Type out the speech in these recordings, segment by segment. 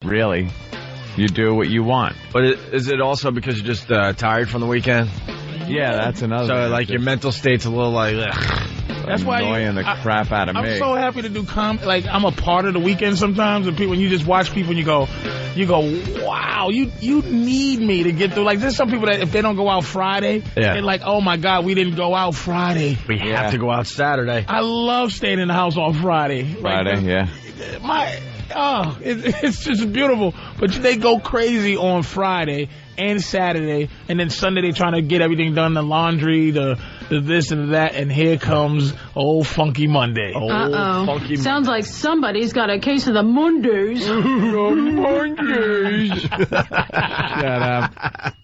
really. You do what you want. But is it also because you're just tired from the weekend? Yeah, that's another. So, like, your mental state's a little like, ugh. That's why annoying the crap out of me. I'm so happy to do like, I'm a part of the weekend sometimes, and when you just watch people and you go, wow, you need me to get through. Like, there's some people that if they don't go out Friday, they're like, oh my God, we didn't go out Friday. We have to go out Saturday. I love staying in the house on Friday. It's just beautiful. But they go crazy on Friday and Saturday, and then Sunday they trying to get everything done, the laundry, the this and that, and here comes old Funky Monday. Funky Sounds like somebody's got a case of the Mondays. Mondays. Shut up.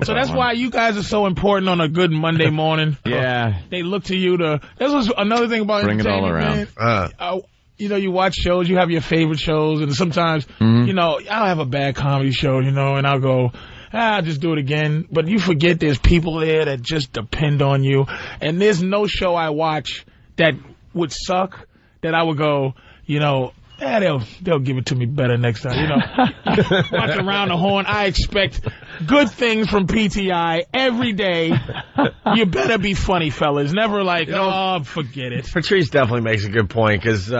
So that's why you guys are so important on a good Monday morning. Yeah. They look to you to... That's what's another thing about bring it all around. You know, you watch shows, you have your favorite shows, and sometimes, you know, I'll have a bad comedy show, you know, and I'll go, I'll just do it again. But you forget there's people there that just depend on you. And there's no show I watch that would suck that I would go, you know, they'll give it to me better next time. You know, watching Around the Horn, I expect good things from PTI every day. You better be funny, fellas. Never like, forget it. Patrice definitely makes a good point because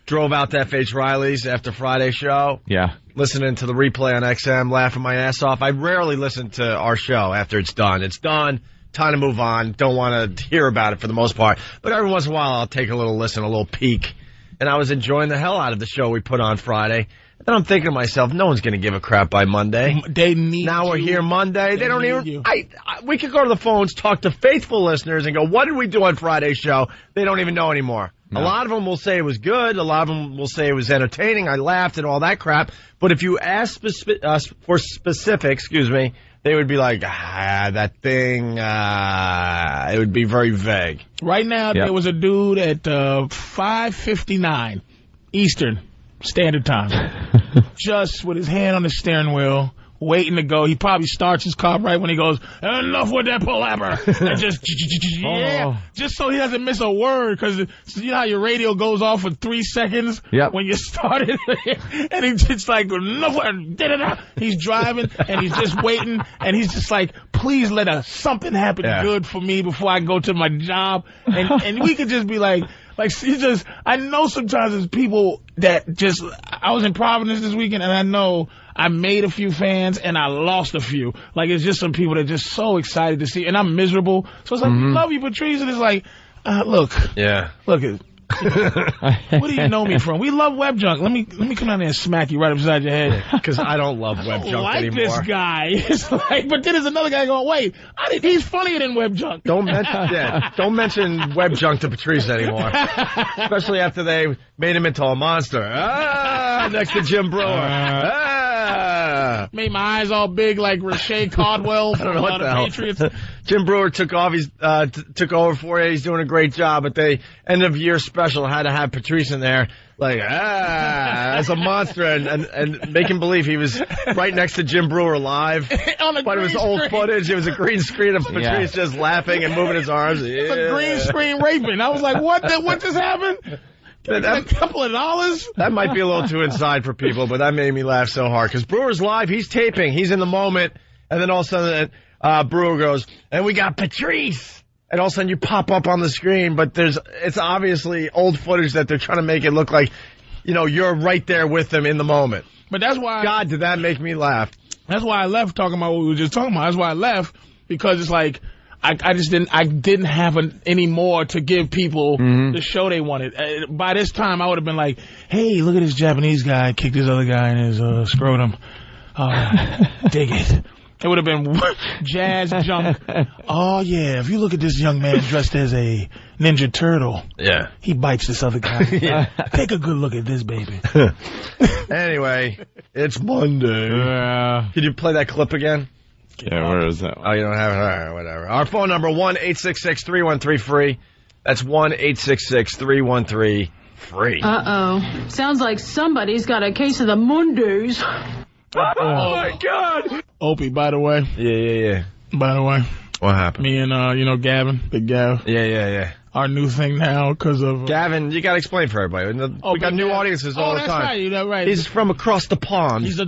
drove out to F.H. Riley's after Friday's show. Yeah. Listening to the replay on XM, laughing my ass off. I rarely listen to our show after it's done. It's done. Time to move on. Don't want to hear about it for the most part. But every once in a while, I'll take a little listen, a little peek. And I was enjoying the hell out of the show we put on Friday. And then I'm thinking to myself, no one's going to give a crap by Monday. They need Now we're here Monday. They don't even... we could go to the phones, talk to faithful listeners, and go, what did we do on Friday's show? They don't even know anymore. No. A lot of them will say it was good. A lot of them will say it was entertaining. I laughed and all that crap. But if you ask for specifics, they would be like, that thing, it would be very vague. Right now, there was a dude at 5:59 Eastern Standard Time, just with his hand on the steering wheel, waiting to go. He probably starts his car right when he goes, enough with that palaver. And just so he doesn't miss a word, because you know how your radio goes off for 3 seconds when you started, and he's just like, enough, he's driving, and he's just waiting, and he's just like, please let something happen good for me before I go to my job. And we could just be like, I know sometimes there's people that just, I was in Providence this weekend, and I know I made a few fans, and I lost a few. Like, it's just some people that are just so excited to see, and I'm miserable. So it's like, we love you, Patrice, and it's like, look. Yeah. Look, what do you know me from? We love Web Junk. Let me come down there and smack you right upside your head. Because I don't love Web Junk anymore. This guy. It's like, but then there's another guy going, wait, he's funnier than Web Junk. Don't mention Web Junk to Patrice anymore. Especially after they made him into a monster. Next to Jim Brewer. Made my eyes all big like Rashay Caldwell from the Patriots. Jim Brewer took off. He's took over for you. He's doing a great job. But they end of year special had to have Patrice in there, like as a monster, and make him believe he was right next to Jim Brewer live. But it was old footage. It was a green screen of Patrice just laughing and moving his arms. It's a green screen raping. I was like, what just happened? A couple of dollars? That might be a little too inside for people, but that made me laugh so hard. Because Brewer's live, he's taping, he's in the moment, and then all of a sudden Brewer goes, and we got Patrice! And all of a sudden you pop up on the screen, but it's obviously old footage that they're trying to make it look like, you know, you're right there with them in the moment. But that's why... God, did that make me laugh. That's why I left talking about what we were just talking about. That's why I left, because it's like... I didn't have any more to give people the show they wanted. By this time, I would have been like, hey, look at this Japanese guy kicked this other guy in his scrotum. Dig it. It would have been jazz junk. Oh, yeah, if you look at this young man dressed as a Ninja Turtle, he bites this other guy. Take a good look at this baby. Anyway, it's Monday. Can you play that clip again? Yeah, where is that one? Oh, you don't have it? All right, whatever. Our phone number, 1-866-313-FREE. That's 1-866-313-FREE. Sounds like somebody's got a case of the Mondays. Oh, my God. Opie, by the way. Yeah. By the way. What happened? Me and, Gavin, Big Gav. Yeah. our new thing now because of Gavin. You got to explain for everybody. We got new audiences all the time. Right, that's right. He's from across the pond. He's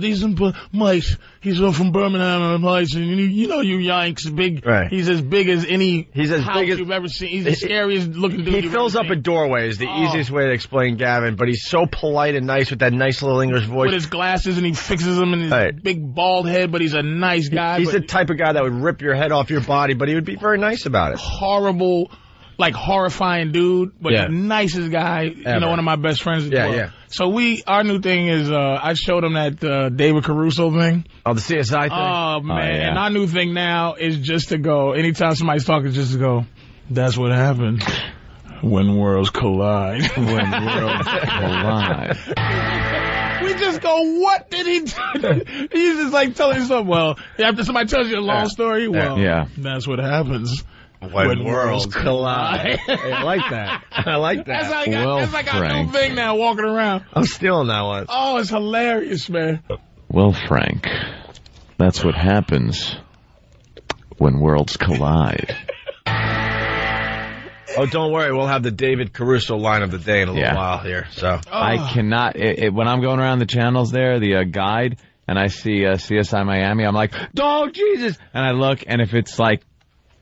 Mike. He's from Birmingham, Mike. And you Yanks, big. Right. He's as big as any He's as house big as you've ever seen. He's the scariest looking dude. He fills up a doorway is the easiest way to explain Gavin, but he's so polite and nice with that nice little English voice. With his glasses, and he fixes them, and his big bald head, but he's a nice guy. He's the type of guy that would rip your head off your body, but he would be very nice about it. Horrible, like horrifying dude, but the nicest guy. Ever. You know, one of my best friends. Yeah. So our new thing is, I showed him that David Caruso thing. Oh, the CSI thing? Oh, man. And our new thing now is just to go, anytime somebody's talking, just to go, that's what happened when worlds collide. When worlds collide. We just go, what did he do? He's just like telling yourself, well, after somebody tells you a long story, well, that's what happens. When worlds collide. Hey, I like that. I like that. That's like our new thing now, walking around. I'm stealing that one. Oh, it's hilarious, man. Well, Frank, that's what happens when worlds collide. Oh, don't worry. We'll have the David Caruso line of the day in a little while here. So I cannot. When I'm going around the channels there, the guide, and I see CSI Miami, I'm like, oh, Jesus. And I look, and if it's like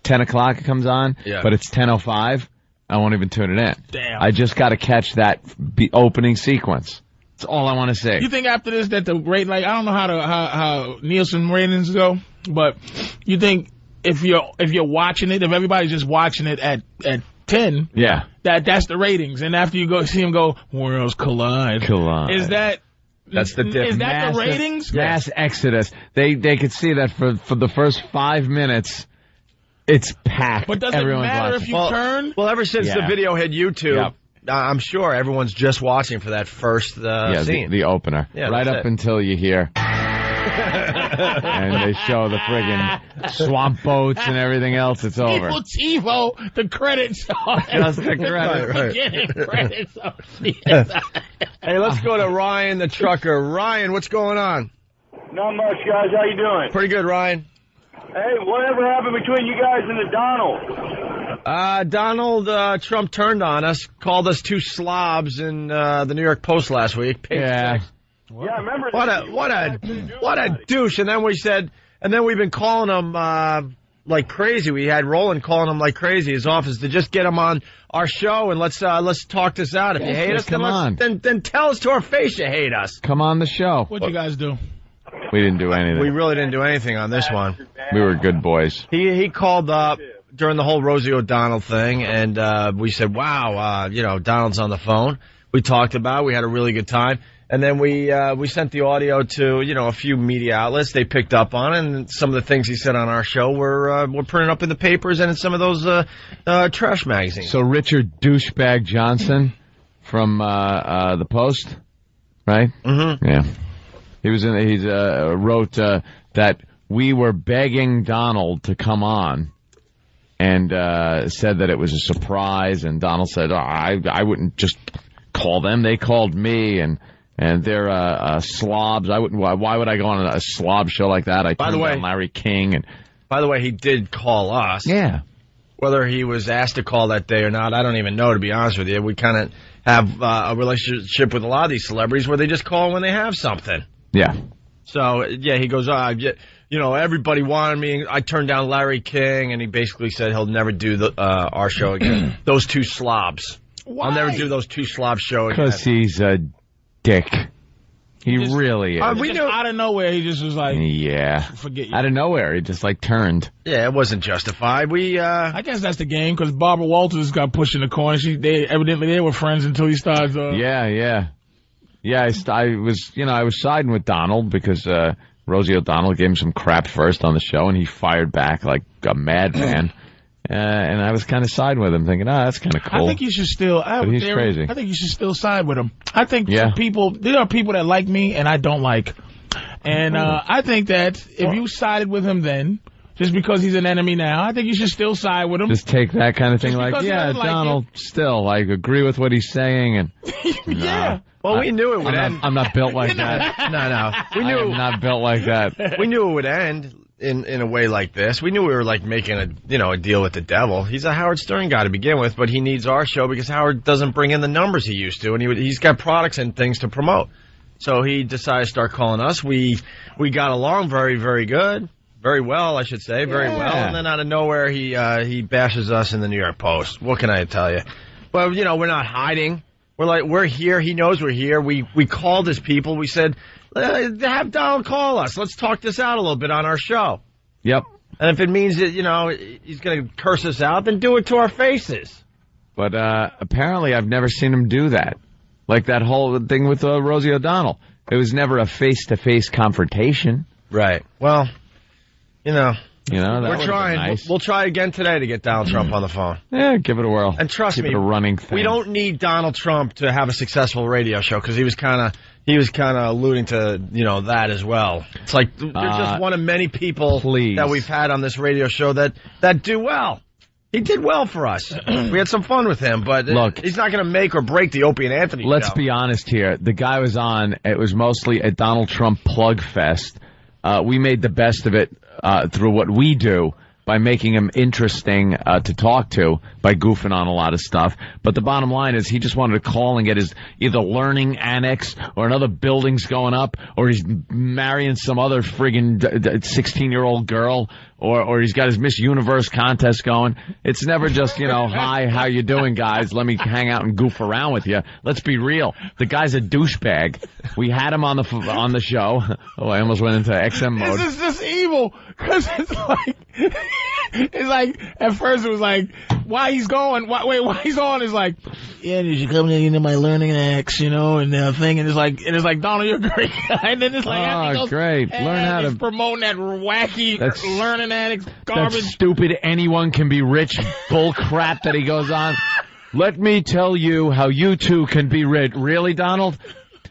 10 o'clock it comes on, but it's 10:05, I won't even tune it in. Damn. I just got to catch that opening sequence. That's all I want to say. You think after this that the rate, like, I don't know how Nielsen ratings go, but you think if you're watching it, if everybody's just watching it at 10, that's the ratings, and after you go see him go, worlds collide. Is that? That's the difference. Is that the ratings? Mass exodus. They could see that for the first 5 minutes. It's packed. But does it matter if you turn? Well, ever since the video hit YouTube, I'm sure everyone's just watching for that first scene. The opener. Yeah, right up until you hear. And they show the friggin' swamp boats and everything else. It's over. TiVo, the credits. Just the credits. Beginning credits. Hey, let's go to Ryan the trucker. Ryan, what's going on? Not much, guys. How you doing? Pretty good, Ryan. Hey, whatever happened between you guys and the Donald? Donald Trump turned on us, called us two slobs in the New York Post last week. Yeah, I remember. What a douche! And then we've been calling him like crazy. We had Roland calling him like crazy. His office to just get him on our show and let's talk this out. If you hate us, then tell us to our face you hate us. Come on the show. What'd you guys do? We didn't do anything. We really didn't do anything on this one. We were good boys. He called up during the whole Rosie O'Donnell thing, and we said, wow, Donald's on the phone. We talked about it. We had a really good time. And then we sent the audio to, a few media outlets. They picked up on it, and some of the things he said on our show were printed up in the papers and in some of those trash magazines. So Richard Douchebag Johnson from the Post, right? Mm-hmm. Yeah. He wrote that we were begging Donald to come on, and said that it was a surprise. And Donald said, I wouldn't just call them. They called me, and they're slobs. I wouldn't. Why would I go on a slob show like that? I turned down Larry King. And by the way, he did call us. Yeah. Whether he was asked to call that day or not, I don't even know, to be honest with you. We kind of have a relationship with a lot of these celebrities where they just call when they have something. Yeah. So, he goes, everybody wanted me. I turned down Larry King, and he basically said he'll never do our show again. Those two slobs. Why? I'll never do those two slobs show again. Because he's a dick. He really is. We knew out of nowhere. He just was like, forget you. Out of nowhere, he just turned. Yeah, it wasn't justified. I guess that's the game because Barbara Walters got pushed in the corner. Evidently they were friends until he started. Yeah, I was siding with Donald because Rosie O'Donnell gave him some crap first on the show, and he fired back like a madman. And I was kind of siding with him, thinking, that's kind of cool. I think you should still. But he's crazy. I think you should still side with him. I think there are people that like me and I don't like, and I think that if you sided with him then. Just because he's an enemy now, I think you should still side with him. Just take that kind of thing, Donald, still, agree with what he's saying. And Well, we knew it would end. I'm not built like that. No. We knew I'm not built like that. We knew it would end. in a way like this. We knew we were like making a deal with the devil. He's a Howard Stern guy to begin with, but he needs our show because Howard doesn't bring in the numbers he used to, and he's got products and things to promote. So he decided to start calling us. We got along very, very good. Very well, I should say. Very well. And then out of nowhere, he bashes us in the New York Post. What can I tell you? Well, we're not hiding. We're here. He knows we're here. We called his people. We said, have Donald call us. Let's talk this out a little bit on our show. Yep. And if it means that, he's going to curse us out, then do it to our faces. But apparently I've never seen him do that. Like that whole thing with Rosie O'Donnell. It was never a face-to-face confrontation. Right. Well, that we're trying. nice. We'll try again today to get Donald Trump on the phone. Yeah, give it a whirl. And trust me, give it a running thing. We don't need Donald Trump to have a successful radio show because he was kind of alluding to that as well. It's like you're just one of many people that we've had on this radio show that do well. He did well for us. We had some fun with him, but look, he's not going to make or break the Opie and Anthony show. Let's be honest here. The guy was on. It was mostly a Donald Trump plug fest. We made the best of it through what we do by making him interesting to talk to, by goofing on a lot of stuff. But the bottom line is he just wanted to call and get his either learning annex or another building's going up, or he's marrying some other friggin' 16-year-old girl, or he's got his Miss Universe contest going. It's never just, hi, how you doing, guys? Let me hang out and goof around with you. Let's be real. The guy's a douchebag. We had him on the show. Oh, I almost went into XM mode. This is just evil, because it's like, at first it was like, why he's going, why he's on is like, yeah, you should come into my learning annex, and thing, and it's like, Donald, you're a great guy, and then it's like, oh, great, learn how to promoting that wacky learning annex garbage. That stupid anyone can be rich bull crap that he goes on. Let me tell you how you too can be rich. Really, Donald?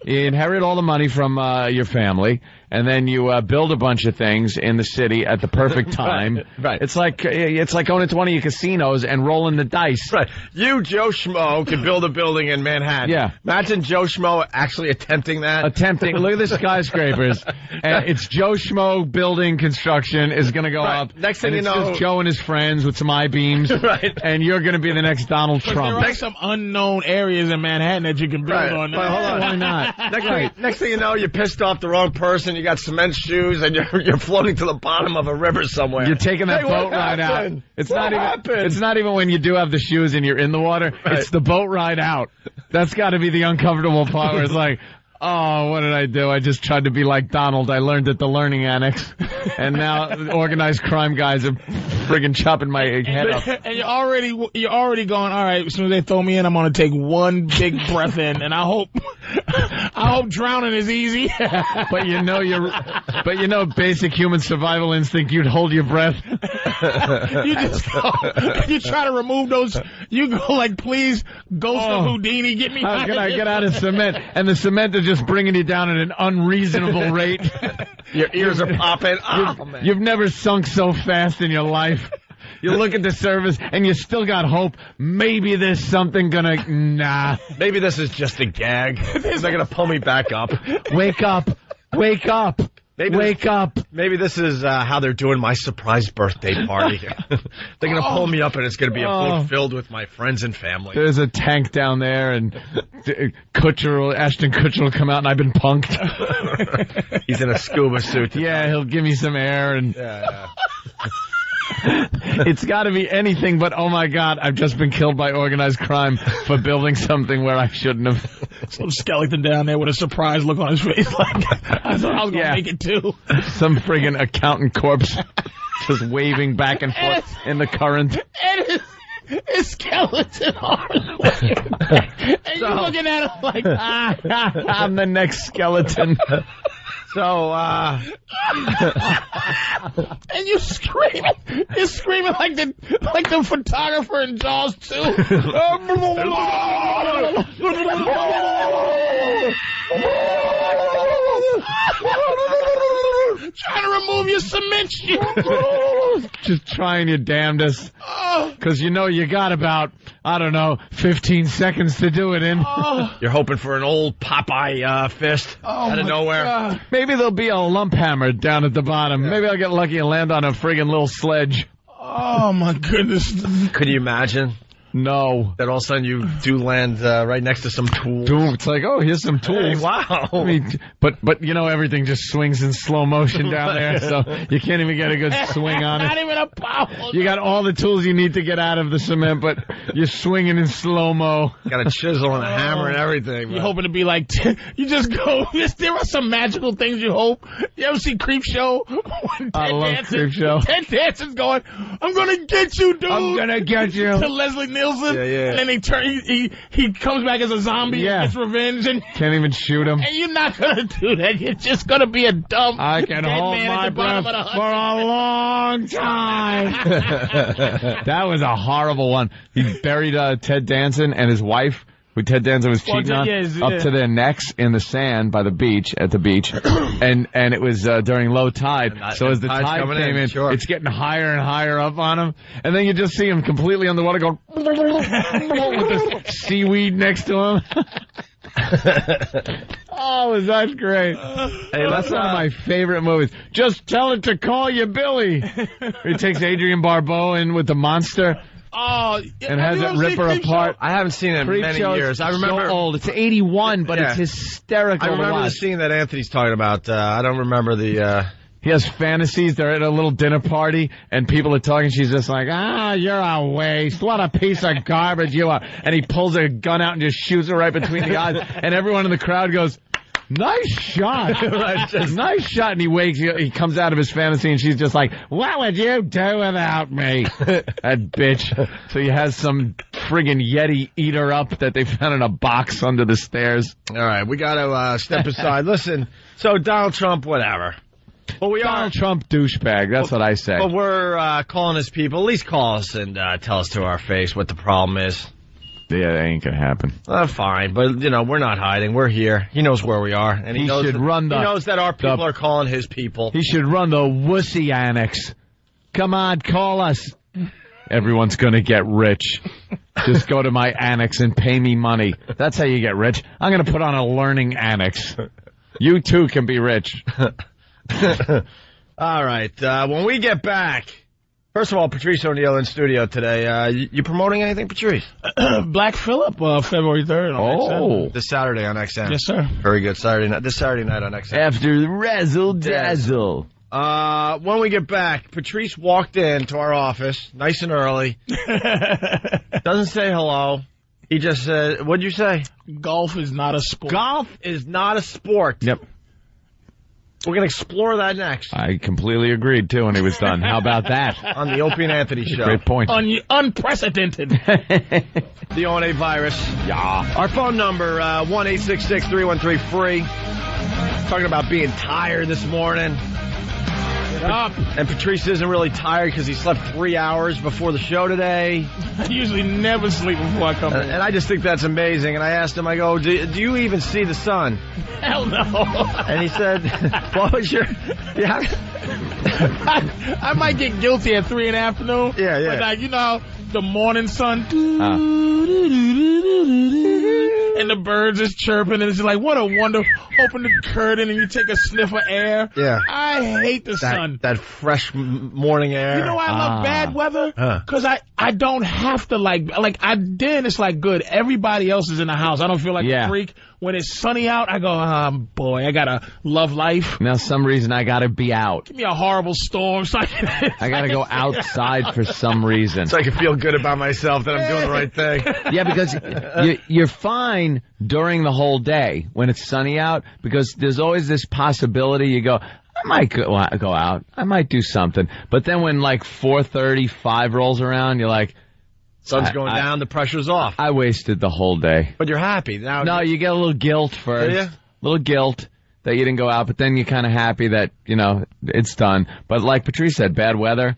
You inherit all the money from your family, and then you build a bunch of things in the city at the perfect time. Right. It's like going into one of your casinos and rolling the dice. Right. You, Joe Schmo, could build a building in Manhattan. Yeah. Imagine Joe Schmo actually attempting that. Look at the skyscrapers. And it's Joe Schmo building construction is going to go up. Next thing you know, it's just Joe and his friends with some I-beams. Right. And you're going to be the next Donald Trump. There are some unknown areas in Manhattan that you can build on. But hold on. Why not? Next thing you know, you pissed off the wrong person. You got cement shoes, and you're floating to the bottom of a river somewhere. You're taking that boat ride out. It's not even when you do have the shoes and you're in the water. Right. It's the boat ride out. That's got to be the uncomfortable part where it's like, oh, what did I do? I just tried to be like Donald. I learned at the learning annex. And now organized crime guys are friggin' chopping my head up. And you're already going, all right, as soon as they throw me in, I'm going to take one big breath in. And I hope drowning is easy. But basic human survival instinct, you'd hold your breath. You just go, you try to remove those, you go like, please, ghost of Houdini, get me out of here. How can I get out of cement? And the cement is just bringing you down at an unreasonable rate. Your ears are popping. You've never sunk so fast in your life. You look at the surface, and you still got hope. Maybe there's something nah. Maybe this is just a gag. They're gonna pull me back up. Wake up. Wake up. Wake up. Maybe this is how they're doing my surprise birthday party. They're going to pull me up, and it's going to be a boat filled with my friends and family. There's a tank down there, and Ashton Kutcher will come out, and I've been punked. He's in a scuba suit. Yeah, he'll give me some air. And It's got to be anything but, oh, my God, I've just been killed by organized crime for building something where I shouldn't have. Some skeleton down there with a surprised look on his face. Like, I thought I was going to make it, too. Some friggin' accountant corpse just waving back and forth in the current. And his skeleton arms waving back. And you're looking at him like, I'm the next skeleton. So, and you're screaming like the photographer in Jaws 2. Trying to remove your cement shoe. Just trying your damnedest. Because you got about I don't know, 15 seconds to do it in. Oh, You're hoping for an old Popeye fist out of nowhere. God. Maybe there'll be a lump hammer down at the bottom. Maybe I'll get lucky and land on a friggin' little sledge. Oh, my goodness. Could you imagine No. that all of a sudden you do land right next to some tools? Dude, it's like, oh, here's some tools. Hey, wow. I mean, but you know, everything just swings in slow motion down there, so you can't even get a good swing on Not it. even a power. You got all the tools you need to get out of the cement, but you're swinging in slow-mo. Got a chisel and a hammer and everything. You're hoping to be like, you just go, there are some magical things you hope. You ever see Creep Show? When I Ted love Danson's- Creep Show. Ted Danson's going, I'm going to get you, dude. I'm gonna get you. To Leslie Nielsen. Yeah. And then he comes back as a zombie Yeah. and gets revenge. And Can't even shoot him. you're not going to do that. You're just going to be a dumb I can dead hold man at my the bottom breath of the for a long time. That was a horrible one. He buried Ted Danson and his wife, who Ted Danson was cheating on, up to their necks in the sand by the beach, at the beach. and it was during low tide. So as the tide's tide coming came in, in, sure. it's getting higher and higher up on him. And then you just see him completely underwater going with the seaweed next to him. Oh, was that great? Hey, That's one of my favorite movies. Just tell it to call you Billy. He takes Adrienne Barbeau in with the monster Oh, and has it rip her apart. I haven't seen it in Creep many Show is years. I remember. so old. It's 81, but Yeah. it's hysterical I remember to the watch. scene that Anthony's talking about. I don't remember the. He has fantasies. They're at a little dinner party, and people are talking. She's just like, you're a waste. What a piece of garbage you are. And he pulls a gun out and just shoots her right between the eyes. And everyone in the crowd goes, nice shot. Nice shot. And he wakes, he comes out of his fantasy, and she's just like, what would you do without me? That bitch. So he has some friggin' Yeti eat her up that they found in a box under the stairs. All right, we got to step aside. Listen, so Donald Trump, whatever. But we Donald Trump douchebag. That's what I say. But we're calling his people. At least call us and tell us to our face what the problem is. Yeah, that ain't gonna happen. Fine, but you know we're not hiding. We're here. He knows where we are, and he knows should run he knows that our people are calling his people. He should run the wussy annex. Come on, call us. Everyone's gonna get rich. Just go to my annex and pay me money. That's how you get rich. I'm gonna put on a learning annex. You too can be rich. All right. When we get back, first of all, Patrice O'Neill in studio today. You promoting anything, Patrice? Black Phillip, February 3rd. On XM. This Saturday on XM. Yes, sir. Very good. This Saturday night on XM. After the razzle dazzle. When we get back, Patrice walked into our office nice and early. Doesn't say hello. He just said, what'd you say? Golf is not a sport. Golf is not a sport. Yep. We're going to explore that next I completely agreed, too, when he was done. How about that? on the Opie and Anthony Show. Great point. Unprecedented. The O&A virus. Yeah. Our phone number, 1-866-313-FREE. Talking about being tired this morning. Get up. And Patrice isn't really tired because he slept 3 hours before the show today. I usually never sleep before I come And home. I just think that's amazing. And I asked him, I go, do you even see the sun? Hell no. And he said, what was your... Yeah. I might get guilty at 3 in the afternoon. Yeah. But like, you know, the morning sun. And the birds is chirping, and it's just like, what a wonder. Open the curtain, and you take a sniff of air. Yeah. I hate the sun. That fresh morning air. You know why I love bad weather? Because I don't have to, then it's like good. Everybody else is in the house. I don't feel like a freak. When it's sunny out, I go, boy, I gotta love life. Now, some reason I gotta be out. Give me a horrible storm so I gotta go outside for some reason. So I can feel good about myself that I'm doing the right thing. Yeah, because you're fine during the whole day when it's sunny out, because there's always this possibility you go, I might go out. I might do something. But then when like 4:35 rolls around, you're like, Sun's going down, the pressure's off. I wasted the whole day. But you're happy. Now. No, you get a little guilt first. Do ya? A little guilt that you didn't go out, but then you're kind of happy that, it's done. But like Patrice said, bad weather,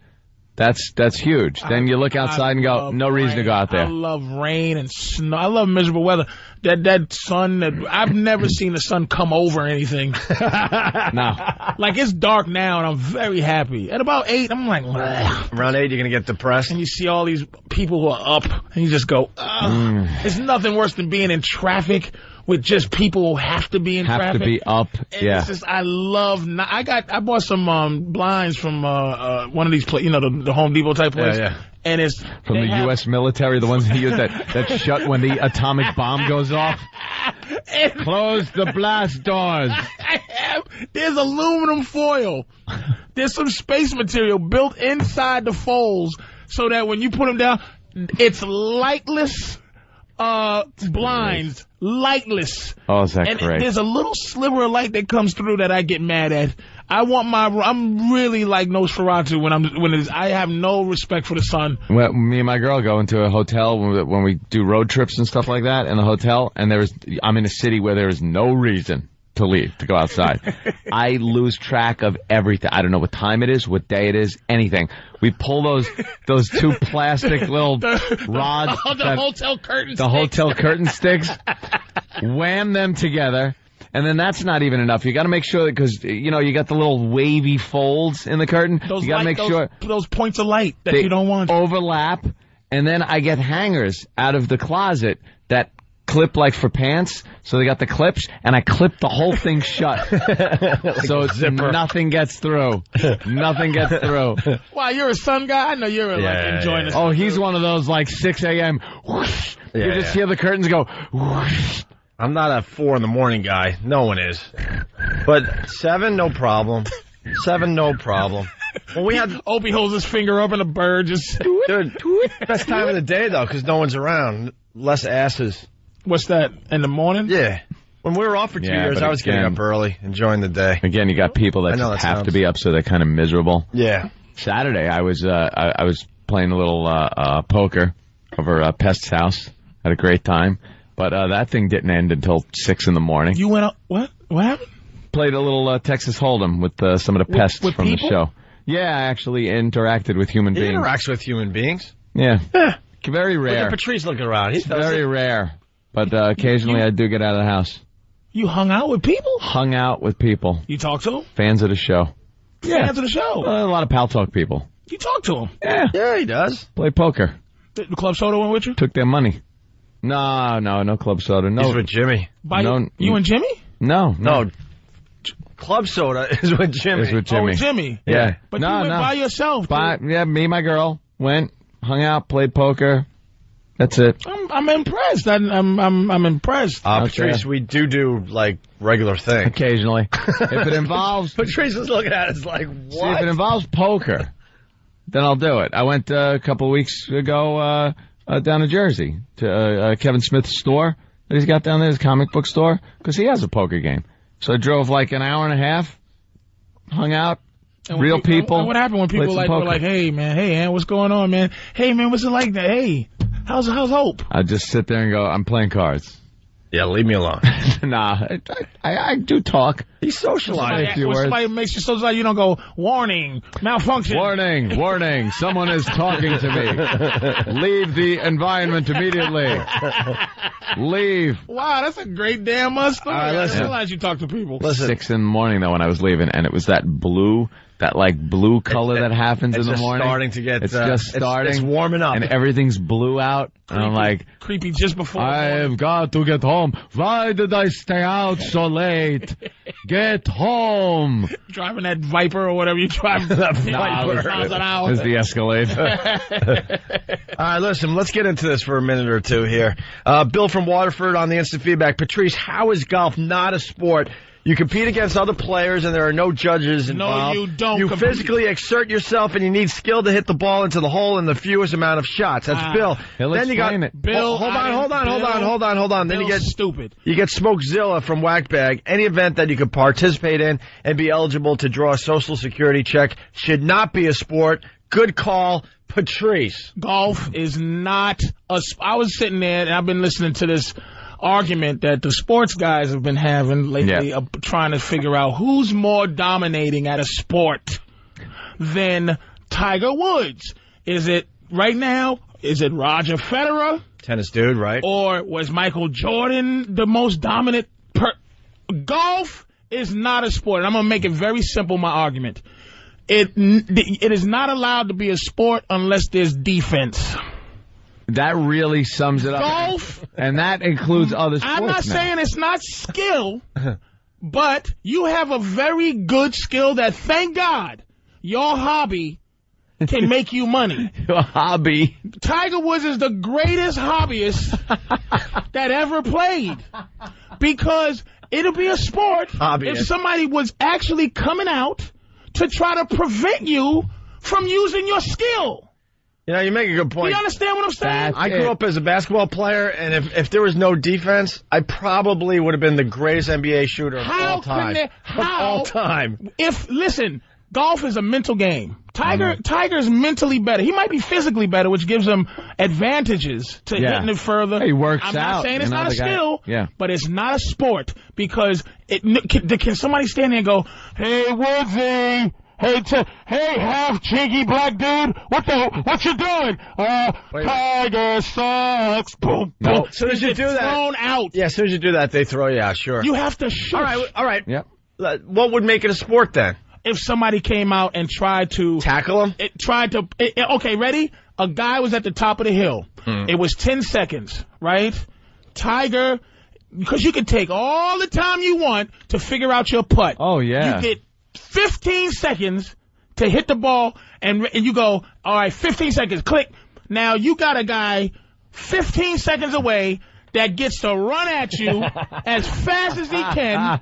that's huge. Then you look outside and go, no reason to go out there. I love rain and snow. I love miserable weather. that sun, I've never seen the sun come over anything. No. Like, it's dark now, and I'm very happy. At about 8, I'm like, bleh. Around 8, you're going to get depressed. And you see all these people who are up, and you just go, ugh. It's nothing worse than being in traffic with just people who have to be in traffic. Have to be up, and yeah. It's just, I bought some blinds from one of these, the Home Depot type place. Yeah. And it's from the U.S. military, the ones that shut when the atomic bomb goes off. Close the blast doors. There's aluminum foil. There's some space material built inside the folds so that when you put them down, it's lightless blinds. Lightless. Oh, is that and great? There's a little sliver of light that comes through that I get mad at. I'm really like Nosferatu when I have no respect for the sun. Well, me and my girl go into a hotel when we do road trips and stuff like that in the hotel, and I'm in a city where there is no reason to leave, to go outside. I lose track of everything. I don't know what time it is, what day it is, anything. We pull those two plastic little rods. The hotel curtain sticks. The hotel curtain sticks. Wham them together. And then that's not even enough. You got to make sure that, because, you got the little wavy folds in the curtain. You got to make sure those points of light that you don't want overlap. And then I get hangers out of the closet that clip like for pants. So they got the clips, and I clip the whole thing shut. So nothing gets through. Nothing gets through. Wow, you're a sun guy? I know you're enjoying it. Oh, he's one of those like 6 a.m. Whoosh. You just hear the curtains go whoosh. I'm not a 4 in the morning guy. No one is. But 7, no problem. 7, no problem. Well, we had Opie holds his finger up and a bird just. Dude, best time of the day though, because no one's around. Less asses. What's that? In the morning? Yeah. When we were off for 2 years, I was getting up early, enjoying the day. Again, you got people that just have to be up, so they're kind of miserable. Yeah. Saturday, I was playing a little poker over Pest's house. Had a great time. But that thing didn't end until 6 in the morning. You went up? What? What happened? Played a little Texas Hold'em with some of the pests from people? the show. Yeah, I actually interacted with human beings. He interacts with human beings. Yeah. Very rare. Look at Patrice looking around. He's very rare. But occasionally I do get out of the house. You hung out with people? Hung out with people. You talked to them? Fans of the show. Fans of the show? A lot of Pal Talk people. You talk to them? Yeah, he does. Play poker. The Club Soda went with you? Took their money. No Club Soda. No. He's with Jimmy. You and Jimmy? No. Club Soda is with Jimmy. Is with Jimmy. Oh, with Jimmy. Yeah. But you went by yourself. Yeah, me and my girl went, hung out, played poker. That's it. I'm impressed. I'm impressed. Patrice, we do like regular things. Occasionally. If it involves... Patrice is looking at us like, what? See, if it involves poker, then I'll do it. I went a couple of weeks ago down to Jersey to Kevin Smith's store that he's got down there, his comic book store, because he has a poker game. So I drove like an hour and a half, hung out, real people. And what happened when people were like, hey, man, what's going on, man? Hey, man, what's it like that? Hey, how's Hope? I just sit there and go, I'm playing cards. Yeah, leave me alone. Nah, I do talk. He's socializing. When somebody makes you socialize, you don't go, warning, malfunction. Warning, someone is talking to me. Leave the environment immediately. Leave. Wow, that's a great damn story. Right, I didn't realize you talk to people. Listen. 6 in the morning, though, when I was leaving, and it was that blue color that happens in the morning. It's just starting. It's warming up. And everything's blue out. And I'm like, creepy just before. I've got to get home. Why did I stay out so late? Get home. Driving that Viper or whatever you drive. That Viper. Miles an hour. It's the Escalade. All right, listen, let's get into this for a minute or two here. Bill from Waterford on the instant feedback. Patrice, how is golf not a sport? You compete against other players, and there are no judges involved. No, you don't. You physically exert yourself, and you need skill to hit the ball into the hole in the fewest amount of shots. That's Bill. Then you got Bill. Hold on. Then you get stupid. You get Smokezilla from Whackbag. Any event that you could participate in and be eligible to draw a Social Security check should not be a sport. Good call, Patrice. Golf is not a. I was sitting there, and I've been listening to this argument that the sports guys have been having lately, trying to figure out who's more dominating at a sport than Tiger Woods. Is it right now? Is it Roger Federer? Tennis dude, right? Or was Michael Jordan the most dominant? Golf is not a sport. And I'm going to make it very simple, my argument. It is not allowed to be a sport unless there's defense. That really sums it up. Golf. And that includes other sports. I'm not saying it's not skill, but you have a very good skill that, thank God, your hobby can make you money. Your hobby. Tiger Woods is the greatest hobbyist that ever played. Because it'll be a sport if somebody was actually coming out to try to prevent you from using your skill. You know, you make a good point. You understand what I'm saying? I grew up as a basketball player, and if there was no defense, I probably would have been the greatest NBA shooter of all time. All time. Listen, golf is a mental game. Tiger's mentally better. He might be physically better, which gives him advantages to hitting it further. He works out. I'm not saying it's not a skill, but it's not a sport because can somebody stand there and go, "Hey, Woodsy, hey, half cheeky black dude, what you doing? Tiger sucks." Boom, boom. As soon as you do that, thrown out. Yeah, as soon as you do that, they throw you out. Sure. You have to shush. All right. Yep. What would make it a sport then? If somebody came out and tried to tackle him, okay, ready? A guy was at the top of the hill. It was 10 seconds, right? Tiger, because you can take all the time you want to figure out your putt. Oh, yeah. You get 15 seconds to hit the ball, and you go, all right, 15 seconds, click. Now you got a guy 15 seconds away that gets to run at you as fast as he can.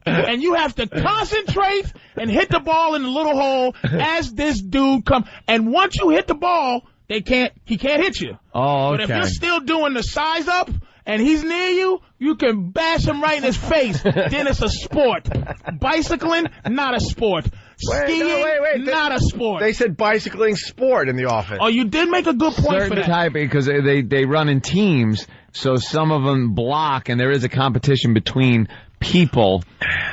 And you have to concentrate and hit the ball in the little hole as this dude comes. And once you hit the ball, he can't hit you. Oh, okay. But if you're still doing the size up and he's near you, you can bash him right in his face. Then it's a sport. Bicycling, not a sport. Skiing, not a sport. They said bicycling sport in the office. Oh, you did make a good point for that. Type, because they run in teams, so some of them block, and there is a competition between people,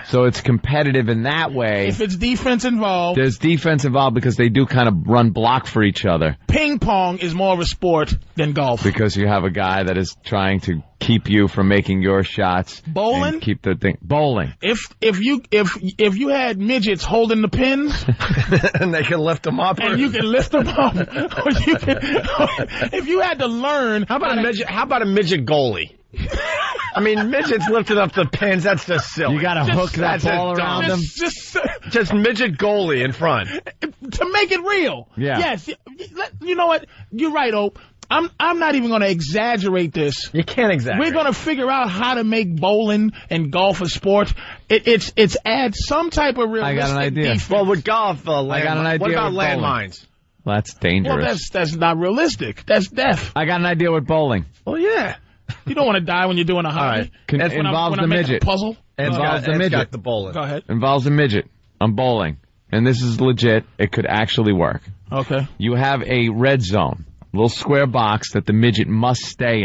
so it's competitive in that way. If it's defense involved. There's defense involved because they do kind of run block for each other. Ping pong is more of a sport than golf. Because you have a guy that is trying to keep you from making your shots. Bowling? And keep the thing. Bowling. If you had midgets holding the pins. And they can lift them up. And you can lift them up. Or if you had to learn. How about a midget goalie? I mean, midgets lifting up the pins, that's just silly. You got to hook that ball around them. Just midget goalie in front. To make it real. Yeah. Yes. You know what? You're right, Ope. I'm not even going to exaggerate this. You can't exaggerate. We're going to figure out how to make bowling and golf a sport. It's add some type of realistic I got an idea. defense. Well, with golf, I got an idea. What about with landmines? Well, that's dangerous. Well, that's not realistic. That's death. I got an idea with bowling. Well, yeah. You don't want to die when you're doing a hobby. All right. Involves the midget. Puzzle. Involves the midget. Got the bowling. Go ahead. Involves a midget. I'm bowling. And this is legit. It could actually work. Okay. You have a red zone, little square box that the midget must stay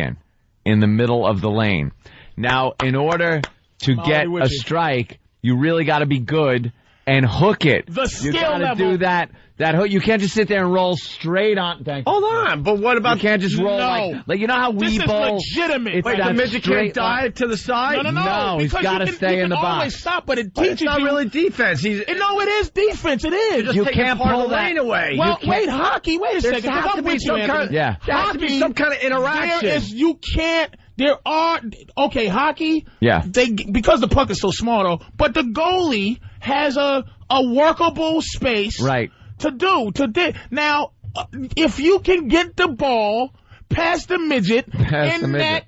in the middle of the lane. Now, in order to get a strike, you really got to be good and hook it. The skill you gotta level. do that hook. You can't just sit there and roll straight on. Hold on, but what about? You can't just roll like you know how we bowl. This is legitimate. Wait, the midget can't dive to the side? No, he's got to stay in the box. Always stop, but it teaches it's not really defense. No, it is defense. It is. You can't pull the lane away. Well, wait, hockey. Wait a second. There has to be some kind. There has to be some kind of interaction. You can't. There are hockey. Yeah. Because the puck is so small though, but the goalie has a workable space. Right. Now, if you can get the ball past the midget in that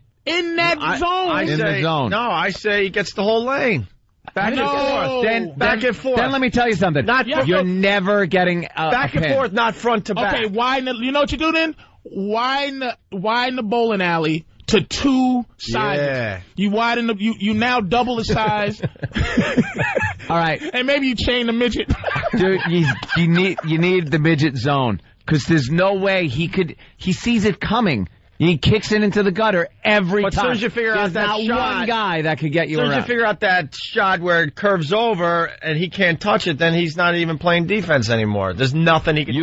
zone. In the zone. No, I say he gets the whole lane. Back and forth. Back and forth. Then let me tell you something. You're never getting back and forth, not front to back. Okay, you know what you do then? Widen the bowling alley to two sizes. Yeah. You widen you now double the size. All right. And maybe you chain the midget. Dude, you need the midget zone because there's no way he sees it coming. He kicks it into the gutter every time. But as soon as you figure out that not shot, one guy that could get you around. As soon around. as you figure out that shot where it curves over and he can't touch it, then he's not even playing defense anymore. There's nothing he can do.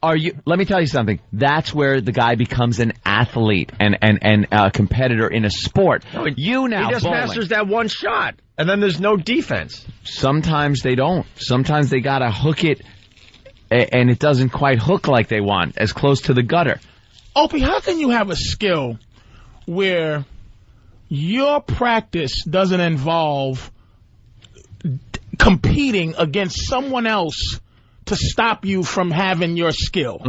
Let me tell you something. That's where the guy becomes an athlete and a competitor in a sport. He just masters that one shot, and then there's no defense. Sometimes they don't. Sometimes they gotta hook it, and it doesn't quite hook like they want, as close to the gutter. Opie, how can you have a skill where your practice doesn't involve competing against someone else to stop you from having your skill?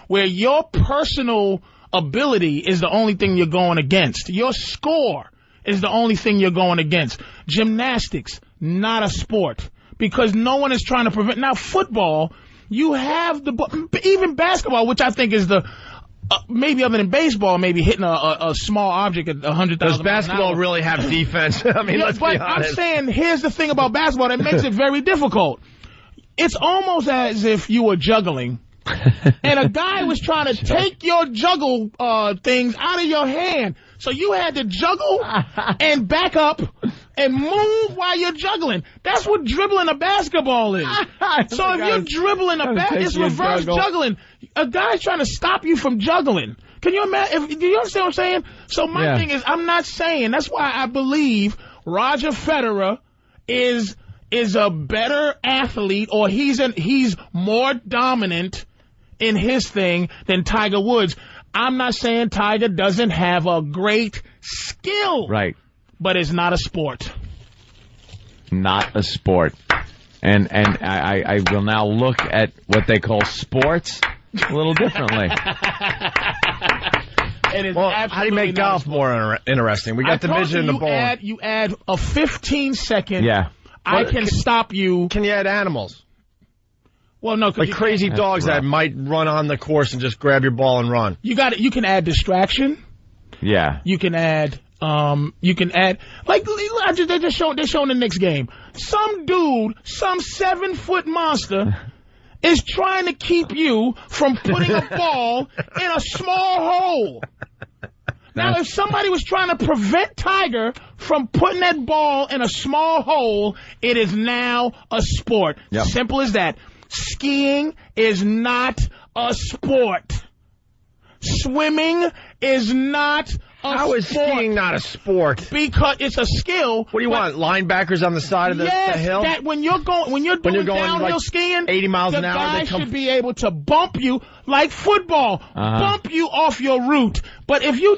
Where your personal ability is the only thing you're going against. Your score is the only thing you're going against. Gymnastics, not a sport, because no one is trying to prevent. Now, football, you have even basketball, which I think is the maybe other than baseball, maybe hitting a small object at 100,000. Does basketball really have defense? I mean, let's be honest. I'm saying, here's the thing about basketball that makes it very difficult. It's almost as if you were juggling, and a guy was trying to take your juggle things out of your hand. So you had to juggle and back up and move while you're juggling. That's what dribbling a basketball is. So if you're dribbling a basketball, it's reverse juggling. A guy's trying to stop you from juggling. Can you imagine? Do you understand what I'm saying? So my thing is, I'm not saying, that's why I believe Roger Federer is a better athlete, or he's more dominant in his thing than Tiger Woods. I'm not saying Tiger doesn't have a great skill. Right. But it's not a sport. Not a sport. And I will now look at what they call sports a little differently. How do you make golf more interesting? We got the midget and the bowling. You add a 15-second. Yeah. I can stop you. Can you add animals? Well, no, like crazy dogs that might run on the course and just grab your ball and run. You can add distraction. Yeah. You can add like they're showing the Knicks game. Some dude, some 7-foot monster is trying to keep you from putting a ball in a small hole. Now, if somebody was trying to prevent Tiger from putting that ball in a small hole, it is now a sport. Yep. Simple as that. Skiing is not a sport. Swimming is not a sport. How is skiing not a sport? Because it's a skill. What do you want? Linebackers on the side of the hill? That when you're doing downhill like skiing, 80 miles an hour, the guy should be able to bump you like football, bump you off your route. But if you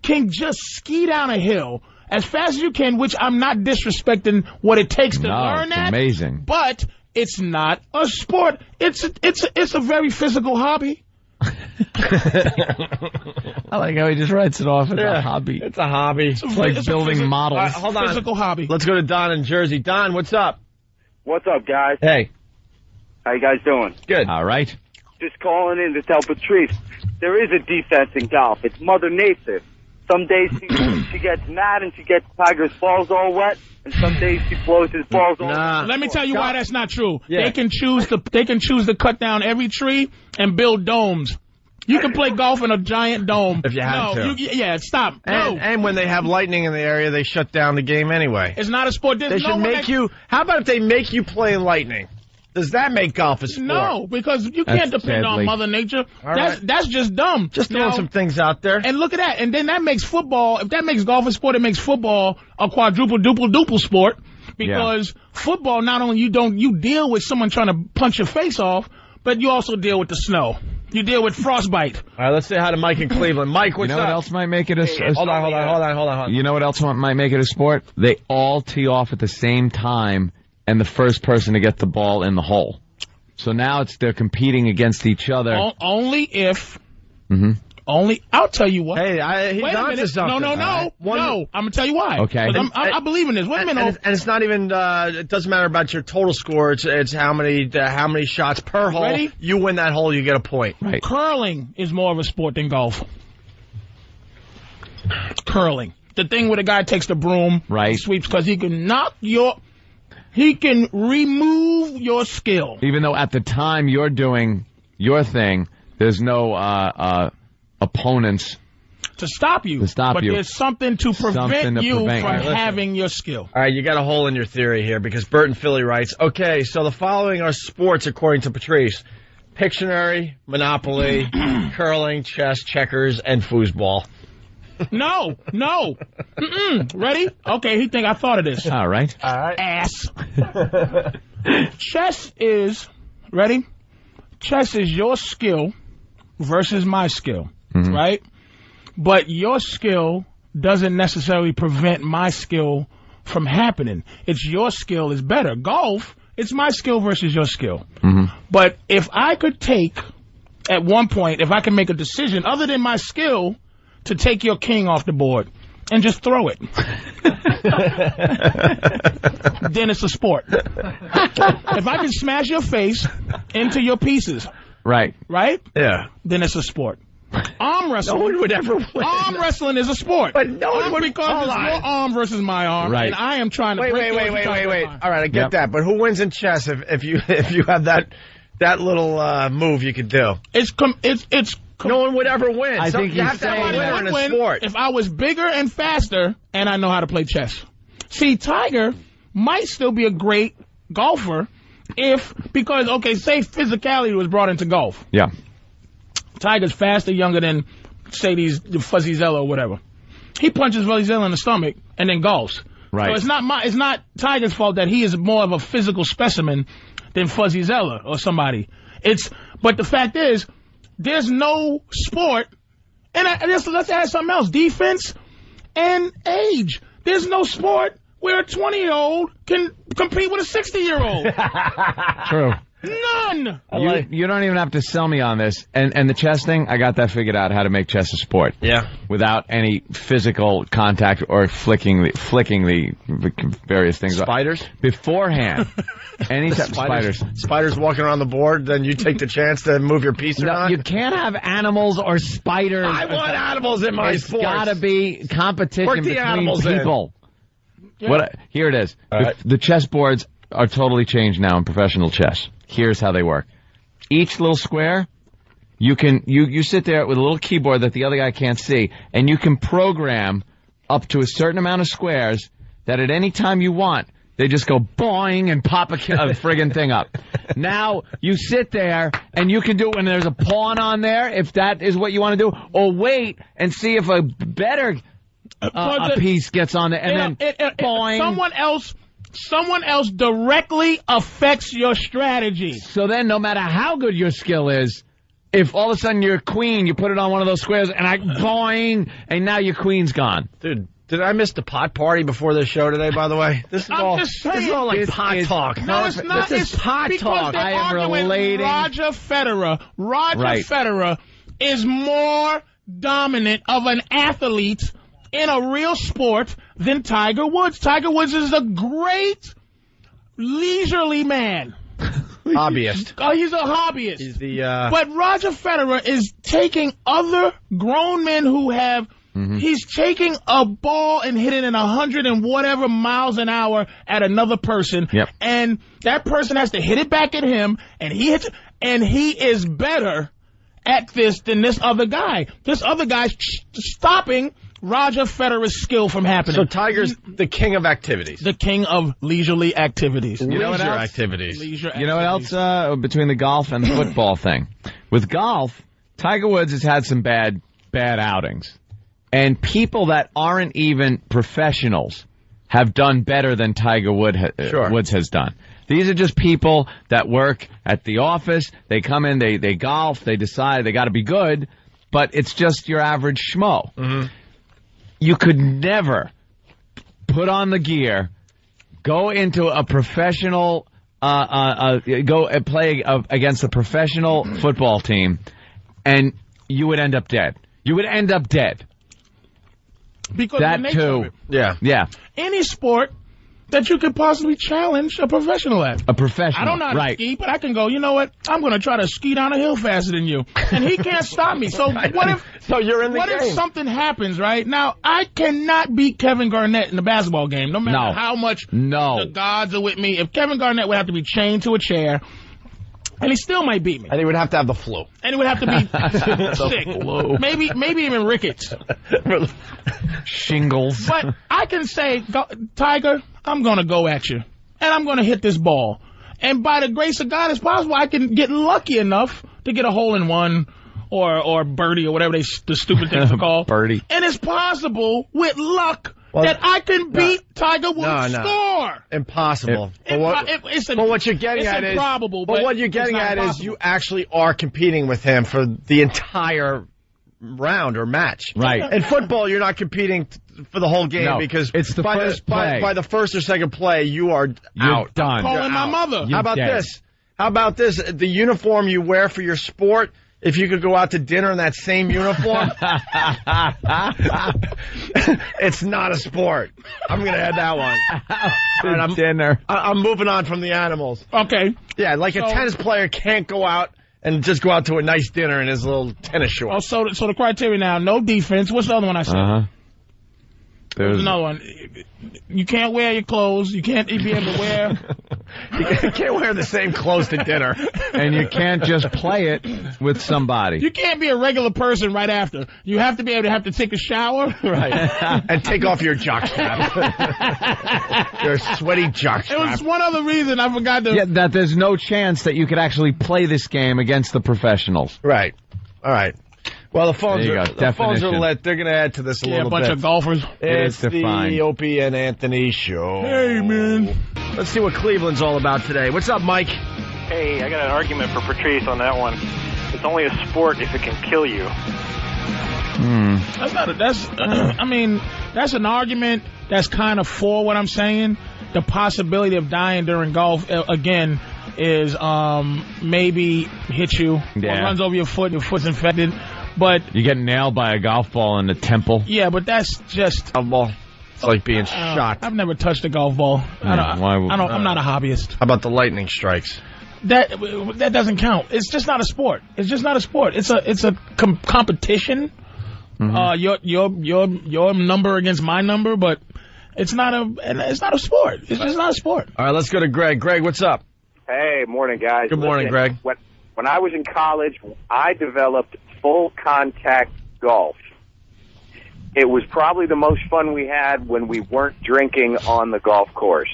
can ski down a hill as fast as you can, which I'm not disrespecting what it takes to learn that. Amazing. But it's not a sport. It's a very physical hobby. I like how he just writes it off as a hobby. It's a hobby. It's like building models. Right, hold on. Physical hobby. Let's go to Don in Jersey. Don, what's up? What's up, guys? Hey. How you guys doing? Good. All right. Just calling in to tell Patrice, there is a defense in golf. It's Mother Nature. Some days she gets mad and she gets Tiger's balls all wet, and some days she blows his balls all wet. Let me tell you why that's not true. Yeah. They can choose to cut down every tree and build domes. You can play golf in a giant dome. If you have to. Stop. And when they have lightning in the area, they shut down the game anyway. It's not a sport. They should make you... How about if they make you play in lightning? Does that make golf a sport? No, because you can't depend on Mother Nature. That's just dumb. Just throwing some things out there. And look at that. And then that makes football... If that makes golf a sport, it makes football a quadruple-duple sport. Because football, not only you deal with someone trying to punch your face off, but you also deal with the snow. You deal with frostbite. All right, let's say hi to Mike in Cleveland. Mike, what's up? You know what else might make it a sport? Hold on. You know what else might make it a sport? They all tee off at the same time, and the first person to get the ball in the hole. So now they're competing against each other. Only if... I'll tell you what. Hey, he's on to something. No. No, I'm going to tell you why. Okay. I believe in this. Wait a minute. And it's not even, it doesn't matter about your total score. It's how many shots per hole. Ready? You win that hole, you get a point. Right. Curling is more of a sport than golf. Curling. The thing where the guy takes the broom, sweeps, because he can remove your skill. Even though at the time you're doing your thing, there's no opponents to stop you. But there's something to prevent you from having your skill. All right, you got a hole in your theory here because Bert in Philly writes, okay, so the following are sports according to Patrice. Pictionary, Monopoly, curling, chess, checkers, and foosball. No. Ready? Okay, he think I thought of this. All right. Ass. Chess is, ready? Chess is your skill versus my skill, right? But your skill doesn't necessarily prevent my skill from happening. It's your skill is better. Golf, it's my skill versus your skill. But if I could take, at one point, if I can make a decision other than my skill to take your king off the board and just throw it, then it's a sport. If I can smash your face into your pieces, right? Yeah. Then it's a sport. Arm wrestling. No one would ever win. Arm wrestling is a sport. But no one would. Because it's your arm versus my arm, and I am trying to wait. All right, I get that. But who wins in chess if you have that little move you could do? No one would ever win. I think you have to have a winner in a sport. If I was bigger and faster, and I know how to play chess. See, Tiger might still be a great golfer because say physicality was brought into golf. Yeah. Tiger's faster, younger than, say, Fuzzy Zello or whatever. He punches Fuzzy Zello in the stomach and then golfs. Right. So it's not Tiger's fault that he is more of a physical specimen than Fuzzy Zello or somebody. But the fact is, there's no sport, and let's add something else: defense and age. There's no sport where a 20-year-old can compete with a 60-year-old. True. None. You don't even have to sell me on this. And the chess thing, I got that figured out, how to make chess a sport. Yeah. Without any physical contact or flicking the various things. Spiders? Beforehand. Anytime spiders. Spiders walking around the board, then you take the chance to move your piece or not? You can't have animals or spiders. I want animals in my sports. It's got to be competition between people. Yeah. Here it is. Right. The chess boards are totally changed now in professional chess. Here's how they work. Each little square, you sit there with a little keyboard that the other guy can't see, and you can program up to a certain amount of squares that at any time you want, they just go boing and pop a friggin' thing up. Now, you sit there, and you can do it when there's a pawn on there, if that is what you want to do, or wait and see if a better a piece gets on there, and then boing. Someone else directly affects your strategy. So then, no matter how good your skill is, if all of a sudden you're queen, you put it on one of those squares, and boing, and now your queen's gone. Dude, did I miss the pot party before this show today, by the way? This is all like pot talk. No, it's not. This is pot talk. I am relating. Roger Federer. Federer is more dominant of an athlete in a real sport than Tiger Woods. Tiger Woods is a great leisurely man. Hobbyist. Oh, he's a hobbyist. He's the. But Roger Federer is taking other grown men who have. He's taking a ball and hitting it 100 and whatever miles an hour at another person, and that person has to hit it back at him, and he hits, and he is better at this than this other guy. This other guy's stopping Roger Federer's skill from happening. So Tiger's the king of activities. The king of leisurely activities. You know what else? Activities. You know what else between the golf and the football thing? With golf, Tiger Woods has had some bad outings. And people that aren't even professionals have done better than Tiger Woods has done. These are just people that work at the office. They come in, they golf, they decide they got to be good, but it's just your average schmo. You could never put on the gear, go into a professional, go and play against a professional football team, and you would end up dead. You would end up dead. Because that too. Yeah. Any sport that you could possibly challenge a professional at. A professional. I don't know how to ski, but I can go, you know what? I'm going to try to ski down a hill faster than you. And he can't stop me. So what if you're in the game. If something happens, right? Now, I cannot beat Kevin Garnett in the basketball game, no matter how much the gods are with me. If Kevin Garnett would have to be chained to a chair, and he still might beat me. And he would have to have the flu. And he would have to be sick. Maybe even rickets. Shingles. But I can say, Tiger, I'm going to go at you. And I'm going to hit this ball. And by the grace of God, it's possible I can get lucky enough to get a hole-in-one or birdie or whatever the stupid things are called. Birdie. And it's possible, with luck, that I can beat Tiger Woods' score. Impossible. But what you're getting at is improbable. But what you're getting at is you actually are competing with him for the entire round or match. Right. In football, you're not competing for the whole game because it's the first play. By the first or second play, you're out. Done. I'm calling my mother. How about this? How about this? The uniform you wear for your sport, if you could go out to dinner in that same uniform, it's not a sport. I'm going to add that one. Dinner. I'm moving on from the animals. Okay. Yeah, like a tennis player can't go out and just go out to a nice dinner in his little tennis shorts. Oh, so the criteria now, no defense. What's the other one I said? There's another one. You can't wear your clothes. You can't be able to wear. You can't wear the same clothes to dinner. And you can't just play it with somebody. You can't be a regular person right after. You have to be able to have to take a shower. Right. And take off your jockstrap. Your sweaty jockstrap. There was one other reason I forgot to. Yeah, that there's no chance that you could actually play this game against the professionals. Right. All right. Well, the phones are lit. They're going to add to this a little bit. A bunch of golfers. It's the Opie and Anthony show. Hey, man. Let's see what Cleveland's all about today. What's up, Mike? Hey, I got an argument for Patrice on that one. It's only a sport if it can kill you. That's an argument that's kind of for what I'm saying. The possibility of dying during golf, again, is maybe hit you. Or runs over your foot, your foot's infected. But you get nailed by a golf ball in the temple. Yeah, but that's just a ball. It's like being shot. I've never touched a golf ball. I'm not a hobbyist. How about the lightning strikes? That doesn't count. It's just not a sport. It's just not a sport. It's a competition. Mm-hmm. Your number against my number, but it's not a sport. It's just not a sport. All right, let's go to Greg. Greg, what's up? Hey, morning, guys. Good morning, Greg. When I was in college, I developed full contact golf. It was probably the most fun we had when we weren't drinking on the golf course.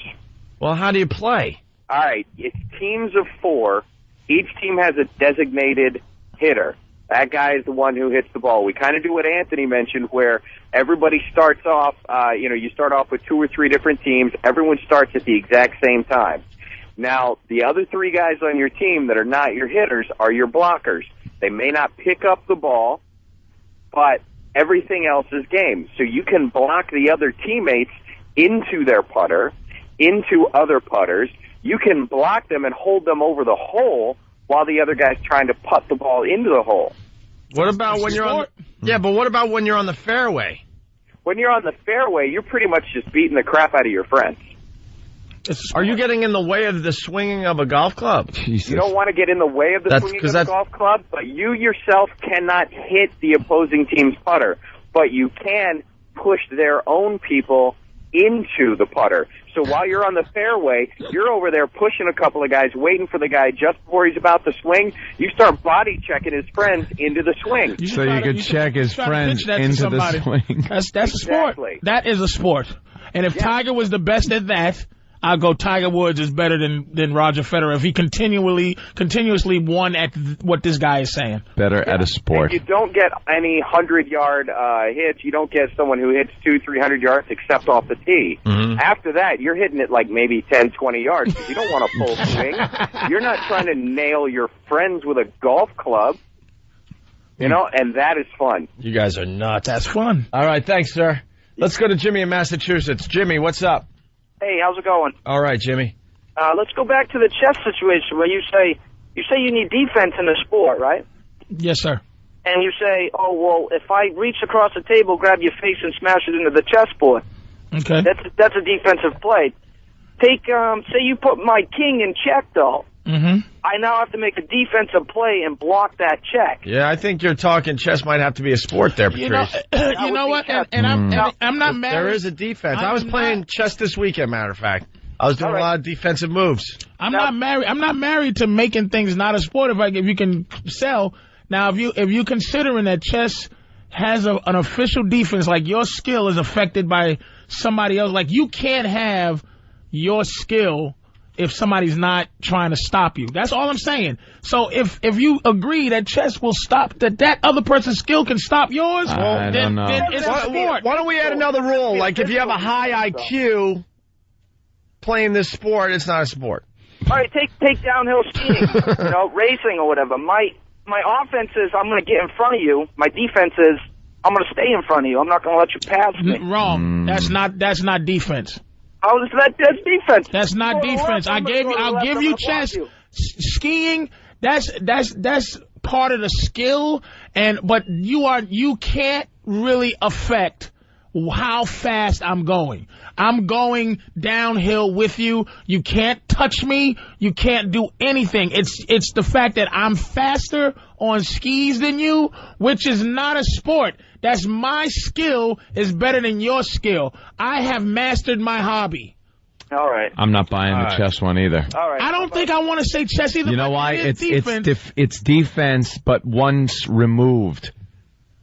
Well, how do you play? All right, it's teams of 4. Each team has a designated hitter. That guy is the one who hits the ball. We kind of do what Anthony mentioned, where everybody starts off, you start off with 2 or 3 different teams. Everyone starts at the exact same time. Now, the other 3 guys on your team that are not your hitters are your blockers. They may not pick up the ball, but everything else is game. So you can block the other teammates into their putter, into other putters. You can block them and hold them over the hole while the other guy's trying to putt the ball into the hole. What about when you're on but what about when you're on the fairway? When you're on the fairway, you're pretty much just beating the crap out of your friends. Are you getting in the way of the swinging of a golf club? Jesus. You don't want to get in the way of the swinging of a golf club, but you yourself cannot hit the opposing team's putter. But you can push their own people into the putter. So while you're on the fairway, you're over there pushing a couple of guys, waiting for the guy just before he's about to swing. You start body checking his friends into the swing. So you could check his friends into the swing. That's a sport. That is a sport. And if Tiger was the best at that, I'll go Tiger Woods is better than Roger Federer if he continuously won at what this guy is saying. Better at a sport. And you don't get any 100-yard hits. You don't get someone who hits 200-300 yards except off the tee. Mm-hmm. After that, you're hitting it like maybe 10, 20 yards because you don't want a full swing. You're not trying to nail your friends with a golf club. And that is fun. You guys are nuts. That's fun. All right, thanks, sir. Let's go to Jimmy in Massachusetts. Jimmy, what's up? Hey, how's it going? All right, Jimmy. Let's go back to the chess situation where you say you need defense in a sport, right? Yes, sir. And you say, oh, well, if I reach across the table, grab your face and smash it into the chessboard. Okay. That's a defensive play. Take, say you put my king in check, though. Mm-hmm. I now have to make a defensive play and block that check. Yeah, I think you're talking chess might have to be a sport there, Patrice. You know what? And I'm not married. There is a defense. I was playing chess this weekend, matter of fact. I was doing a lot of defensive moves. I'm not married. I'm not married to making things not a sport. If you can sell now, if you considering that chess has an official defense, like your skill is affected by somebody else. Like you can't have your skill if somebody's not trying to stop you. That's all I'm saying. So if you agree that chess will stop, that other person's skill can stop yours, then it's a sport. Why don't we add another rule? Like, if you have a high IQ playing this sport, it's not a sport. All right, take downhill skiing, racing or whatever. My offense is I'm going to get in front of you. My defense is I'm going to stay in front of you. I'm not going to let you pass me. Wrong. That's not defense. Oh, that's defense. That's not defense. I'll give you chess. Skiing, that's part of the skill, but you can't really affect how fast I'm going. I'm going downhill with you. You can't touch me. You can't do anything. It's the fact that I'm faster on skis than you, which is not a sport. That's my skill is better than your skill. I have mastered my hobby. All right. I'm not buying the chess one either. All right. I don't think I want to say chess either. You know why? It's defense. It's defense, but once removed.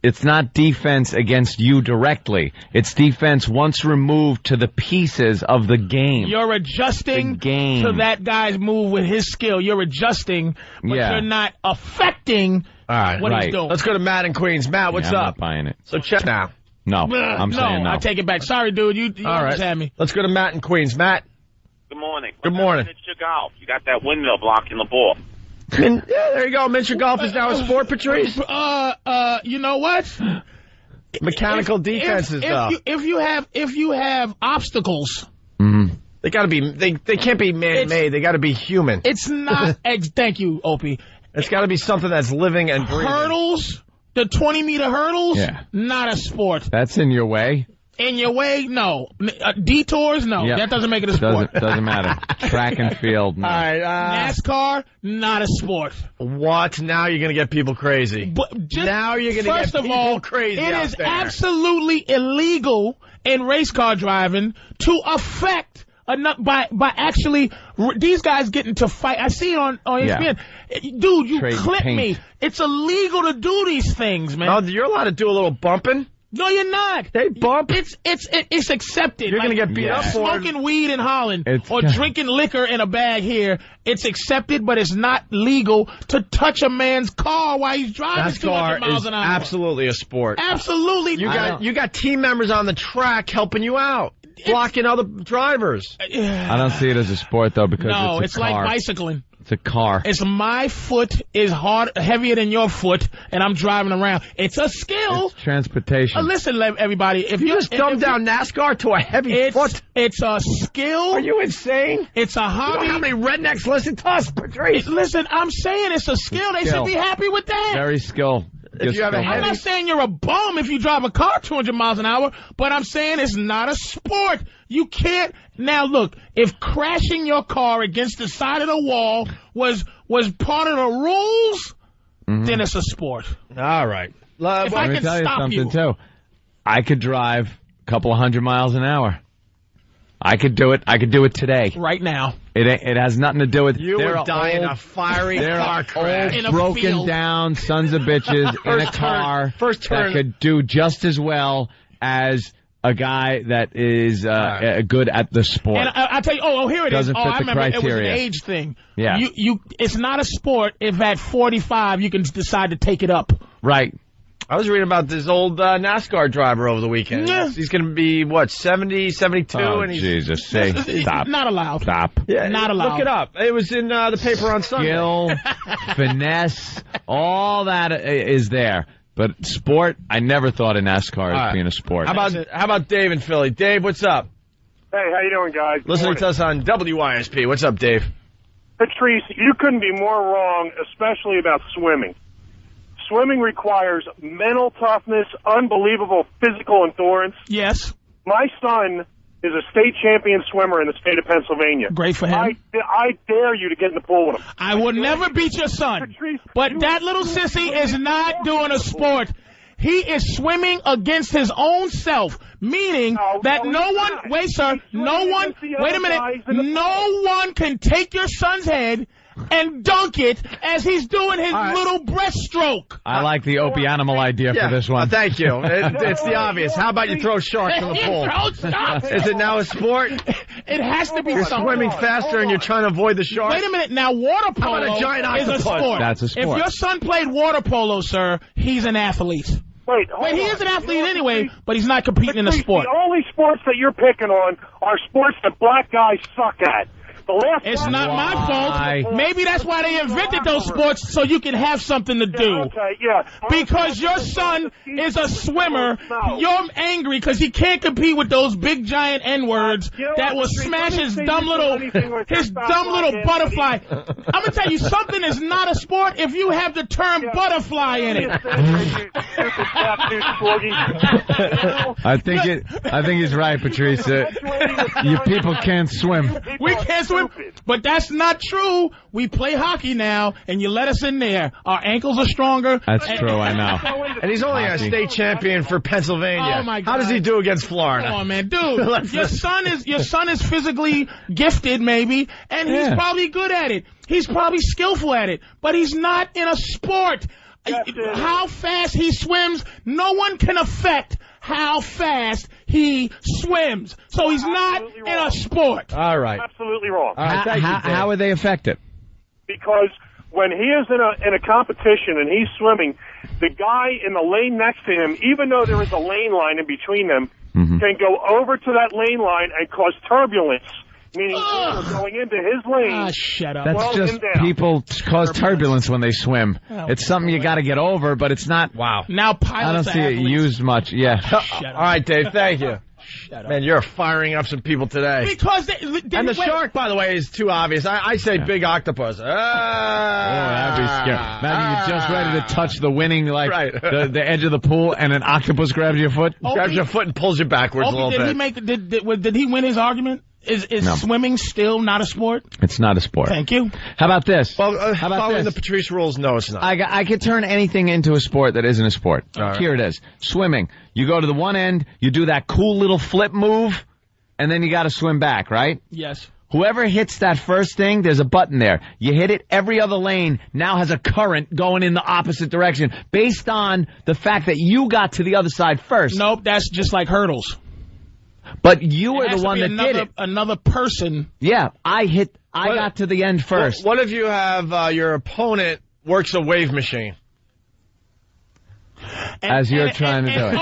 It's not defense against you directly. It's defense once removed to the pieces of the game. You're adjusting to that guy's move with his skill. You're adjusting, but you're not affecting what he's doing. Let's go to Matt in Queens. Matt, what's I'm up? not buying it. So check now. No, I'm saying no. I take it back. Sorry, dude. You all right. had me. Let's go to Matt in Queens. Matt. Good morning. Good morning. Miniature golf. You got that windmill blocking the ball. Yeah, there you go. Miniature golf is now a sport, Patrice. You know what? Mechanical defenses, though. If you have obstacles, they gotta be. They can't be man-made. They gotta be human. It's not. Thank you, Opie. It's gotta be something that's living and breathing. Hurdles, the 20-meter hurdles, not a sport. That's in your way. In your way, no. Detours, no. Yep. That doesn't make it a sport. Doesn't matter. Track and field, no. All right, NASCAR, not a sport. What? Now you're going to get people crazy. But now you're going to get people crazy. It is absolutely illegal in race car driving to affect by actually these guys getting to fight. I see it on ESPN. Dude, you clip me. It's illegal to do these things, man. No, you're allowed to do a little bumping. No, you're not. They bump. It's accepted. You're going to get beat up for smoking weed in Holland or drinking liquor in a bag here. It's accepted, but it's not legal to touch a man's car while he's driving 200 miles an hour. Absolutely a sport. Absolutely. You got team members on the track helping you out, blocking other drivers. I don't see it as a sport, though, because it's like bicycling. It's a car. It's my foot is heavier than your foot, and I'm driving around. It's a skill. It's transportation. Listen, everybody. If you just dumb down NASCAR to a heavy foot, it's a skill. Are you insane? It's a hobby. How many rednecks listen to us, Patrice? Listen, I'm saying it's a skill. They should be happy with that. Very skill. If you have a I'm not saying you're a bum if you drive a car 200 miles an hour, but I'm saying it's not a sport. You can't. Now, look, if crashing your car against the side of the wall was part of the rules, then it's a sport. All right. If I can stop you. Too. I could drive a couple of 100 miles an hour. I could do it. I could do it today. Right now. It has nothing to do with... You would die in a fiery car crash. In a broken down sons of bitches in a car that could do just as well as a guy that is good at the sport. And I'll tell you, here it is. I remember criteria. It was an age thing. Yeah. It's not a sport if at 45 you can decide to take it up. Right. I was reading about this old NASCAR driver over the weekend. Yeah. He's going to be, 70, 72? And he's, Jesus. Stop. Not allowed. Stop. Yeah, not allowed. Look it up. It was in the paper on Sunday. Skill, finesse, all that is there. But sport, I never thought of NASCAR as being a sport. How about Dave in Philly? Dave, what's up? Hey, how you doing, guys? Listening to us on WISP. What's up, Dave? Patrice, you couldn't be more wrong, especially about swimming. Swimming requires mental toughness, unbelievable physical endurance. Yes. My son is a state champion swimmer in the state of Pennsylvania. Great for him. I dare you to get in the pool with him. I will never beat your son. Patrice, but that little sissy is not doing a sport. He is swimming against his own self, meaning that no one can take your son's head and dunk it as he's doing his little breaststroke. I like the Opie animal idea for this one. Thank you. It's the obvious. How about you throw sharks in the pool? Is it now a sport? It has to be You're something. swimming faster and you're trying to avoid the sharks? Wait a minute. Now, water polo How about a giant is a octopus? sport. That's a sport. If your son played water polo, sir, he's an athlete. Wait, he is an athlete anyway, but he's not competing in a sport. The only sports that you're picking on are sports that black guys suck at. It's not my fault. Maybe that's why they invented those sports, so you can have something to do. Okay, yeah. Because your son is a swimmer, you're angry because he can't compete with those big giant N-words that will smash his dumb little butterfly. I'm going to tell you, something is not a sport if you have the term butterfly in it. I think he's right, Patrice. You people can't swim. We can't swim. But that's not true. We play hockey now, and you let us in there. Our ankles are stronger. That's true, I know. And he's only a state champion for Pennsylvania. Oh, my God. How does he do against Florida? Come on, man. Dude, your son is physically gifted, maybe, and he's probably good at it. He's probably skillful at it, but he's not in a sport. How fast he swims, no one can affect how fast he swims. So he's not in a sport. All right. Absolutely wrong. All right, How are they affected? Because when he is in a competition and he's swimming, the guy in the lane next to him, even though there is a lane line in between them, can go over to that lane line and cause turbulence. Meaning going into his lane. Shut up. That's just people cause turbulence when they swim. It's something you got to get over, but it's not. Wow. Now I don't see it used much. Yeah. All right, Dave. Thank you. Man, you're firing up some people today. Because and the shark, by the way, is too obvious. I say big octopus. That'd be scary. Imagine you're just ready to touch the winning, the edge of the pool, and an octopus grabs your foot. Grabs your foot and pulls you backwards a little bit. Did he win his argument? Is swimming still not a sport? It's not a sport. Thank you. How about this? Well, how about following this? the Patrice rules, no, it's not. I could turn anything into a sport that isn't a sport. Here it is. Swimming. You go to the one end, you do that cool little flip move, and then you got to swim back, right? Yes. Whoever hits that first thing, there's a button there. You hit it, every other lane now has a current going in the opposite direction based on the fact that you got to the other side first. Nope, that's just like hurdles. But you were the one that did it. Another person. Yeah, I got to the end first. What if you have your opponent works a wave machine? As you're trying to do it.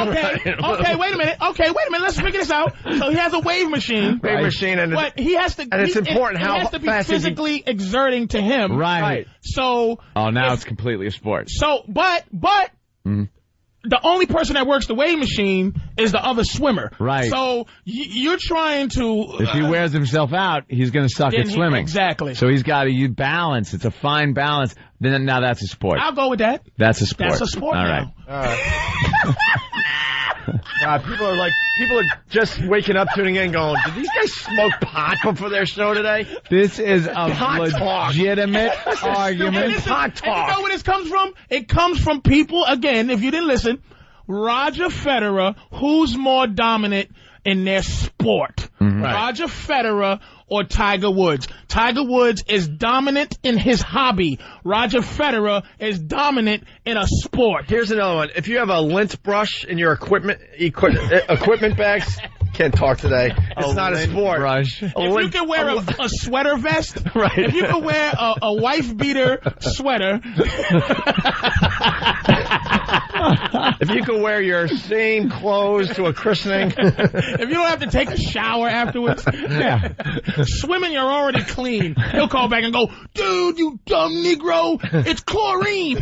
Okay, wait a minute. Let's figure this out. So he has a wave machine. But he has to. And it's important he how has to be fast physically exerting to him. Right. So. Oh, now it's completely a sport. So, but. The only person that works the wave machine is the other swimmer. Right. So you're trying to. If he wears himself out, he's going to suck at swimming. Exactly. So he's got to balance. It's a fine balance. Then now that's a sport. I'll go with that. That's a sport. That's a sport. All right. People are just waking up, tuning in, going, did these guys smoke pot before their show today? This is a legitimate argument. Pot talk. And you know where this comes from? It comes from people, again, if you didn't listen, Roger Federer, who's more dominant in their sport? Roger Federer or Tiger Woods? Tiger Woods is dominant in his hobby. Roger Federer is dominant in a sport. Here's another one. If you have a lint brush in your equipment bags, can't talk today. It's not a sport. Brush. If you can wear a sweater vest, right. If you can wear a wife beater sweater, if you can wear your same clothes to a christening, if you don't have to take a shower afterwards, swimming you're already clean. He'll call back and go, dude, you dumb Negro, it's chlorine.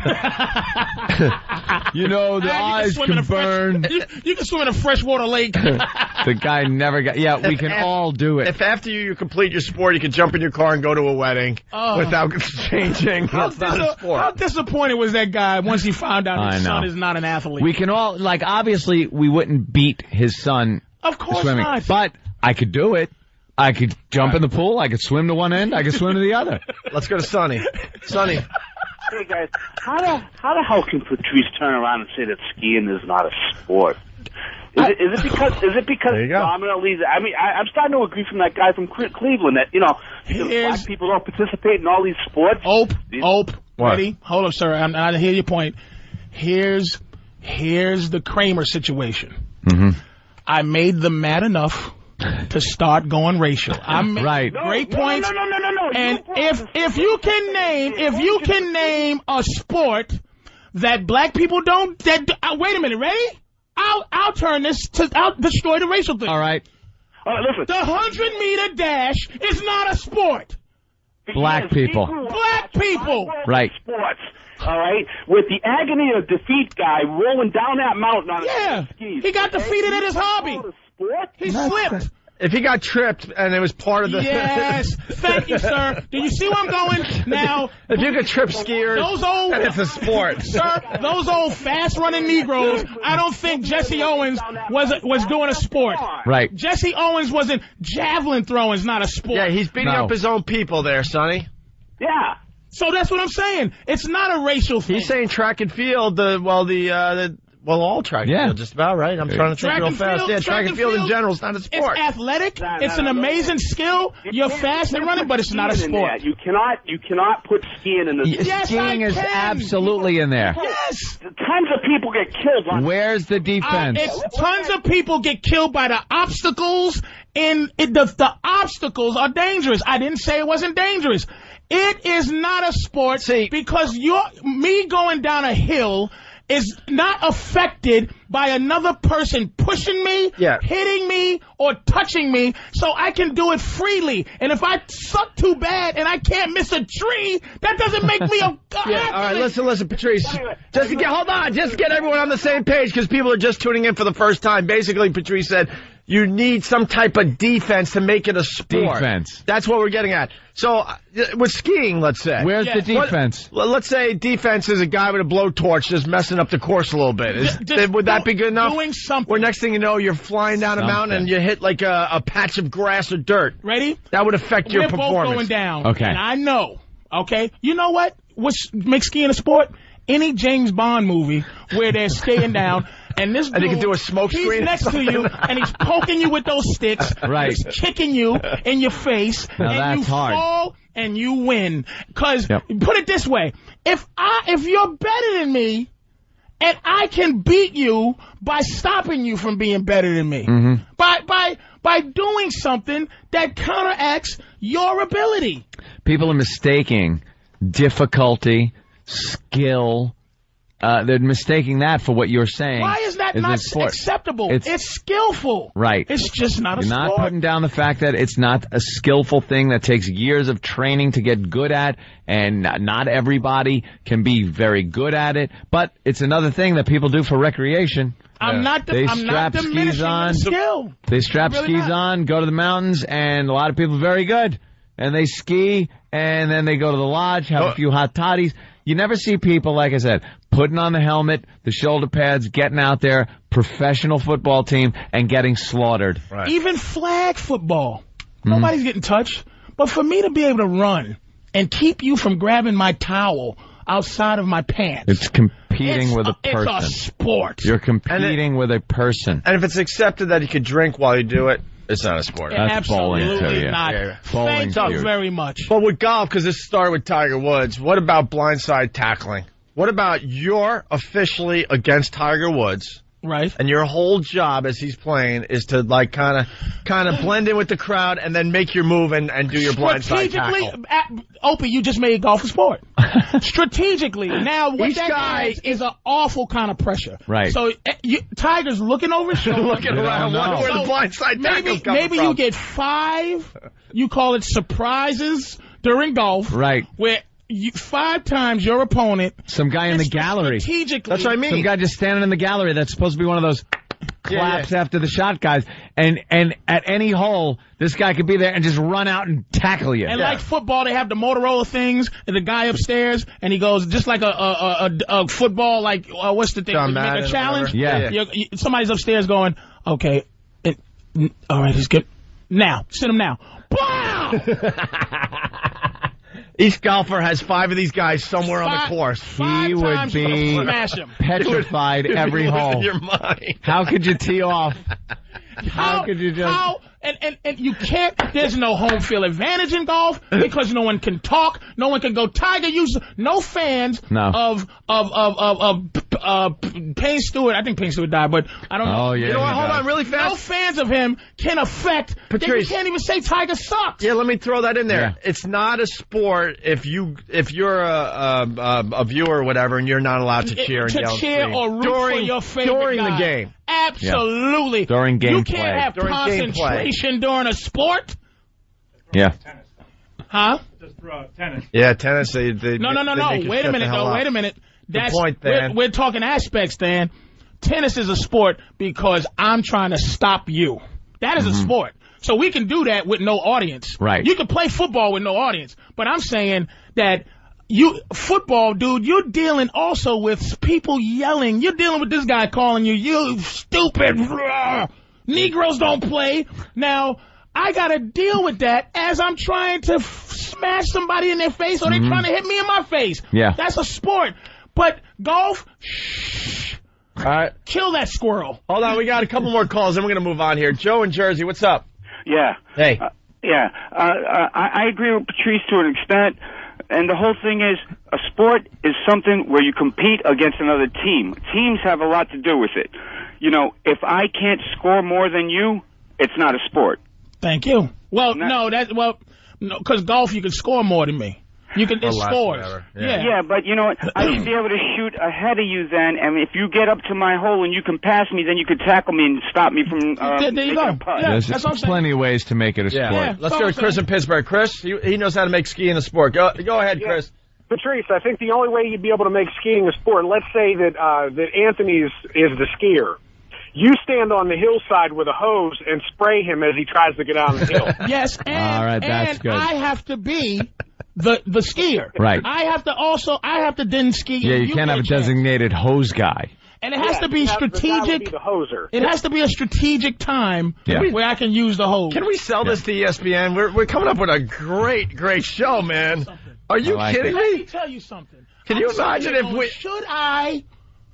You know, the eyes can burn. You can swim in a freshwater lake. The guy never got. Yeah, we can all do it. If after you complete your sport, you can jump in your car and go to a wedding without changing. That's not a sport. How disappointed was that guy once he found out his son is not an athlete? We can all, obviously, we wouldn't beat his son. Of course swimming, not. But I could do it. I could jump in the pool. I could swim to one end. I could swim to the other. Let's go to Sonny. Sonny. Hey, guys, how the hell can Patrice turn around and say that skiing is not a sport? Is it because dominantly? I mean, I'm starting to agree from that guy from Cleveland that black people don't participate in all these sports. Ready? Hold up, sir. I hear your point. Here's the Kramer situation. Mm-hmm. I made them mad enough to start going racial. Right. Great points. No. And if you can name a sport that black people don't. Wait a minute. Ready? I'll turn this to. I'll destroy the racial thing. All right. Listen. The 100-meter dash is not a sport. Black people. Black people. Right. Sports. All right, with the agony of defeat guy rolling down that mountain on his skis. He got defeated at his hobby. He slipped. If he got tripped and it was part of the... Yes. Thank you, sir. Do you see where I'm going? Now... If you could trip skiers, then it's a sport. Sir, those old fast-running Negroes, I don't think Jesse Owens was doing a sport. Right. Jesse Owens wasn't... Javelin throwing is not a sport. Yeah, he's beating up his own people there, Sonny. Yeah. So that's what I'm saying. It's not a racial thing. He's saying track and field, all track and field, just about, right? I'm trying to think real fast. Yeah, track and field in general is not a sport. It's athletic. It's an amazing skill. You're fast and running, but it's not a sport. You cannot put skiing in this. Yes, skiing is absolutely in there. Yes. Tons of people get killed. Where's the defense? Tons of people get killed by the obstacles, and the obstacles are dangerous. I didn't say it wasn't dangerous. It is not a sport because me going down a hill is not affected by another person pushing me, hitting me, or touching me, so I can do it freely. And if I suck too bad and I can't miss a tree, that doesn't make me a athlete. All right, listen, Patrice. Hold on, just get everyone on the same page because people are just tuning in for the first time. Basically, Patrice said you need some type of defense to make it a sport. Defense. That's what we're getting at. So, with skiing, let's say. Where's the defense? Let's say defense is a guy with a blowtorch just messing up the course a little bit. Would that be good enough? Doing something. Where next thing you know, you're flying down a mountain and you hit like a patch of grass or dirt. Ready? That would affect your performance. We're both going down. Okay. And I know. Okay? You know what? What makes skiing a sport? Any James Bond movie where they're skating down and this dude, and he can do a smoke screen. He's next to you and he's poking you with those sticks. Right. He's kicking you in your face. Now and that's you hard. fall and you win. Because put it this way, if you're better than me and I can beat you by stopping you from being better than me, by doing something that counteracts your ability. People are mistaking difficulty, skill. They're mistaking that for what you're saying. Why is that not acceptable? It's skillful. Right. It's just not a sport. You're not putting down the fact that it's not a skillful thing that takes years of training to get good at, and not everybody can be very good at it. But it's another thing that people do for recreation. I'm not diminishing the skill. They strap skis on, go to the mountains, and a lot of people are very good. And they ski, and then they go to the lodge, have a few hot toddies. You never see people, like I said, putting on the helmet, the shoulder pads, getting out there, professional football team, and getting slaughtered. Right. Even flag football. Nobody's getting touched. But for me to be able to run and keep you from grabbing my towel outside of my pants. It's competing with a person. It's a sport. You're competing with a person. And if it's accepted that you could drink while you do it, it's not a sport. That's bowling too, not. Bowling Thank you very much. But with golf, because this started with Tiger Woods, what about blindside tackling? What about you're officially against Tiger Woods? Right. And your whole job as he's playing is to like kind of blend in with the crowd and then make your move and do your blindside tackle. Opie, you just made golf a sport. Strategically. Now, what that guy is an awful kind of pressure. Right. So, Tiger's looking over his shoulder. Looking around, wondering where the blindside tackle's coming maybe from. you get 5, you call it surprises during golf. Right. Where 5 times your opponent. Some guy in the gallery. Strategically. That's what I mean. Some guy just standing in the gallery that's supposed to be one of those claps after the shot guys. And at any hole, this guy could be there and just run out and tackle you. And like football, they have the Motorola things, and the guy upstairs, and he goes, just like a football, like, what's the thing? A challenge? Yeah. Somebody's upstairs going, okay, all right, he's good. Now, sit him now. Wow! Each golfer has 5 of these guys somewhere on the course. He would be petrified every hole. Your mind. How could you tee off? How could you just... And you can't, there's no home field advantage in golf because no one can talk, no one can go Tiger. No fans of Payne Stewart. I think Payne Stewart died, but I don't know. Oh, yeah, you know what? Hold on really fast. No fans of him can affect. Patrice. You can't even say Tiger sucks. Yeah, let me throw that in there. Yeah. It's not a sport if you're a viewer or whatever and you're not allowed to cheer and yell. To cheer or root for your favorite during guy. the game. Absolutely. Yeah. During game You can't have during concentration during a sport. Yeah. Huh? Just tennis. Yeah, tennis. They No. Wait a minute, though. Wait a minute. That's point, Dan. We're talking aspects, Dan. Tennis is a sport because I'm trying to stop you. That is a sport. So we can do that with no audience. Right. You can play football with no audience. But I'm saying that football, dude, you're dealing also with people yelling. You're dealing with this guy calling you stupid. Negroes don't play. Now, I got to deal with that as I'm trying to smash somebody in their face or they're trying to hit me in my face. Yeah. That's a sport. But golf, shh. All right. Kill that squirrel. Hold on, we got a couple more calls, then we're going to move on here. Joe in Jersey, what's up? Yeah. Hey. I agree with Patrice to an extent. And the whole thing is, a sport is something where you compete against another team. Teams have a lot to do with it. You know, if I can't score more than you, it's not a sport. Thank you. Well, because golf you can score more than me. You can score. Yeah, but you know what? I should be able to shoot ahead of you then, and if you get up to my hole and you can pass me, then you could tackle me and stop me from making a putt. Yeah, There's plenty of ways to make it a sport. Yeah, Let's go with Chris in Pittsburgh. Chris, he knows how to make skiing a sport. Go ahead, Chris. Patrice, I think the only way you'd be able to make skiing a sport, let's say that Anthony is the skier. You stand on the hillside with a hose and spray him as he tries to get down the hill. Yes, all right, that's good. I have to be the skier. Right. I have to then ski. Yeah, you can't have a designated hose guy. And it has to be strategic. The hoser. It has to be a strategic time where I can use the hose. Can we sell this to ESPN? We're coming up with a great show, man. Are you kidding me? Let me tell you something. Can you imagine if we... Should I...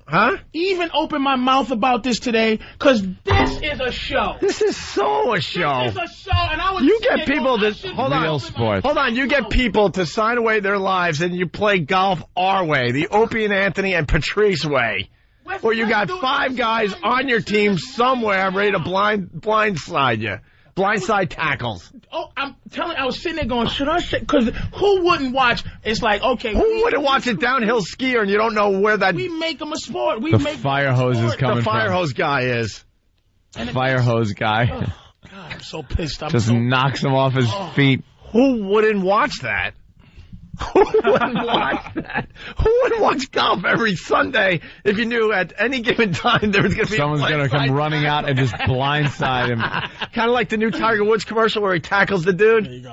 Huh? Even open my mouth about this today, because this is a show. This is so a show. This is a show, and I would you get people to sports. Hold on, you get people to sign away their lives, and you play golf our way, the Opie and Anthony and Patrice way, where you got 5 guys on your team somewhere ready to blindside you. Blindside tackles. Oh, I'm telling you, I was sitting there going, should I? Because who wouldn't watch? It's like, okay. Who wouldn't watch a downhill skier and you don't know where that... We make them a sport. The fire hose is coming The fire hose guy is. Fire hose guy. Oh, God, I'm so pissed. Just knocks him off his feet. Who wouldn't watch that? Who wouldn't watch that? Who would watch golf every Sunday if you knew at any given time there was going to be someone's going to come running out and just blindside him? Kind of like the new Tiger Woods commercial where he tackles the dude. There you go.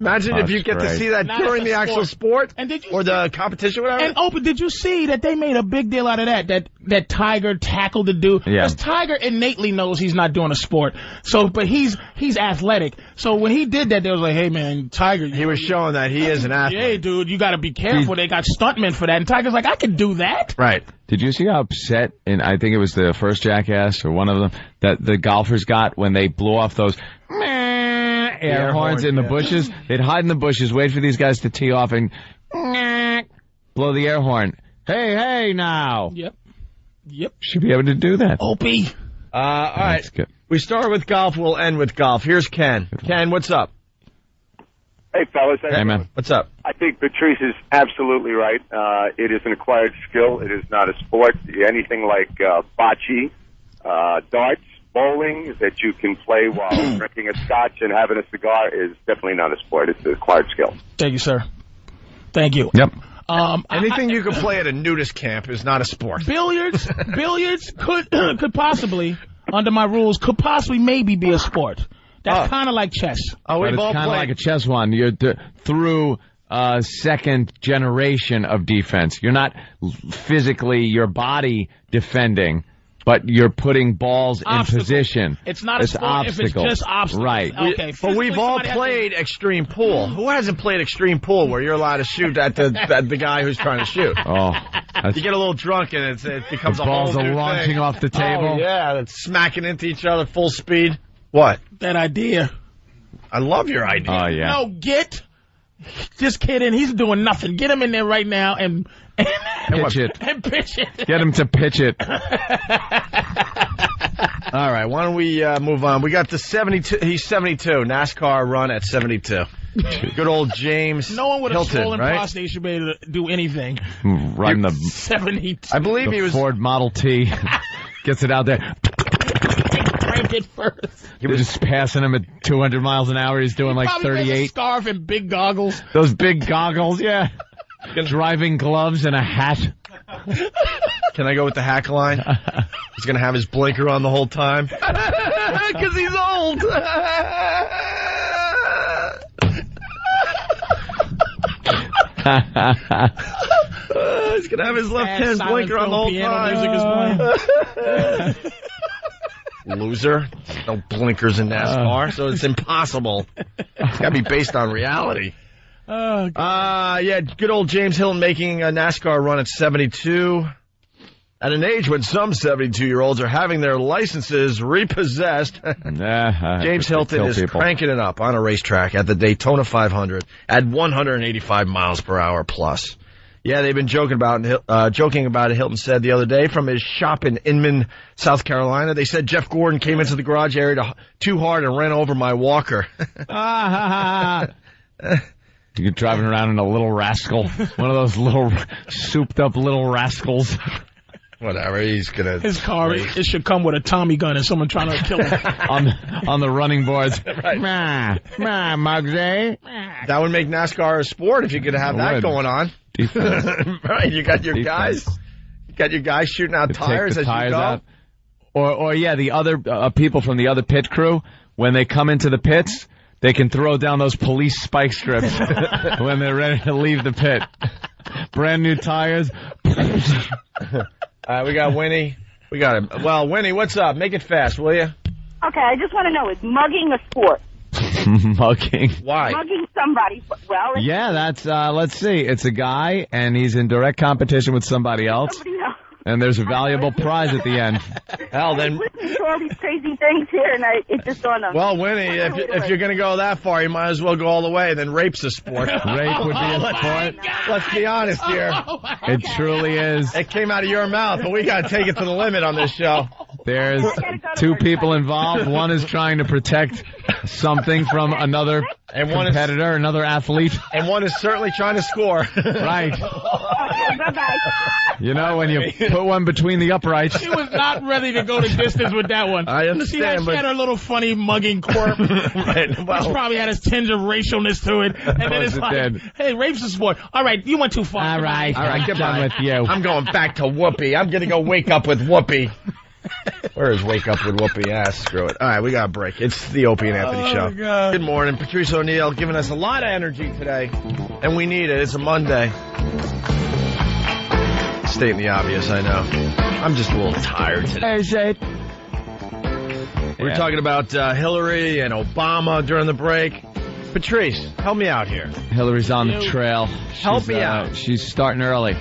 Imagine if you get to see that during the actual sport or the competition, whatever. And Opie, did you see that they made a big deal out of that Tiger tackled the dude? Yeah. Because Tiger innately knows he's not doing a sport. So, but he's athletic. So when he did that, they was like, hey man, Tiger. He was showing that he is an athlete. Hey dude, you got to be careful. They got stuntmen for that. And Tiger's like, I could do that. Right. Did you see how upset, and I think it was the first Jackass or one of them, that the golfers got when they blew off those air horns in the bushes? They'd hide in the bushes, wait for these guys to tee off, and blow the air horn. Hey, now. Yep. Should be able to do that. Opie. All right. Good. We start with golf, we'll end with golf. Here's Ken. Ken, what's up? Hey, fellas. Hey, man. What's up? I think Patrice is absolutely right. It is an acquired skill. It is not a sport. Anything like bocce, darts, bowling that you can play while drinking a scotch and having a cigar is definitely not a sport. It's an acquired skill. Thank you, sir. Thank you. Yep. Anything you can play at a nudist camp is not a sport. Billiards could possibly, under my rules, could possibly maybe be a sport. That's kind of like chess. But it's kind of like a chess one. You're through second generation of defense. You're not physically your body defending. but you're putting balls in position. It's not a sport if it's just obstacles. Right. Okay. But we've all played extreme pool. Who hasn't played extreme pool where you're allowed to shoot at the guy who's trying to shoot? Oh. You get a little drunk and it becomes a whole new thing. Balls are launching off the table. Oh, yeah, it's smacking into each other full speed. What? That idea. I love your idea. Oh, yeah. No, just kidding. He's doing nothing. Get him in there right now and pitch it. And pitch it. Get him to pitch it. All right, why don't we move on? We got the 72. He's 72. NASCAR run at 72. Good old James No one with Hilton, a swollen right? prostate should be able to do anything. Run the 72. I believe he was Ford Model T. Gets it out there. Crank it first. They're just passing him at 200 miles an hour. He's doing like Probably wears a 38. scarf and big goggles. Those big goggles, yeah. Driving gloves and a hat. Can I go with the hack line? He's going to have his blinker on the whole time. Because he's old. He's going to have his left-hand blinker on the whole time. Loser. No blinkers in NASCAR, so it's impossible. It's got to be based on reality. Yeah, good old James Hilton making a NASCAR run at 72. At an age when some 72-year-olds are having their licenses repossessed, James Hilton is cranking it up on a racetrack at the Daytona 500 at 185 miles per hour plus. Yeah, they've been joking about it. Hilton said the other day from his shop in Inman, South Carolina. They said Jeff Gordon came into the garage area too hard and ran over my walker. You're driving around in a little rascal, one of those little souped-up little rascals. Whatever, he's gonna. His car, it should come with a Tommy gun and someone trying to kill him on the running boards. Right. Muggsy. That would make NASCAR a sport if you could have that going on. Right, you got your guys. You got your guys shooting out tires as you go. Out. Or the other people from the other pit crew, when they come into the pits, they can throw down those police spike strips when they're ready to leave the pit. Brand new tires. We got Winnie. We got him. Well, Winnie, what's up? Make it fast, will you? Okay, I just want to know, is mugging a sport? Mugging. Why? Mugging somebody. Well, yeah, that's, let's see. It's a guy, and he's in direct competition with somebody else. And there's a valuable prize at the end. Hell, then. I'm listening to all these crazy things here, and it just dawned on me. Well, Winnie, if you're going to go that far, you might as well go all the way. Then rape's a sport. Rape would be a sport. Let's be honest here. It truly is. It came out of your mouth, but we got to take it to the limit on this show. There's two people involved. One is trying to protect something from another competitor, another athlete. And one is certainly trying to score. Right. Okay, bye-bye. You know, when you put one between the uprights. She was not ready to go to distance with that one. I understand, She had her little funny mugging quirk. Right. Well, which probably had a tinge of racialness to it. And then it's like, hey, rape's a sport. All right, you went too far. All right, get done with you. I'm going back to Whoopi. I'm going to go wake up with Whoopi. Where is wake up with Whoopi? Screw it. All right, we got a break. It's the Opie and Anthony Show. God. Good morning. Patrice O'Neill giving us a lot of energy today. And we need it. It's a Monday. Stating the obvious, I know. I'm just a little tired today. We were talking about Hillary and Obama during the break. Patrice, help me out here. Hillary's on the trail. Help me out. She's starting early.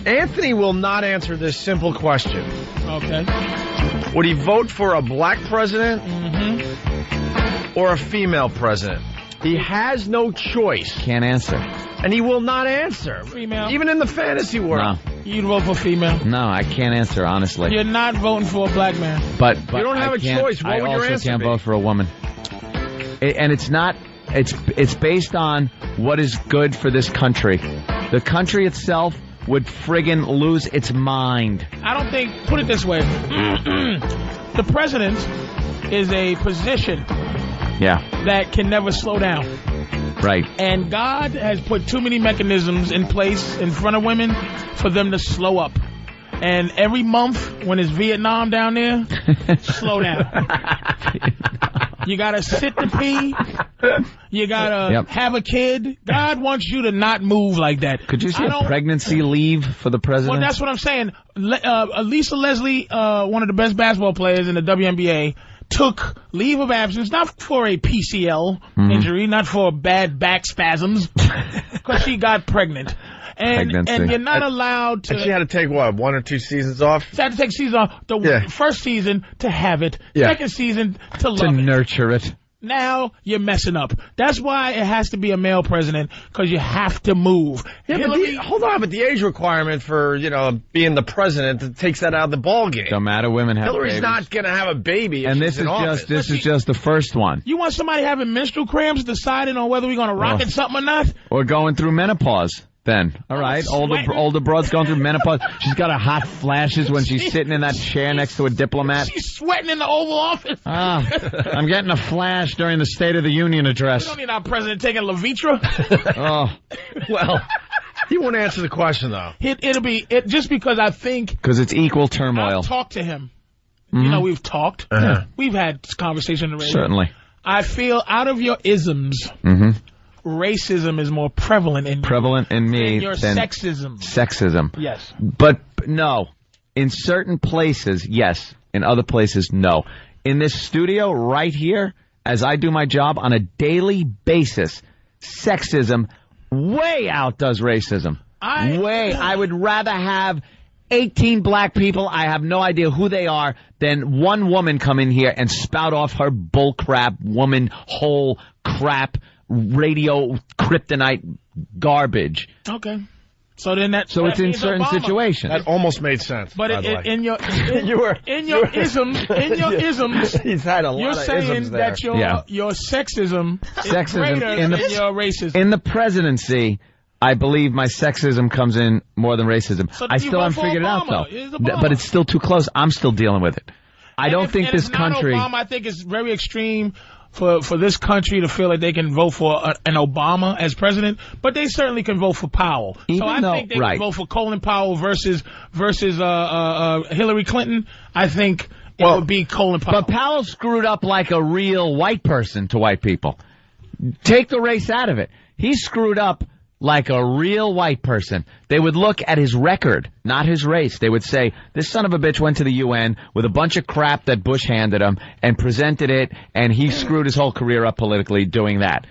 Anthony will not answer this simple question. Okay. Would he vote for a black president or a female president? He has no choice. Can't answer. And he will not answer. Female. Even in the fantasy world. No. You'd vote for female. No, I can't answer, honestly. You're not voting for a black man. But you don't have a choice. What would your answer I also can't be? vote for a woman. And it's not. It's based on what is good for this country. The country itself would friggin' lose its mind. I don't think. Put it this way: the president is a position. Yeah. That can never slow down. Right. And God has put too many mechanisms in place in front of women for them to slow up. And every month when it's Vietnam down there, slow down. You gotta sit to pee You gotta have a kid. God wants you to not move like that. Could you see a pregnancy leave for the president? Well, that's what I'm saying. Lisa Leslie, one of the best basketball players in the WNBA, took leave of absence, not for a PCL injury, not for bad back spasms, because she got pregnant. And you're not allowed to... And she had to take, 1 or 2 seasons off? She had to take seasons off. The first season to have it. Second season to love it. To nurture it. Now you're messing up. That's why it has to be a male president, because you have to move. Yeah, but the age requirement for, being the president takes that out of the ball game. Don't matter, women have Hillary's babies. not going to have a baby. And this is just the first one. You want somebody having menstrual cramps deciding on whether we're going to rocket something or not? Or going through menopause. Then, all right, older broad's going through menopause. She's got her hot flashes when she's sitting in that chair next to a diplomat. She's sweating in the Oval Office. I'm getting a flash during the State of the Union address. We don't need our president taking Levitra. Well, he won't answer the question, though. It'll be just because I think... Because it's equal turmoil. I've talked to him. We've talked. We've had conversation on the radio. Certainly. I feel out of your isms... Racism is more prevalent in me than your sexism. Yes. But no. In certain places, yes. In other places, no. In this studio right here, as I do my job on a daily basis, sexism way outdoes racism. I would rather have 18 black people, I have no idea who they are, than one woman come in here and spout off her bullcrap, woman, whole crap, radio kryptonite garbage. Okay. So then it's in certain situations. That almost made sense. But in your isms, he's had a lot you're of saying isms there. that your sexism is greater than your racism. In the presidency, I believe my sexism comes in more than racism. So I still haven't figured it out, though. But it's still too close. I'm still dealing with it. I don't think this country... Obama, I think it's very extreme for this country to feel like they can vote for an Obama as president, but they certainly can vote for Powell. So I think they can vote for Colin Powell versus Hillary Clinton. I think it would be Colin Powell. But Powell screwed up like a real white person to white people. Take the race out of it. He screwed up like a real white person. They would look at his record, not his race. They would say, this son of a bitch went to the UN with a bunch of crap that Bush handed him and presented it, and he screwed his whole career up politically doing that.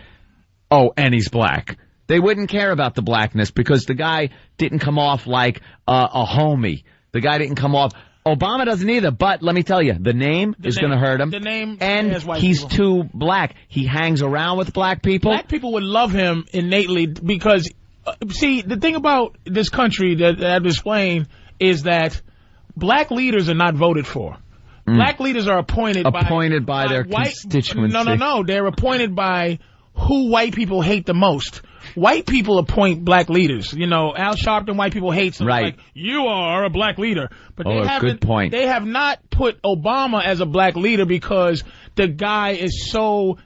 Oh, and he's black. They wouldn't care about the blackness because the guy didn't come off like a homie. The guy didn't come off... Obama doesn't either, but let me tell you, the name is going to hurt him. The name and he's too black. He hangs around with black people. Black people would love him innately because, see, the thing about this country that I've explained is that black leaders are not voted for. Black leaders are appointed by their constituency. No. They're appointed by who white people hate the most. White people appoint black leaders. Al Sharpton, white people hate them. Right. Like, you are a black leader. But good point. They have not put Obama as a black leader because the guy is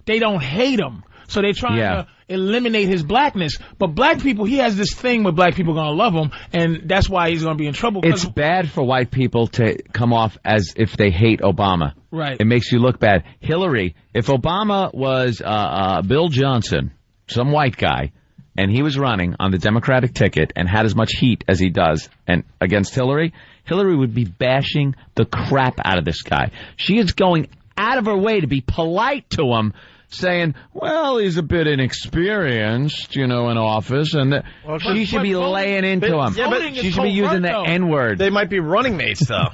they don't hate him. So they're trying to eliminate his blackness. But black people, he has this thing where black people are going to love him, and that's why he's going to be in trouble. It's bad for white people to come off as if they hate Obama. Right. It makes you look bad. Hillary, if Obama was Bill Johnson, some white guy, and he was running on the Democratic ticket and had as much heat as he does and against Hillary would be bashing the crap out of this guy. She is going out of her way to be polite to him, saying, well, he's a bit inexperienced, in office, and she should be laying into him. Yeah, but she should be using the N-word. They might be running mates, though.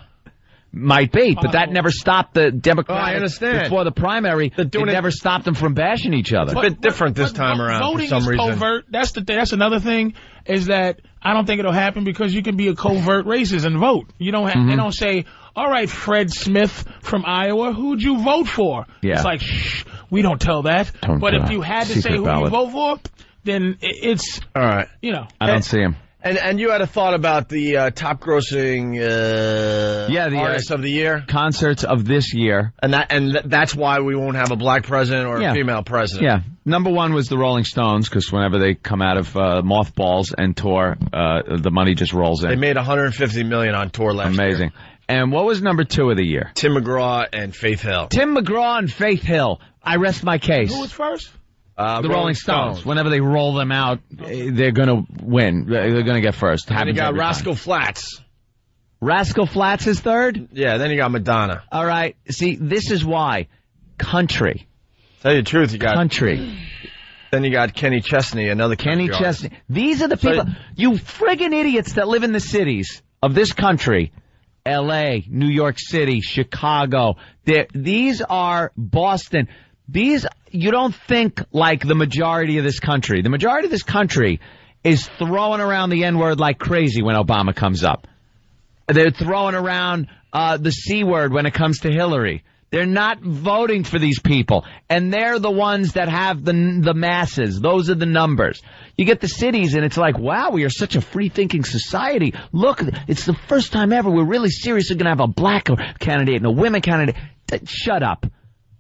Might be, but that never stopped the Democrats. I understand. Before the primary, it never stopped them from bashing each other. It's a bit different this time around voting for some reason. Covert. That's another thing, is that I don't think it'll happen because you can be a covert racist and vote. You don't have, They don't say, all right, Fred Smith from Iowa, who'd you vote for? Yeah. It's like, shh, we don't tell that. But if you had to say who you vote for, then it's, all right. I don't see him. And you had a thought about the top grossing artists of the year? Concerts of this year. And that's why we won't have a black president or a female president. Yeah. Number one was the Rolling Stones, because whenever they come out of mothballs and tour, the money just rolls in. They made $150 million on tour last year. Amazing. And what was number 2 of the year? Tim McGraw and Faith Hill. Tim McGraw and Faith Hill. I rest my case. Who was first? The Rolling Stones. Whenever they roll them out, they're going to win. They're going to get first. And you got Rascal Flatts. Rascal Flatts is third? Yeah, then you got Madonna. All right. See, this is why. Country. Tell you the truth, you got... Country. Then you got Kenny Chesney, another Kenny Chesney. These are the people... you friggin' idiots that live in the cities of this country. L.A., New York City, Chicago. These are Boston. These... You don't think like the majority of this country. The majority of this country is throwing around the N-word like crazy when Obama comes up. They're throwing around the C word when it comes to Hillary. They're not voting for these people. And they're the ones that have the masses. Those are the numbers. You get the cities and it's like, wow, we are such a free-thinking society. Look, it's the first time ever we're really seriously going to have a black candidate and a women candidate. Shut up.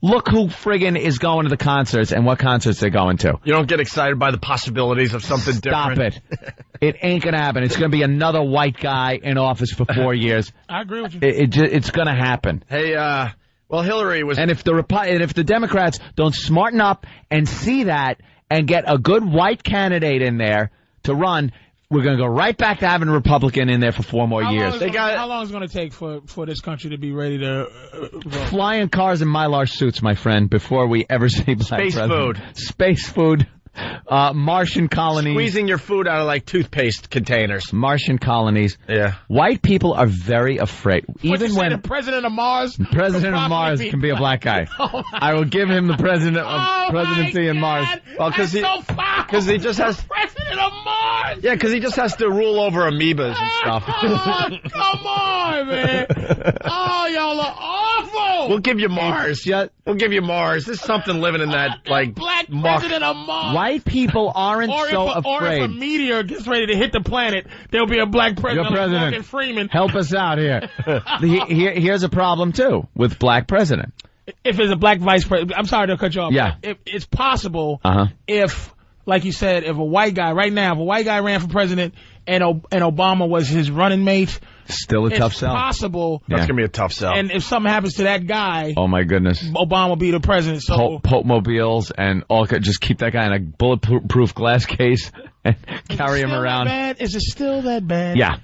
Look who friggin' is going to the concerts and what concerts they're going to. You don't get excited by the possibilities of something different. Stop it. It ain't going to happen. It's going to be another white guy in office for 4 years. I agree with you. It's going to happen. Hey, well, Hillary was... And if the Democrats don't smarten up and see that and get a good white candidate in there to run... We're going to go right back to having a Republican in there for 4 more years. How long is it going to take for this country to be ready to vote? Flying cars and Mylar suits, my friend, before we ever see black president. Space food. Martian colonies. Squeezing your food out of like toothpaste containers. Martian colonies. Yeah. White people are very afraid. Even when the president of Mars. President of Mars can be a black guy. Oh I will give him the presidency in Mars. Well, because he just has president of Mars. Yeah, because he just has to rule over amoebas and stuff. Come on, man. Oh, y'all are awful. We'll give you Mars. We'll give you Mars. There's something living in that like black president of Mars. White people aren't afraid. Or if a meteor gets ready to hit the planet, there'll be a black president. Your president. Morgan Freeman. Help us out here. Here's a problem, too, with black president. If there's a black vice president, I'm sorry to cut you off. Yeah. It's possible if, like you said, if a white guy ran for president and Obama was his running mate, still a tough sell. It's possible. That's going to be a tough sell. And if something happens to that guy, oh my goodness, Obama will be the president. So Pope mobiles and all, just keep that guy in a bulletproof glass case and carry him around. Is it still that bad? Yeah.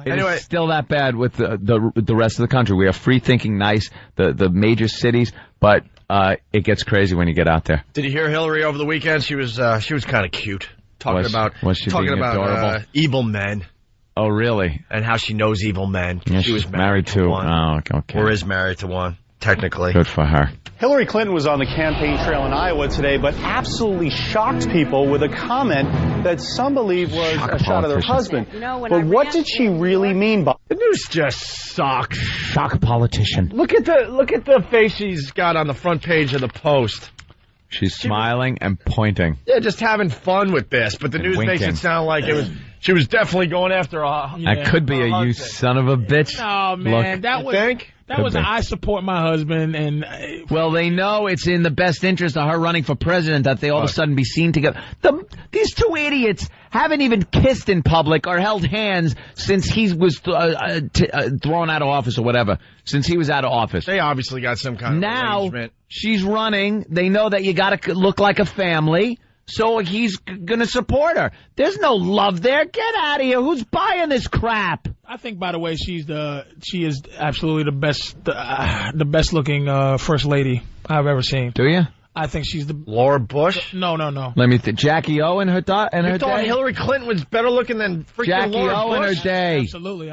Anyway, it's still that bad with the rest of the country. We are free thinking, nice, the major cities, but it gets crazy when you get out there. Did you hear Hillary over the weekend? She was kind of cute, talking about adorable? Evil men. Oh, really? And how she knows evil men. Yeah, she was married to one. Oh, okay. Or is married to one, technically. Good for her. Hillary Clinton was on the campaign trail in Iowa today, but absolutely shocked people with a comment that some believe was a shot of their husband. But what did she really mean by the news? Just sucks. Shock politician. Look at the face she's got on the front page of the Post. She's smiling and pointing. Yeah, just having fun with this. But the news makes it sound like she was definitely going after a... That could be a you son of a bitch. Oh, man. Look, that was I support my husband. And well, they know it's in the best interest of her running for president that they all of a sudden be seen together. These two idiots haven't even kissed in public or held hands since he was thrown out of office or whatever. Since he was out of office. They obviously got some kind of arrangement. She's running. They know that you got to look like a family. So he's going to support her. There's no love there. Get out of here. Who's buying this crap? I think, by the way, she is absolutely the best looking first lady I've ever seen. Do you? I think she's the Laura Bush. No. Let me think. Jackie O in her day. You thought Hillary Clinton was better looking than freaking Jackie Laura O Bush? in her day. Absolutely.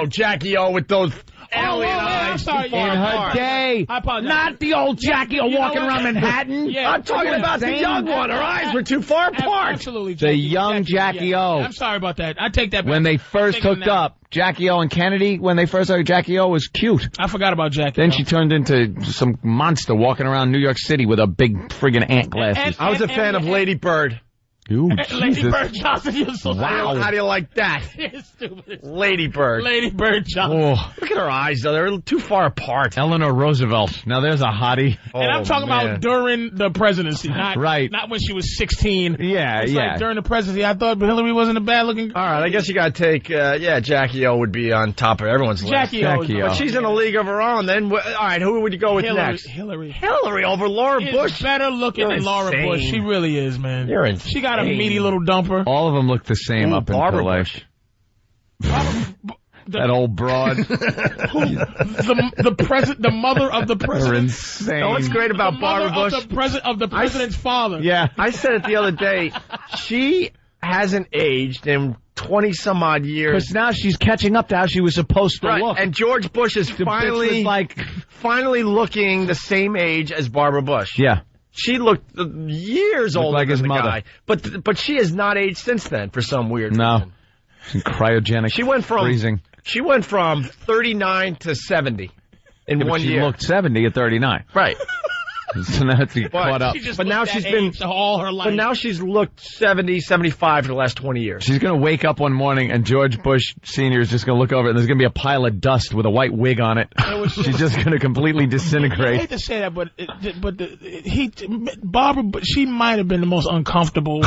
Jackie O with those alien eyes. I'm sorry. In her day. I apologize. Not the old Jackie O walking around Manhattan. Yeah, I'm talking about the young one. Her eyes were too far apart. Absolutely. The young Jackie O. I'm sorry about that. I take that back. When they first hooked up, Jackie O and Kennedy, when they first started, Jackie O was cute. I forgot about Jackie. Then she turned into some monster walking around New York City with a big friggin' ant glasses. I was a fan of Lady Bird. Ooh, Lady Bird Johnson, you're so wow. How do you like that? You're stupid. Lady Bird. Lady Bird Johnson. Oh, look at her eyes, though. They're too far apart. Eleanor Roosevelt. Now there's a hottie. And I'm talking about during the presidency, not when she was 16. Yeah, it's like during the presidency. I thought Hillary wasn't a bad-looking girl. All right, I guess you got to take, Jackie O would be on top of everyone's list. Jackie O. But she's in a league of her own. Then, all right, who would you go with next? Hillary over Laura Bush. Better looking than Laura Bush. She really is, man. You're insane. She got a meaty little dumper. All of them look the same up until life. That old broad. The mother of the president. They're insane. Now, what's great about Barbara Bush? The president's father. Yeah. I said it the other day. She hasn't aged in 20-some-odd years. Because now she's catching up to how she was supposed to look. And George Bush is finally looking the same age as Barbara Bush. Yeah. She looked years older like than his the mother. guy. But she has not aged since then for some weird reason. She's cryogenic freezing. She went from 39 to 70 in 1 year. She looked 70 at 39. Right. So now it's caught up. But now she's been all her life. But now she's looked 70, 75 for the last 20 years. She's going to wake up one morning and George Bush Sr. is just going to look over it and there's going to be a pile of dust with a white wig on it. She's just going to completely disintegrate. I hate to say that, but Barbara, she might have been the most uncomfortable.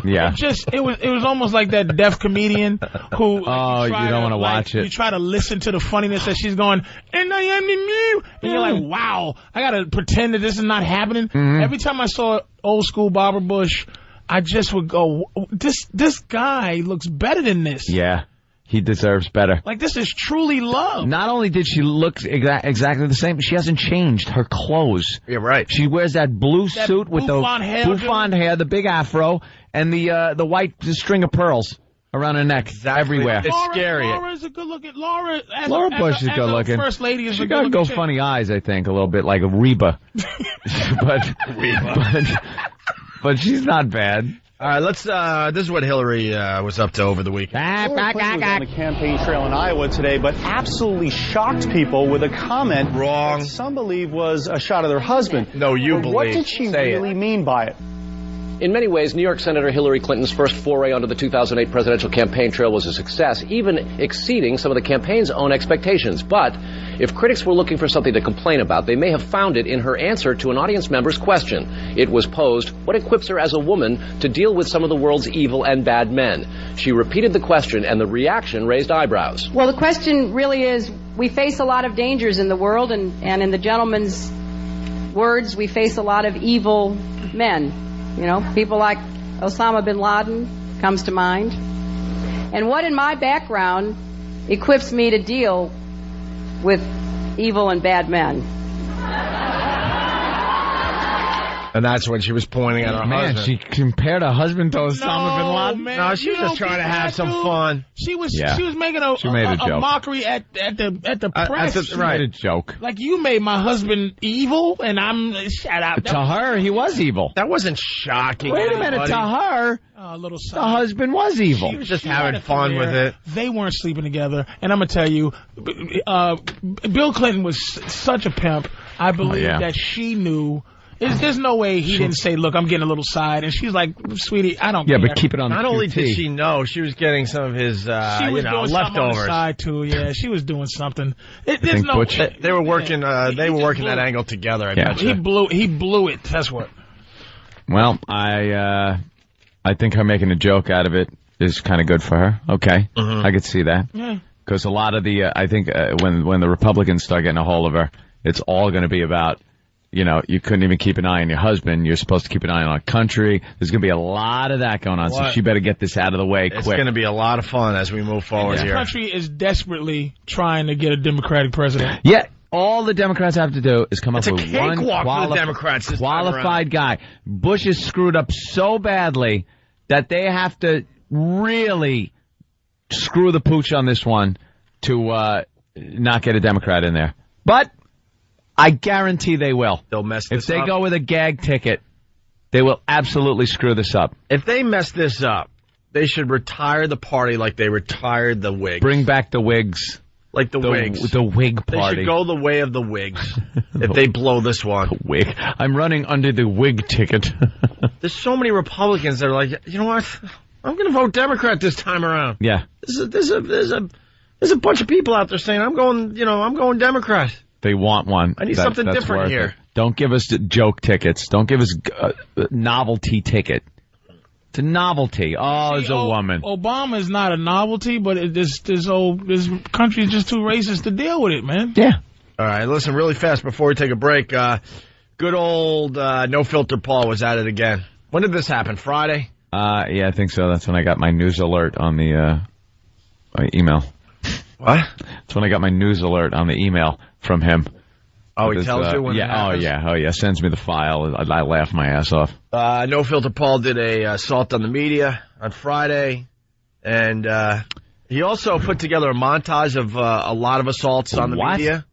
Yeah. It was almost like that deaf comedian who. Oh, you don't want to watch it. You try to listen to the funniness that she's going, and I am in you, and you're like, wow, I got to pretend that this is not happening. Mm-hmm. Every time I saw old school Barbara Bush, I just would go, this guy looks better than this. Yeah, he deserves better. Like, this is truly love. Not only did she look exactly the same, she hasn't changed her clothes. Yeah, right. She wears that blue suit with the bouffant hair, the big afro, and the white string of pearls around her neck everywhere. It's scary. Laura's a good looking. Laura Bush is good looking. First lady is she a got good go looking funny eyes, I think, a little bit like a Reba. but she's not bad. All right, let's. This is what Hillary was up to over the weekend. Hillary Clinton was on the campaign trail in Iowa today, but absolutely shocked people with a comment that some believe was a shot of their husband. No, you believe. What did she really mean by it? In many ways, New York Senator Hillary Clinton's first foray onto the 2008 presidential campaign trail was a success, even exceeding some of the campaign's own expectations. But if critics were looking for something to complain about, they may have found it in her answer to an audience member's question. It was posed, what equips her as a woman to deal with some of the world's evil and bad men? She repeated the question, and the reaction raised eyebrows. Well, the question really is, we face a lot of dangers in the world, and in the gentleman's words, we face a lot of evil men. You know, people like Osama bin Laden comes to mind. And what in my background equips me to deal with evil and bad men? And that's when she was pointing at her husband. She compared her husband to Osama bin Laden. Man, no, she was just trying to have some fun. She was making a mockery at the press. Right, a joke. Like, you made my husband evil, and I'm shut up. To her, he was evil. That wasn't shocking. Wait a minute, to her, the husband was evil. She was just having fun with it. They weren't sleeping together, and I'm gonna tell you, Bill Clinton was such a pimp. I believe that she knew. There's no way he didn't say, look, I'm getting a little side. And she's like, sweetie, I don't care. Yeah, but keep it on the Not QT. only did she know, she was getting some of his, doing leftovers. On the side too, yeah. She was doing something. They were working, that angle together, I bet you. He blew it. That's what. Well, I think her making a joke out of it is kind of good for her. Okay. Mm-hmm. I could see that. Yeah. Because a lot of I think when the Republicans start getting a hold of her, it's all going to be about, you couldn't even keep an eye on your husband. You're supposed to keep an eye on our country. There's going to be a lot of that going on, so she better get this out of the way quick. It's going to be a lot of fun as we move forward here. This country is desperately trying to get a Democratic president. Yeah, all the Democrats have to do is come up with one qualified guy. Bush is screwed up so badly that they have to really screw the pooch on this one to not get a Democrat in there. But I guarantee they will. They'll mess this up. If they go with a gag ticket, they will absolutely screw this up. If they mess this up, they should retire the party like they retired the Whigs. Bring back the Whigs. Like the wigs. The wig party. They should go the way of the wigs if they blow this one. The wig. I'm running under the wig ticket. There's so many Republicans that are like, you know what? I'm going to vote Democrat this time around. Yeah. There's a bunch of people out there saying I'm going Democrat. They want one. I need something different here. Don't give us joke tickets. Don't give us a novelty ticket. It's a novelty. Oh, there's a woman. Obama is not a novelty, but this country is just too racist to deal with it, man. Yeah. All right, listen, really fast before we take a break. Good old No Filter Paul was at it again. When did this happen? Friday? Yeah, I think so. That's when I got my news alert on the my email. What? That's when I got my news alert on the email from him. Oh, he tells you when it happens? Oh, yeah. Sends me the file. I laugh my ass off. No Filter Paul did a assault on the media on Friday, and he also put together a montage of a lot of assaults on the media.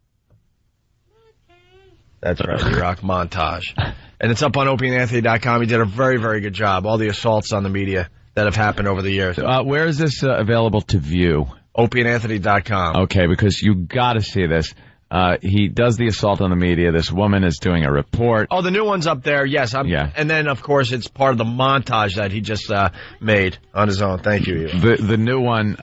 That's right, rock montage. And it's up on OpieandAnthony.com. He did a very, very good job. All the assaults on the media that have happened over the years. Where is this available to view? OpieandAnthony.com. Okay, because you got to see this. He does the assault on the media. This woman is doing a report. Oh, the new one's up there. Yes. Yeah. And then, of course, it's part of the montage that he just made on his own. Thank you. The new one,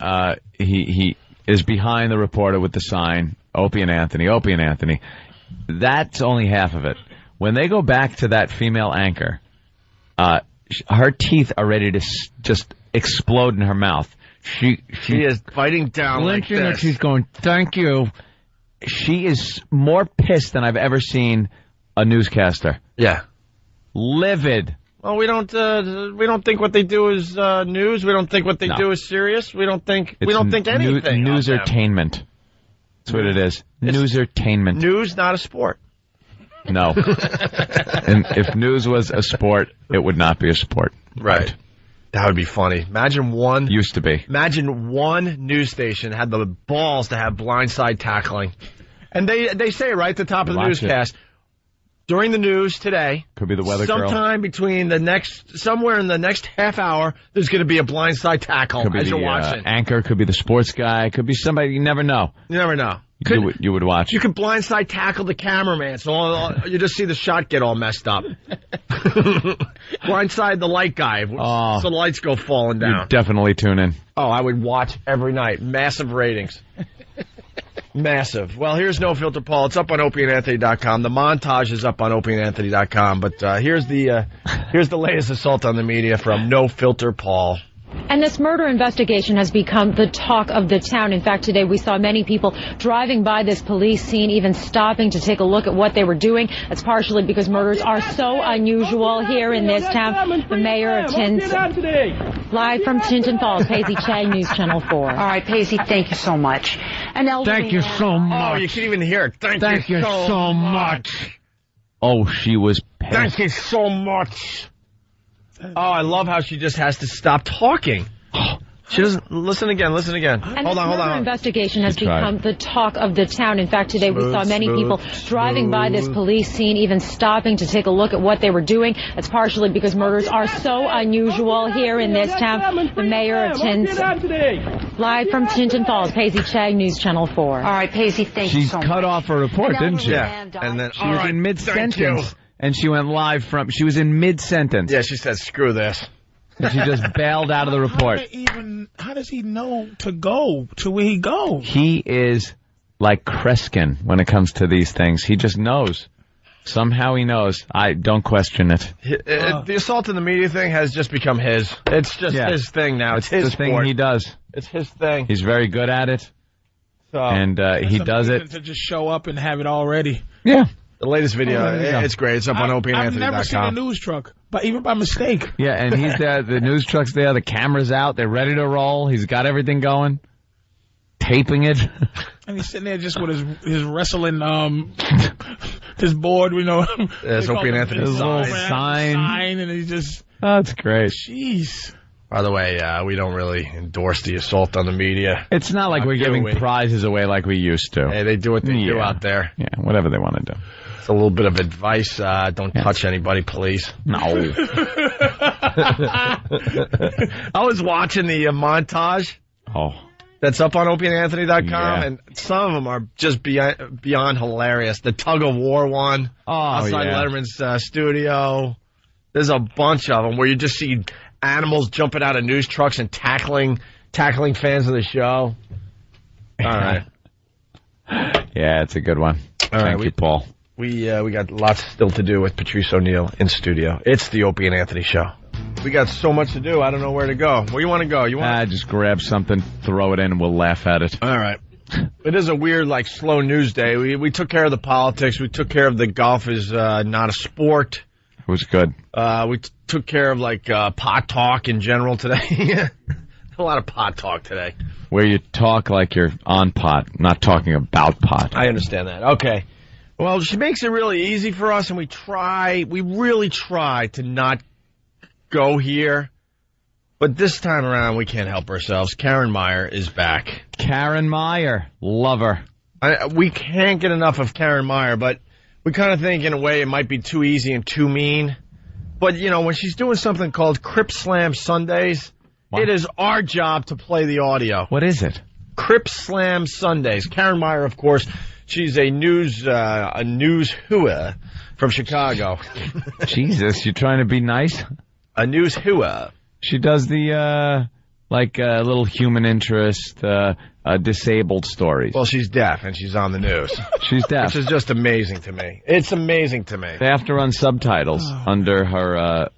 he is behind the reporter with the sign, Opie and Anthony, Opie and Anthony. That's only half of it. When they go back to that female anchor, her teeth are ready to just explode in her mouth. She is biting down like this. And she's going, thank you. She is more pissed than I've ever seen a newscaster. Yeah. Livid. Well, we don't think what they do is news. We don't think what they do is serious. We don't think anything. Newsertainment. That's what it is. Newsertainment. News, not a sport. No. And if news was a sport, it would not be a sport. Right. That would be funny. Imagine one news station had the balls to have blindside tackling. And they say right at the top of the newscast, during the news today, could be the weather sometime between somewhere in the next half hour, there's going to be a blindside tackle could be as you're the, watching. Anchor, could be the sports guy, could be somebody, you never know. You never know. You would watch. You could blindside tackle the cameraman, so you just see the shot get all messed up. Blindside the light guy, so the lights go falling down. You'd definitely tune in. Oh, I would watch every night. Massive ratings. Massive. Well, here's No Filter Paul. It's up on OpieandAnthony.com. The montage is up on OpieandAnthony.com. But here's the latest assault on the media from No Filter Paul. And this murder investigation has become the talk of the town. In fact, today we saw many people driving by this police scene, even stopping to take a look at what they were doing. That's partially because murders are so unusual here in this town. The mayor of Taint, live from Tinton Falls, Paisley Chang, News Channel 4. All right, Paisley, thank you so much. Thank you so much. Oh, you can't even hear it. Thank you so much. Oh, she was pissed. Thank you so much. Oh, I love how she just has to stop talking. She doesn't. Listen again. And Hold on. The investigation has become the talk of the town. In fact, today we saw many people driving by this police scene, even stopping to take a look at what they were doing. That's partially because murders are so unusual here in this town. The mayor of Taint, live from Tinton Falls, Paisley Chang, News Channel 4. All right, Paisley, thank you so much. She cut off her report, didn't she? Yeah. And then she was in mid-sentence. And she went live she was in mid-sentence. Yeah, she said, screw this. And she just bailed out of the report. How does he know to go to where he goes? He is like Kreskin when it comes to these things. He just knows. Somehow he knows. I don't question it. The assault in the media thing has just become his. It's just his thing now. It's his thing he does. It's his thing. He's very good at it. And he does it. To just show up and have it already. Yeah. The latest video, it's great. It's up on OpieandAnthony.com. I've never seen a news truck, but even by mistake. Yeah, and he's there. The news truck's there. The camera's out. They're ready to roll. He's got everything going. Taping it. And he's sitting there just with his wrestling, his board, you know. It's Opie and Anthony's sign. And he's just. Oh, that's great. Jeez. By the way, we don't really endorse the assault on the media. It's not like we're giving prizes away like we used to. Hey, they do what they do out there. Yeah, whatever they want to do. It's a little bit of advice. Don't touch anybody, please. No. I was watching the montage. Oh. that's up on opieandanthony.com, and some of them are just beyond hilarious. The tug of war one outside Letterman's studio. There's a bunch of them where you just see animals jumping out of news trucks and tackling fans of the show. All right. Yeah, it's a good one. Thank you, Paul. We got lots still to do with Patrice O'Neill in studio. It's the Opie and Anthony show. We got so much to do. I don't know where to go. Where you want to go? Just grab something, throw it in, and we'll laugh at it. All right. It is a weird, slow news day. We took care of the politics. We took care of the golf is not a sport. It was good. We took care of pot talk in general today. A lot of pot talk today. Where you talk like you're on pot, not talking about pot. I understand that. Okay. Well, she makes it really easy for us, and we really try to not go here. But this time around, we can't help ourselves. Karen Meyer is back. Karen Meyer. Love her. We can't get enough of Karen Meyer, but we kind of think in a way it might be too easy and too mean. But, when she's doing something called Crip Slam Sundays, it is our job to play the audio. What is it? Crip Slam Sundays. Karen Meyer, of course, she's a news hooah from Chicago. Jesus, you're trying to be nice? A news hooah. She does the, little human interest, disabled stories. Well, she's deaf, and she's on the news. She's deaf. Which is just amazing to me. It's amazing to me. They have to run subtitles under her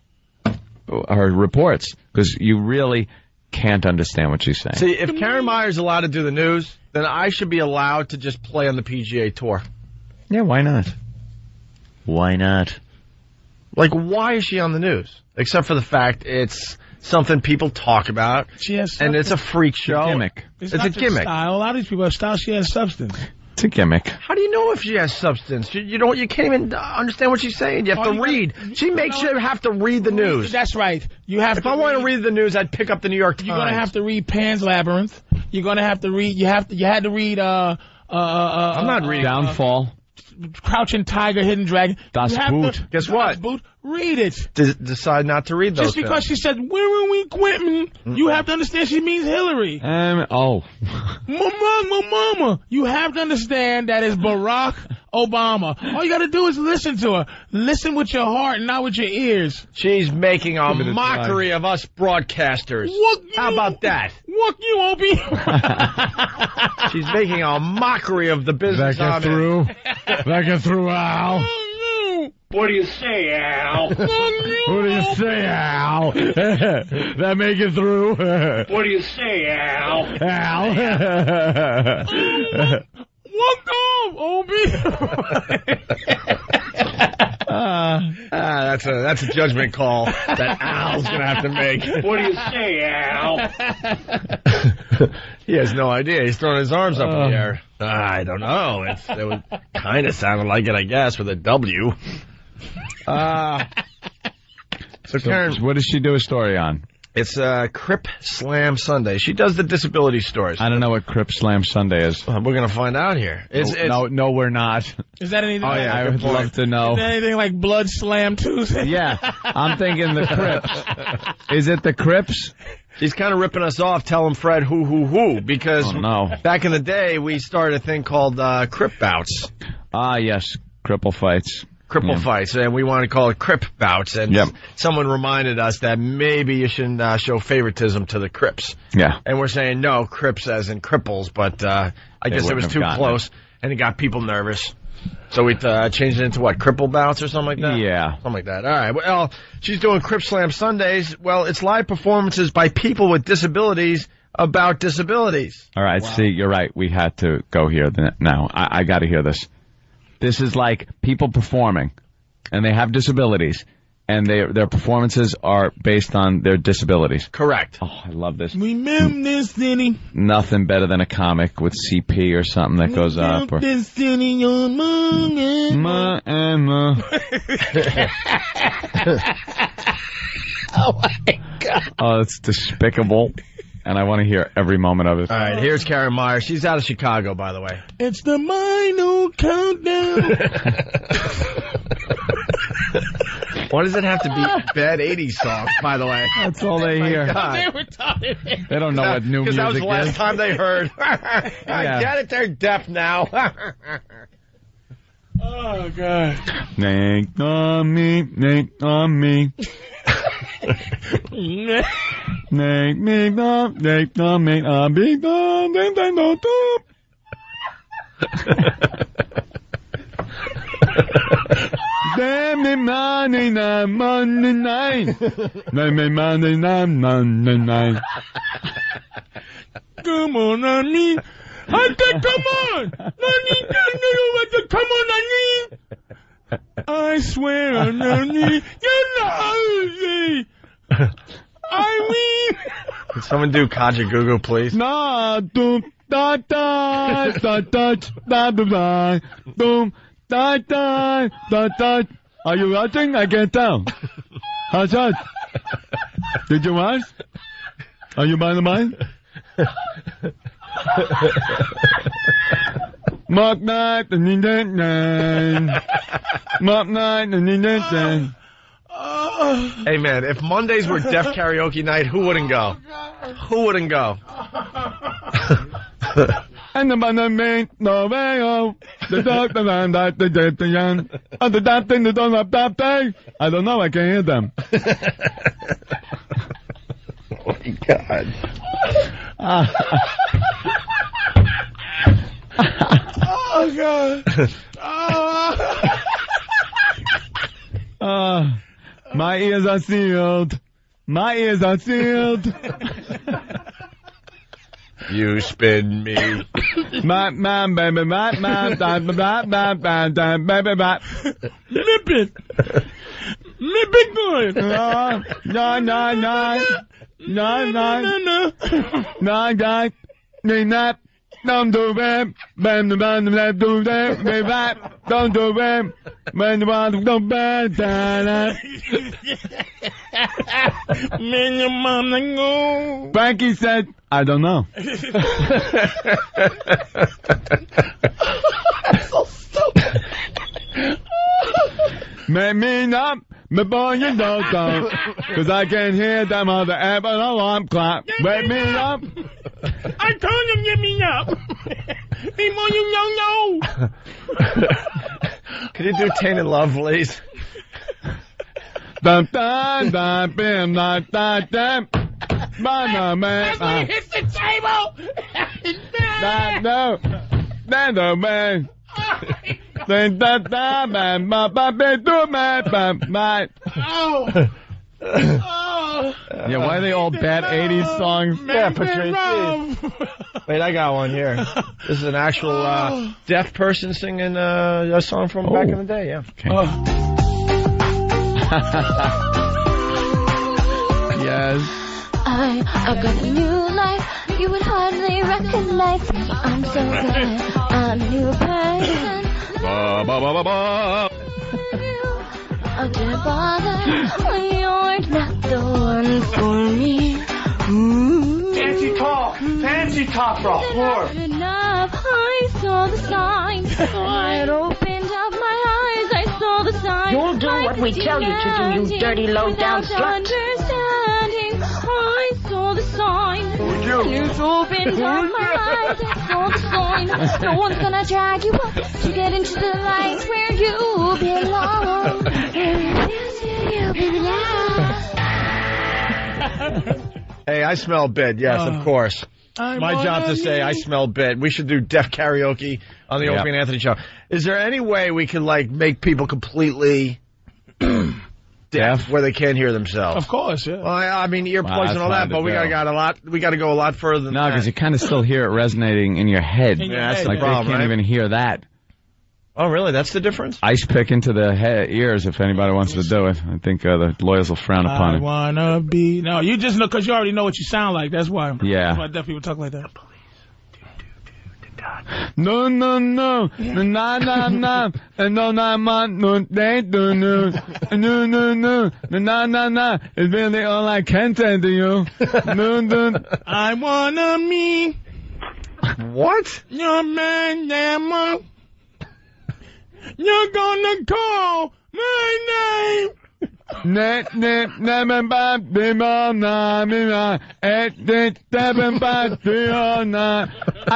reports, because you really can't understand what she's saying. See, if Karen Meyer's allowed to do the news, then I should be allowed to just play on the PGA Tour. Yeah, why not? Why not? Why is she on the news? Except for the fact it's something people talk about, and it's a freak show. It's a gimmick. It's a gimmick. Style. A lot of these people have style. She has substance. It's a gimmick. How do you know if she has substance? You can't even understand what she's saying. You have to read. She makes you have to read the news. That's right. You have. If I want to read the news, I'd pick up the New York Times. You're gonna have to read Pan's Labyrinth. You're gonna have to read. You had to read. I'm not reading Downfall. Crouching Tiger, Hidden Dragon. Das Boot. Guess what? Boot. Read it. Decide not to read those. Just because she said, "Where are we quitting?" You have to understand she means Hillary. Mama. You have to understand that it's Barack Obama. All you got to do is listen to her. Listen with your heart, not with your ears. She's making a mockery of us broadcasters. How about that? What you, Opie? She's making a mockery of the business. That get through, Al. What do you say, Al? What do you say, Al? That make it through? What do you say, Al? Al? Welcome, Opie. That's a judgment call that Al's gonna have to make. What do you say, Al? He has no idea. He's throwing his arms up in the air. I don't know. It kind of sounded like it, I guess, with a W. So Karen, what does she do a story on? It's Crip Slam Sunday. She does the disability stories. I don't know what Crip Slam Sunday is. We're going to find out here. No, we're not. Is that anything? Oh, yeah, I would love to know. Is that anything like Blood Slam Tuesday? Yeah, I'm thinking the Crips. Is it the Crips? She's kind of ripping us off, telling Fred who, because back in the day, we started a thing called Crip Bouts. Ah, yes, cripple fights. Fights, and we want to call it Crip Bouts, and someone reminded us that maybe you shouldn't show favoritism to the Crips. Yeah. And we're saying no, Crips as in cripples, but I guess it was too close, and it got people nervous. So we changed it into what, Cripple Bouts or something like that? Yeah. Something like that. All right, well, she's doing Crip Slam Sundays. Well, it's live performances by people with disabilities about disabilities. All right, see, you're right. We had to go here now. I got to hear this. This is like people performing, and they have disabilities, and their performances are based on their disabilities. Correct. Oh, I love this. Remember this, Denny. Nothing better than a comic with CP or something that goes up. Or, this, Denny, on Ma. Oh, my God. Oh, it's despicable. And I want to hear every moment of it. All right, here's Karen Meyer. She's out of Chicago, by the way. It's the final countdown. Why does it have to be bad 80s songs, by the way? That's all they hear. They don't know what new music is. Because that was the last time they heard. Yeah. Get it, they're deaf now. Oh, God. Make on me, make on me. Make me up, make on me, I'll be done, then I know too. Damn me money, na money nine. Damn me money, na money nine. Come on, I mean. I said, come on! Come on, I mean! I swear, I mean, you're not easy! I mean... Can someone do Kajagoogoo, please? Na, doom, da, da, da, da, da, da, doom, da, da, da, da. Are you watching? I can't tell. Hush, hush. Did you watch? Are you by the mind? Mark night and you didn't. Mark night and you didn't. Hey man, if Mondays were deaf karaoke night, who wouldn't go? Who wouldn't go? And the man made no way home. The doctor and that the dead young. And the that thing that don't have that thing. I don't know, I can't hear them. Oh my God. Oh, God. My ears are sealed. My ears are sealed. You spin me. My baby, my baby, baby. Nip it. Nip it good. No. Don't do it, bam, do it, don't do it, when you want to go back, Man, your mom go. Frankie said, I don't know. That's so stupid. Make me up before you don't go, cause I can't hear them on the air, but alarm clock. Wake me up. I told him get me up. Before you know. Could you do Taint in Love, please? Dun dun dun bim dun dun dun. Man, That's when he hits the table. No, man. Then da da man, ma ba be do man, man. Oh. Yeah, why are they all bad 80s songs? Yeah, Patrice. Wait, I got one here. This is an actual deaf person singing a song from back in the day, yeah. Okay. Yes. I got a new life. You would hardly recognize me. I'm so glad I'm a new person. Ba ba ba ba ba. Oh, dear bother, you're not the one for me. Ooh. Fancy talk for a whore. Enough, I saw the sign. I opened up my eyes, I saw the sign. You'll do what we tell you to do, you dirty, low-down slut. Understanding, I saw the sign. You opened up my eyes, I saw the sign. No one's gonna drag you up to get into the light where you belong. Hey, I smell bid. Yes, of course. My job to say I smell bid. We should do deaf karaoke on the Opie and Anthony show. Is there any way we can make people completely deaf where they can't hear themselves? Of course, yeah. Well, I mean earplugs and all that, but we gotta go a lot further than that. No, because you kind of still hear it resonating in your head. That's the like problem, they can't even hear that. Oh, really? That's the difference? Ice pick into the ears if anybody wants to do it. I think the lawyers will frown upon it. I wanna be... No, you just know because you already know what you sound like. That's why. Yeah. That's why deaf people talk like that. No, no, no, no, no, no, no, no, no, they do, no, no, no, no, no, no, no, it's really all I can say to you. No, no, I wanna meet. What? Your man, Yammer. You're gonna call my name. I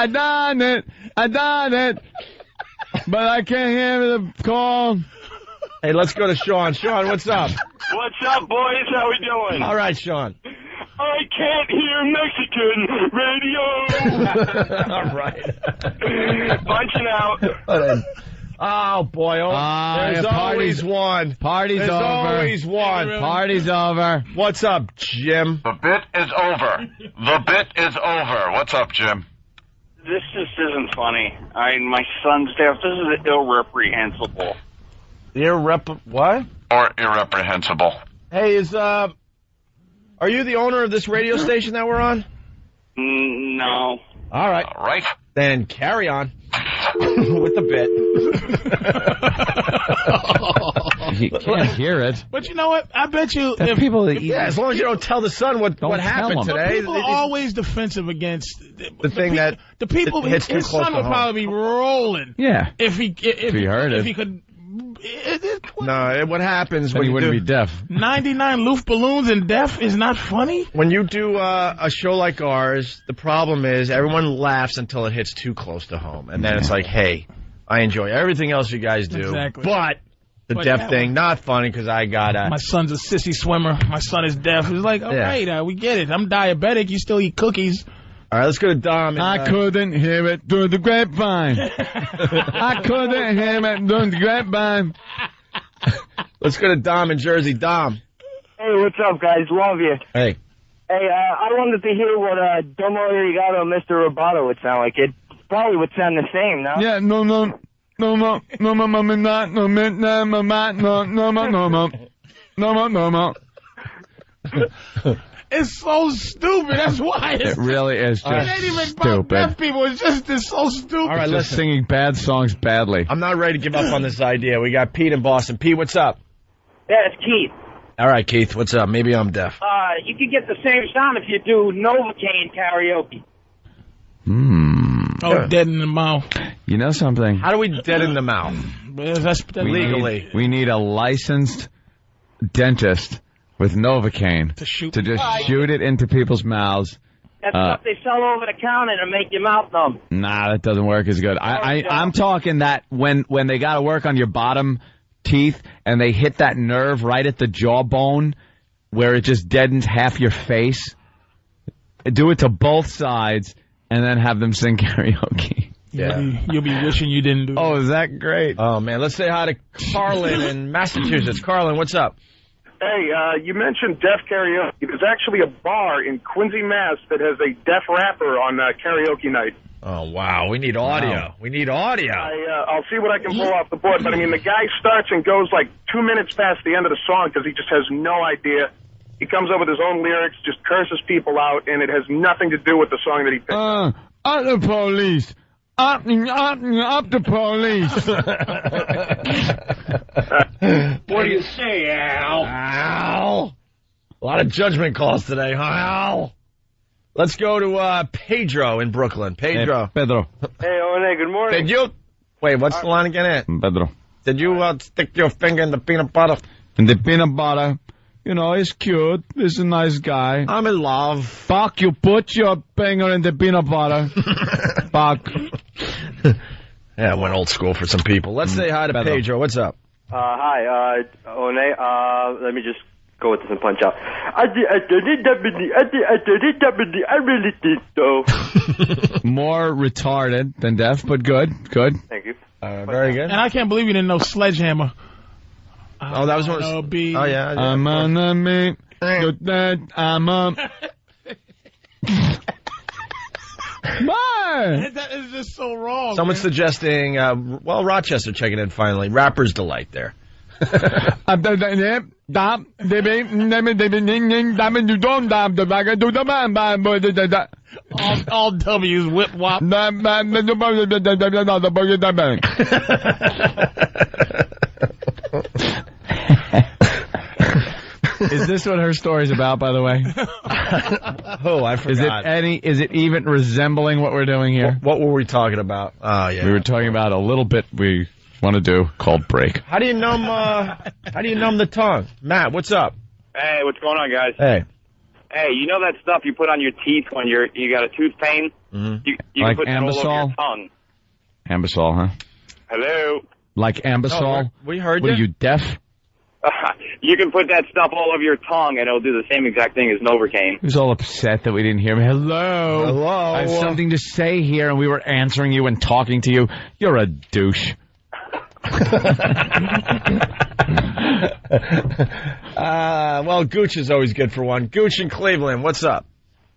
done it. But I can't hear the call. Hey, let's go to Sean. Sean, what's up? What's up, boys? How we doing? All right, Sean. I can't hear Mexican radio. All right. Punching out. Oh, boy. There's always one. Party's There's over. always one. Party's over. What's up, Jim? The bit is over. The bit is over. What's up, Jim? This just isn't funny. My son's deaf. This is irreprehensible. What? Or irreprehensible. Hey, are you the owner of this radio station that we're on? No. All right. All right. Then carry on with the bit. You can't hear it. But you know what? I bet you if people, as long as you don't tell the son what happened today. People are always defensive against the thing that the people. hits too His close son to would home. probably be rolling. Yeah. If he heard it. If he could. No, what happens when when he wouldn't be deaf? 99 loof balloons and deaf is not funny? When you do a show like ours, the problem is everyone laughs until it hits too close to home. And then it's like, hey, I enjoy everything else you guys do. Exactly. But the deaf thing, not funny because I got my son's a sissy swimmer. My son is deaf. It's like, all right, we get it. I'm diabetic. You still eat cookies. All right, let's go to Dom. I couldn't hear it through the grapevine. I couldn't hear it through the grapevine. Let's go to Dom in Jersey. Dom. Hey, what's up, guys? Love you. Hey. Hey, I wanted to hear what Domo Arigato and Mr. Roboto would sound like. It probably would sound the same, no? Yeah, no, It's so stupid. That's why it really is just stupid. Deaf people. It's so stupid. All right, just listen. singing bad songs badly. I'm not ready to give up on this idea. We got Pete in Boston. Pete, what's up? Yeah, it's Keith. All right, Keith, what's up? Maybe I'm deaf. You could get the same sound if you do Novocaine karaoke. Oh, dead in the mouth. You know something? How do we deaden the mouth? Legally. We need a licensed dentist with Novocaine to just shoot it into people's mouths. That's stuff they sell over the counter to make your mouth numb. Nah, that doesn't work as good. I'm talking that when they got to work on your bottom teeth and they hit that nerve right at the jawbone where it just deadens half your face. Do it to both sides and then have them sing karaoke. Yeah. You'll be wishing you didn't do that. Oh, is that great? Oh, man. Let's say hi to Carlin in Massachusetts. Carlin, what's up? Hey, you mentioned deaf karaoke. There's actually a bar in Quincy, Mass. that has a deaf rapper on karaoke night. Oh, wow. We need audio. Wow. We need audio. I'll see what I can pull off the board. But, I mean, the guy starts and goes like 2 minutes past the end of the song because he just has no idea. He comes up with his own lyrics, just curses people out, and it has nothing to do with the song that he picked. Up the police. Up the police. What do you say, Al? Al. A lot of judgment calls today, huh, Al? Let's go to Pedro in Brooklyn. Pedro. Hey, Pedro. Hey, One, good morning. Did you... Wait, what's the line again? Pedro. Did you stick your finger in the peanut butter? In the peanut butter. You know, he's cute. He's a nice guy. I'm in love. Buck, you put your finger in the peanut butter. Buck. Yeah, I went old school for some people. Let's say hi to Pedro. What's up? Hi, One. Let me just go with this and punch out. I really think so. More retarded than deaf, but good. Good. Thank you. Very good. And I can't believe you didn't know Sledgehammer. Oh, that was one. Oh, yeah. I'm gonna make you dead. I'm a... That is just so wrong. Someone's suggesting, Rochester checking in finally. Rapper's Delight there. All W's whip wop. Is this what her story's about, by the way? Oh, I forgot. Is it even resembling what we're doing here? What were we talking about? Oh, yeah. We were talking about a little bit. We want to do called break. How do you numb the tongue? Matt, what's up? Hey, what's going on, guys? Hey. Hey, you know that stuff you put on your teeth when you got a tooth pain? Mm-hmm. You Like can put that all over Ambisol? your tongue. Ambisol, huh? Hello? Like Ambisol? No, we heard What you. are you, deaf? You can put that stuff all over your tongue, and it'll do the same exact thing as Novocaine. He was all upset that we didn't hear him. Hello. Hello. I have something to say here, and we were answering you and talking to you. You're a douche. Well, Gooch is always good for one. Gooch in Cleveland, what's up?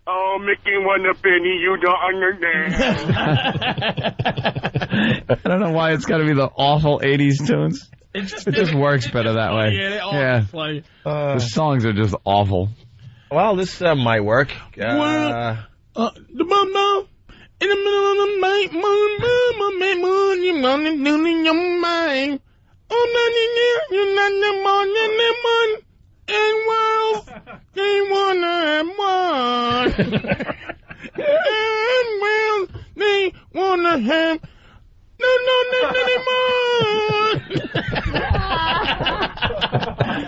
Oh, Mickey won a penny, you don't understand. I don't know why it's got to be the awful 80s tunes. It just works better that way. Yeah, they're all funny. The songs are just awful. Well, this might work. The bum now. In the middle of the night, you want to do in your mind. Oh, you're not the one, and well, they wanna have one. And well, they wanna have no anymore.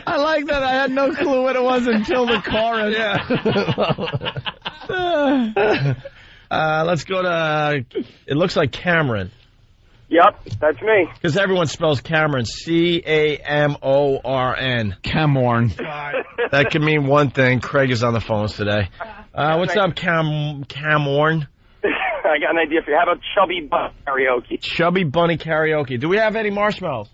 I like that. I had no clue what it was until the chorus. Let's go to, it looks like Cameron. Yep, that's me. Because everyone spells Cameron, C-A-M-O-R-N. Camorn. That can mean one thing. Craig is on the phones today. What's up, Camorn? I got an idea for you. How about Chubby Bunny karaoke? Chubby Bunny karaoke. Do we have any marshmallows?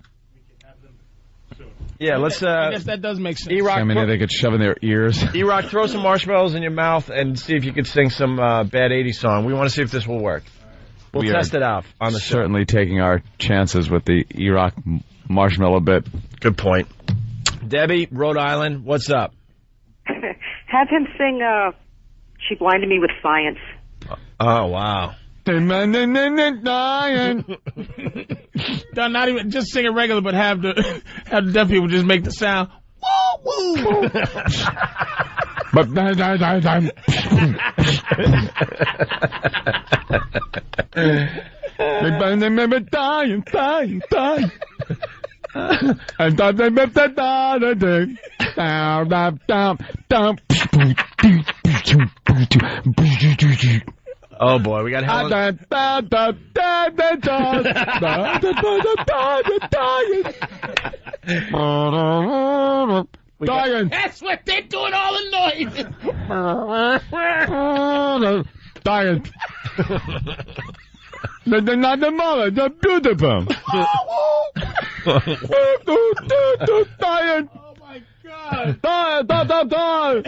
Yeah, let's. I guess that does make sense. E-Rock, They could shove in their ears. E-Rock, throw some marshmallows in your mouth and see if you could sing some bad 80s song. We want to see if this will work. We'll test it out on the show. Certainly taking our chances with the E-Rock marshmallow bit. Good point. Debbie, Rhode Island, what's up? Have him sing, She Blinded Me with Science. Oh, wow. Not even just sing it regular, but have the deaf people just make the sound. Woo woo. But dying. And oh boy, we got Helen. That's what they're doing, all the noise. Dying. They're not the mother, they're beautiful. Dying. Oh my God. Die.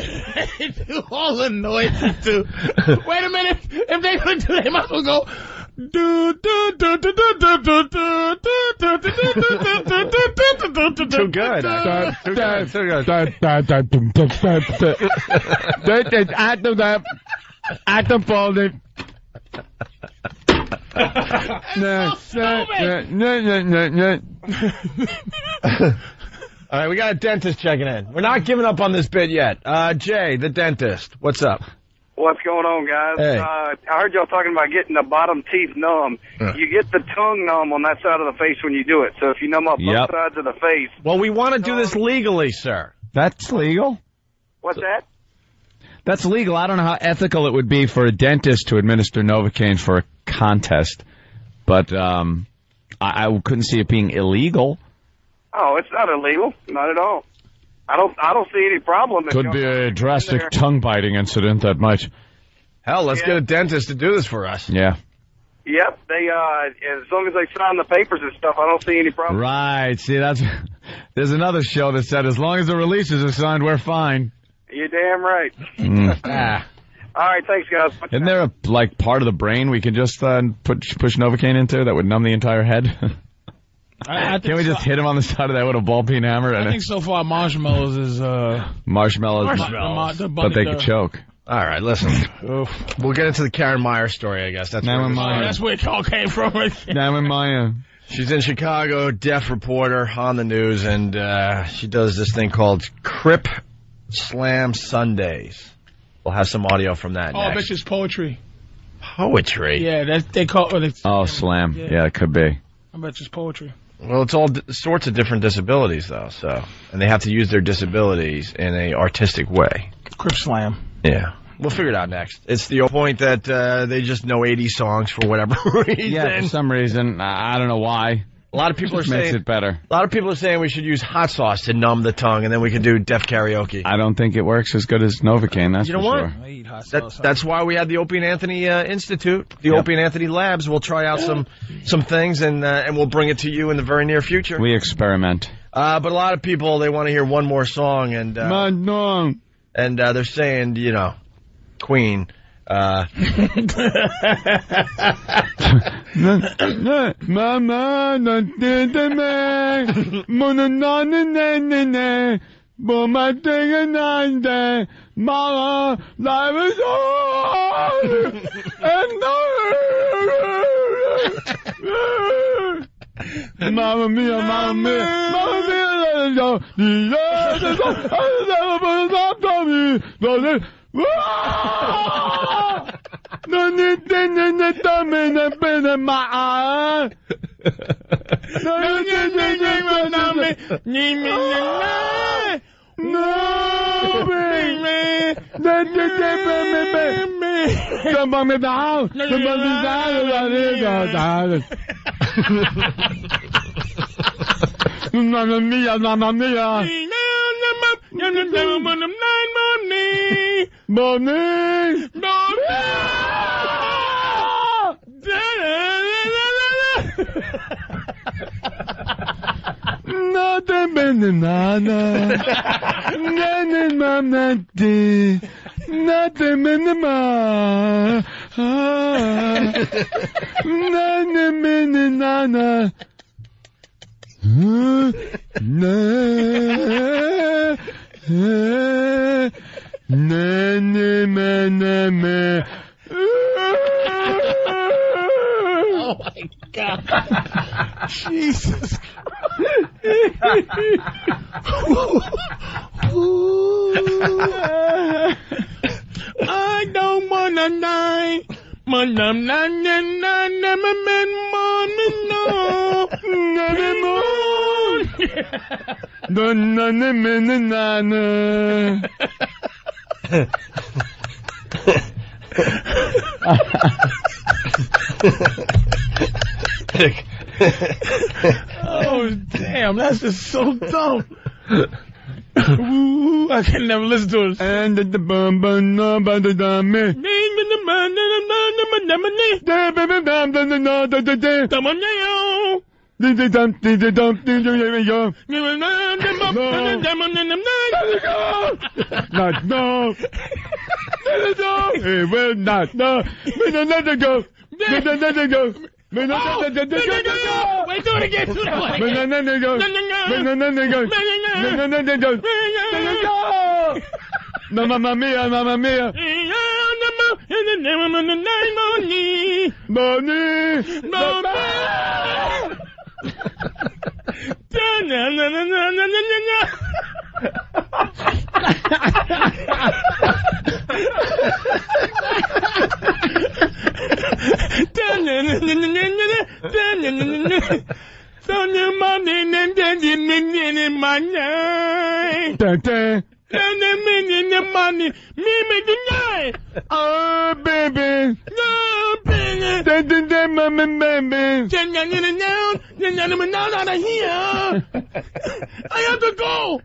They do all the noises too. Wait a minute. If they're going to do it, they might as well go. Too good. Act folded. All right, we got a dentist checking in. We're not giving up on this bit yet. Jay, the dentist, what's up? What's going on, guys? Hey. I heard y'all talking about getting the bottom teeth numb. You get the tongue numb on that side of the face when you do it. So if you numb up both sides of the face. Well, we want to do this legally, sir. That's legal? What's that? That's legal. I don't know how ethical it would be for a dentist to administer Novocaine for a contest, but I couldn't see it being illegal. Oh, it's not illegal. Not at all. I don't see any problem. Could be a drastic tongue-biting incident that might. Hell, let's get a dentist to do this for us. Yeah. Yep. They as long as they sign the papers and stuff, I don't see any problem. Right. See, there's another show that said as long as the releases are signed, we're fine. You're damn right. All right, thanks, guys. Isn't there a part of the brain we can just push Novocaine into that would numb the entire head? Can't we just hit him on the side of that with a ball peen hammer? I think so far marshmallows is marshmallows. But they could choke. All right, listen. We'll get into the Karen Meyer story, I guess. That's where it all came from. Karen Meyer. She's in Chicago, deaf reporter on the news, and she does this thing called Crip Slam Sundays. We'll have some audio from that. I bet it's poetry. Poetry? Yeah, they call it. Slam. Yeah, it could be. I bet it's poetry. Well, it's all sorts of different disabilities, though. So, and they have to use their disabilities in a artistic way. Crip slam. Yeah. We'll figure it out next. It's the point that they just know 80 songs for whatever reason. Yeah, for some reason. I don't know why. A lot of people are saying makes it better. A lot of people are saying we should use hot sauce to numb the tongue, and then we can do deaf karaoke. I don't think it works as good as Novocaine. That's you know for what? sure. I eat hot sauce. That's why we had the Opie and Anthony Institute, the Opie and Anthony Labs. We'll try out some things, and we'll bring it to you in the very near future. We experiment. But a lot of people, they want to hear one more song, and they're saying, you know, Queen. Mama, life is hard, and Mamma mia, mamma mia, mamma mia, Mamma mia, mamma mia. Oh my God. Jesus I don't wanna die. Oh, damn, that's just so dumb. Ooh, I can never listen to it. And the Wait, do it again. Do that one. Mamma mia, mamma mia. Oh, baby. No, baby. Out of here. I have to go.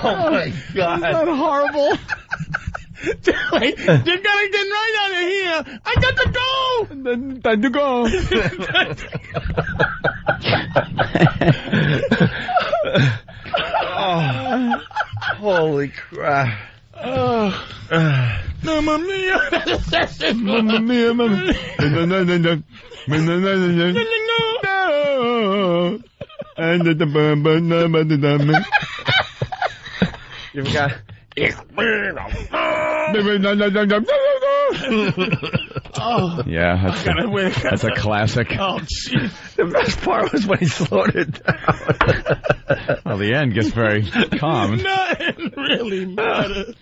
Oh, my God. Isn't that horrible? Wait, you gotta get right out of here. I got to go. Time to go. Oh, holy crap. Mamma mia. Mamma mia, mamma mia. You've got... Oh, yeah, that's a classic. Oh, jeez. The best part was when he slowed it down. Well, the end gets very calm. Nothing really matters.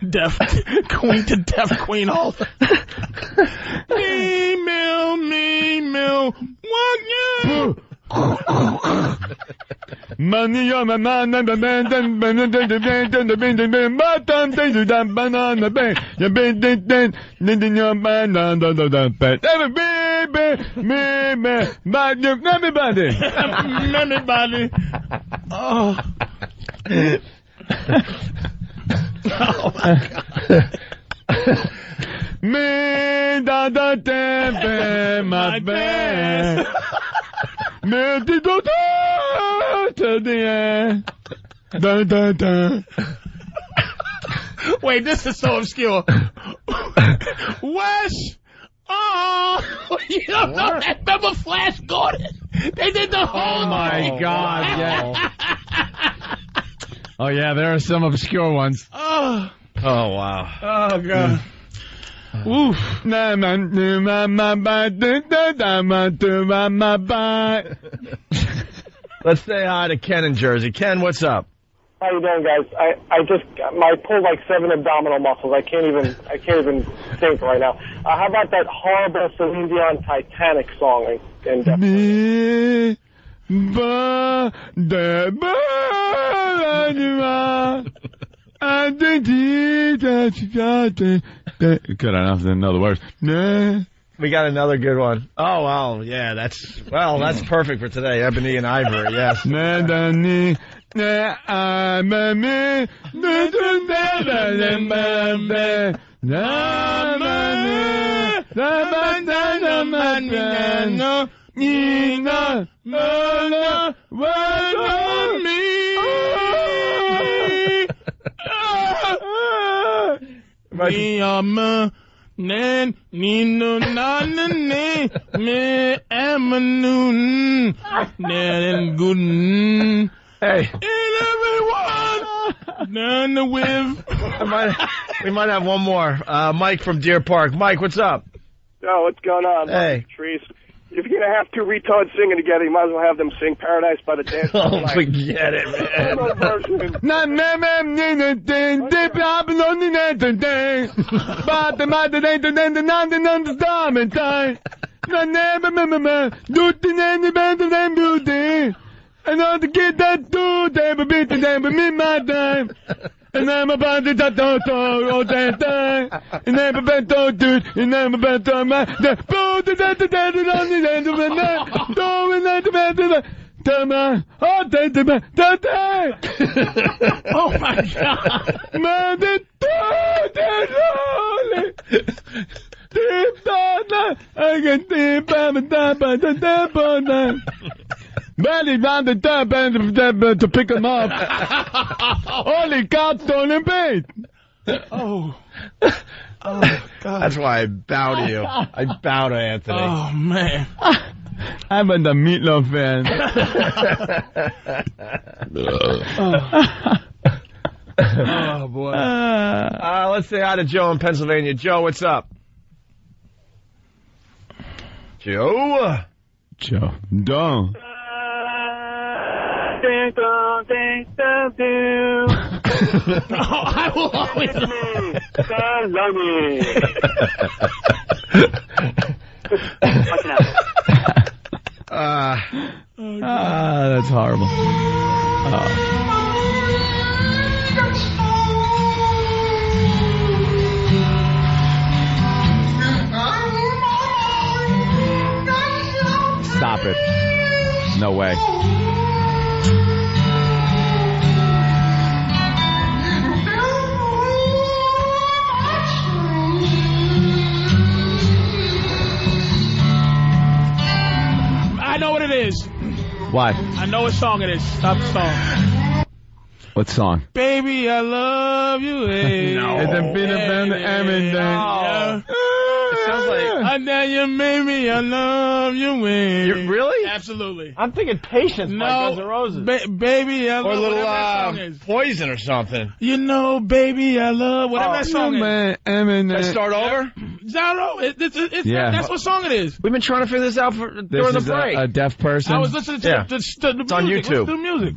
Deaf queen to deaf queen hall. Me mill, walk you. Money on my mind, and the band, and the banana, you been then, your man, and the bed. Everybody. Oh. Oh my God. Me da tempe my best. Me di do to the end. Da da da. Wait, this is so obscure. Wes. Oh, you don't know that? Remember Flash Gordon? They did the whole. Oh my God! Yeah. Oh yeah, there are some obscure ones. Oh. Oh wow. Oh God. Oof. Let's say hi to Ken in Jersey. Ken, what's up? How you doing, guys? I pulled like 7 abdominal muscles. I can't even think right now. How about that horrible Celine Dion Titanic song? Good enough to know the words. We got another good one. Oh, well, yeah, that's perfect for today. Ebony and Ivory, yes. Nan Nino Nanane Me Amanun Nan Gooden. Hey. And everyone Nan with. We might have one more. Mike from Deer Park. Mike, what's up? Yo, what's going on? Hey. Patrice. If you're going to have two retards singing together, you might as well have them sing Paradise by the Dance. Oh, forget it, man. And I'll get that dude, they will beat them, but me my time. And I'm about to that all that time. And I'm about to dude, and I'm about to my the boat that on the end of the night. Don't let the man Oh my God. Man, the I can deep Belly down the tub to pick them up. Only God stolen bait. Oh. Oh, God. That's why I bow to you. I bow to Anthony. Oh, man. I'm a Meatloaf fan. Oh, boy. Let's say hi to Joe in Pennsylvania. Joe, what's up? Joe? Joe. Don't. Ding dong, ding dong, ding. I will always that's horrible. Stop it. No way. I know what it is. What? I know what song it is. Stop the song. What song? Baby, I love you. Hey. No. It's a bit of an It sounds like... And then you made me, I love you. Really? Absolutely. I'm thinking Patience by Guns N' Roses. Baby, I love... Or a little song is. Poison or something. You know, baby, I love... Whatever that song is. Can I start over? Zaro. That's what song it is. We've been trying to figure this out during the break. A deaf person? I was listening to the music. It's on YouTube. What's the music?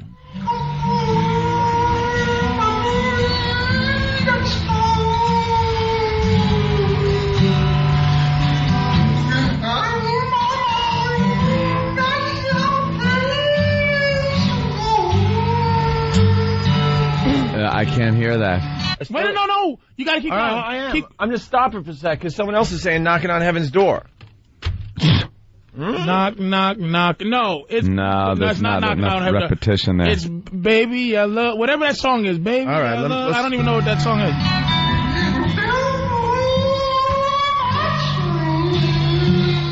I can't hear that. Wait, no. You got to keep going. I am. I'm just stopping for a sec because someone else is saying knocking on heaven's door. Knock. No, there's not enough repetition there. It's Baby I Love, whatever that song is, Baby I Love. I don't even know what that song is.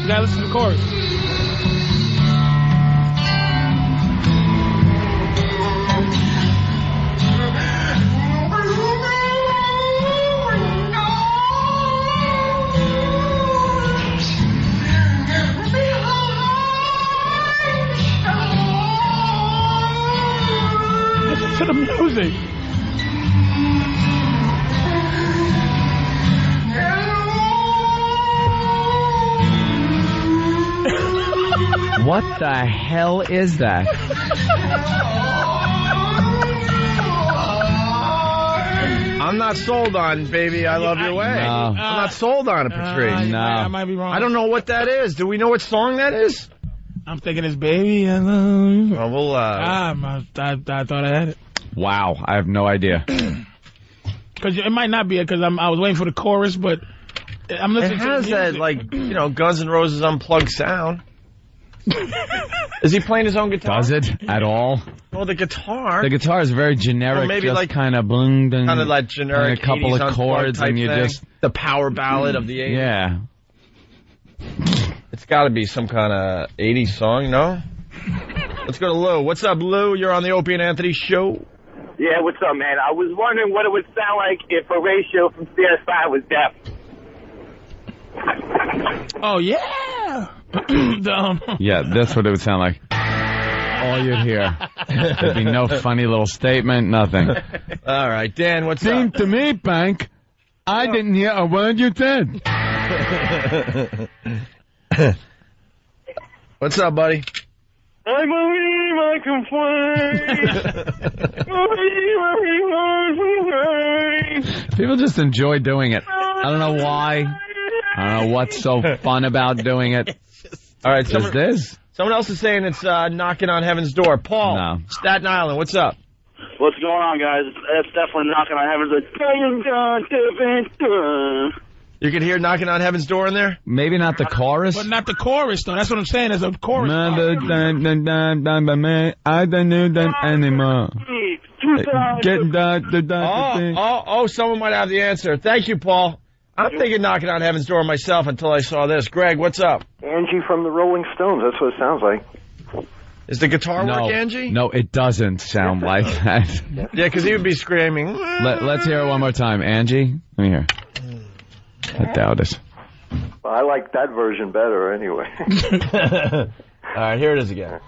You gotta listen to the chorus. To the music. What the hell is that? I'm not sold on Baby I Love Your Way. I'm not sold on it, Patrice. I might be wrong. I don't know what that is. Do we know what song that is? I'm thinking it's Baby I Love You. Well, we'll I thought I had it. Wow, I have no idea. Because it might not be it, because I was waiting for the chorus, but I'm listening to the music. It has that, like, Guns N' Roses unplugged sound. Is he playing his own guitar? Does it at all? Well, the guitar. The guitar is very generic, maybe just like kind of bling, ding, kind of like generic. A couple 80s of chords, type and you thing. just the power ballad of the 80s. Yeah. It's got to be some kind of 80s song, no? Let's go to Lou. What's up, Lou? You're on the Opie and Anthony show. Yeah, what's up, man? I was wondering what it would sound like if Horatio from CSI was deaf. Oh, yeah! Yeah, that's what it would sound like. All you'd hear. There'd be no funny little statement, nothing. All right, Dan, what's up? Seemed to me, Bank, I didn't hear a word you said. What's up, buddy? I believe I can fly. People just enjoy doing it. I don't know why. I don't know what's so fun about doing it. All right, someone else is saying it's knocking on heaven's door. Paul, no. Staten Island, what's up? What's going on, guys? That's definitely knocking on heaven's door. You can hear knocking on heaven's door in there? Maybe not the chorus. But not the chorus, though. That's what I'm saying. There's a chorus. I don't know that anymore. Someone might have the answer. Thank you, Paul. I'm thinking knocking on heaven's door myself until I saw this. Greg, what's up? Angie from the Rolling Stones. That's what it sounds like. Is the guitar work, Angie? No, it doesn't sound like that. Yeah, because he would be screaming. Let's hear it one more time. Angie, let me hear. I doubt it. Well, I like that version better anyway. All right, here it is again.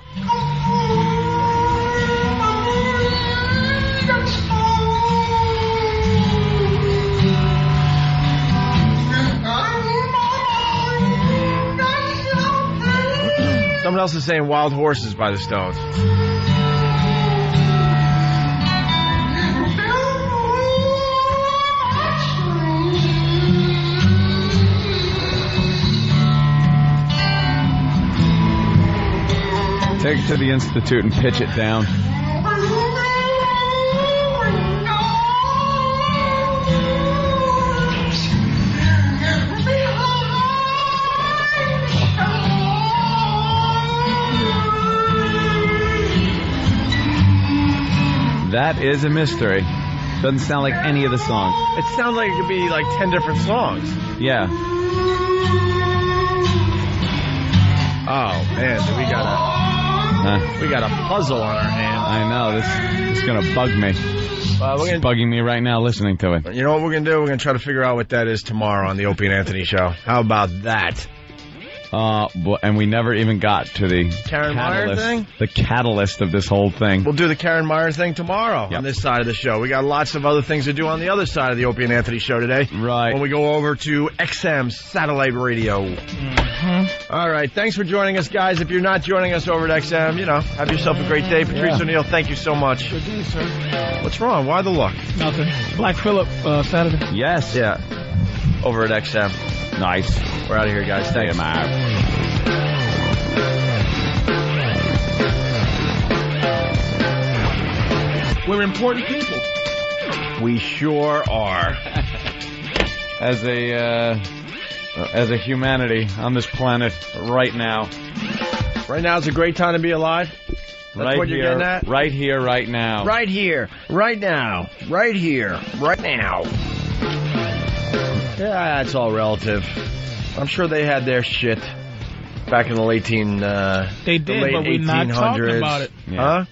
Someone else is saying Wild Horses by the Stones. Take it to the Institute and pitch it down. That is a mystery. Doesn't sound like any of the songs. It sounds like it could be like 10 different songs. Yeah. Oh, man, we got a puzzle on our hands. I know, this is going to bug me. It's bugging me right now listening to it. You know what we're going to do? We're going to try to figure out what that is tomorrow on the Opie and Anthony show. How about that? And we never even got to the Karen Meyer thing? The catalyst of this whole thing. We'll do the Karen Meyer thing tomorrow on this side of the show. We got lots of other things to do on the other side of the Opie and Anthony show today. Right. When we go over to XM Satellite Radio. Mm-hmm. All right. Thanks for joining us, guys. If you're not joining us over at XM, have yourself a great day. Patrice O'Neill, thank you so much. Good day, sir. What's wrong? Why the look? Nothing. Black Phillip, Saturday. Yes. Yeah. Over at XM. Nice. We're out of here, guys. Thanks. We're important people. We sure are. As a humanity on this planet right now. Right now is a great time to be alive? That's what you're getting at? Right here, right now. Right here, right now. Right here, right now. Yeah, it's all relative. I'm sure they had their shit back in the late they did, but we're not talking about it. Yeah. Huh?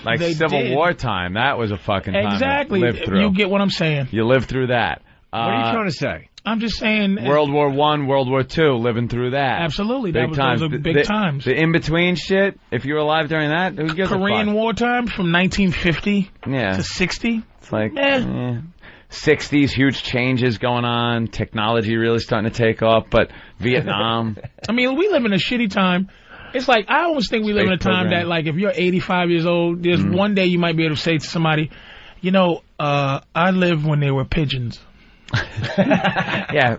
Like they Civil War time. That was a fucking time exactly. to live through. You get what I'm saying. You lived through that. What are you trying to say? I'm just saying. World War I, World War II, living through that. Absolutely. Big times. Those are big times. The in-between shit, if you were alive during that, who gives a fuck? Korean War time from 1950 to 60. It's like, 60s, huge changes going on, technology really starting to take off, but Vietnam. I mean, we live in a shitty time. It's like, I always think we live in a time that, like, if you're 85 years old, there's one day you might be able to say to somebody, I lived when there were pigeons. Yeah,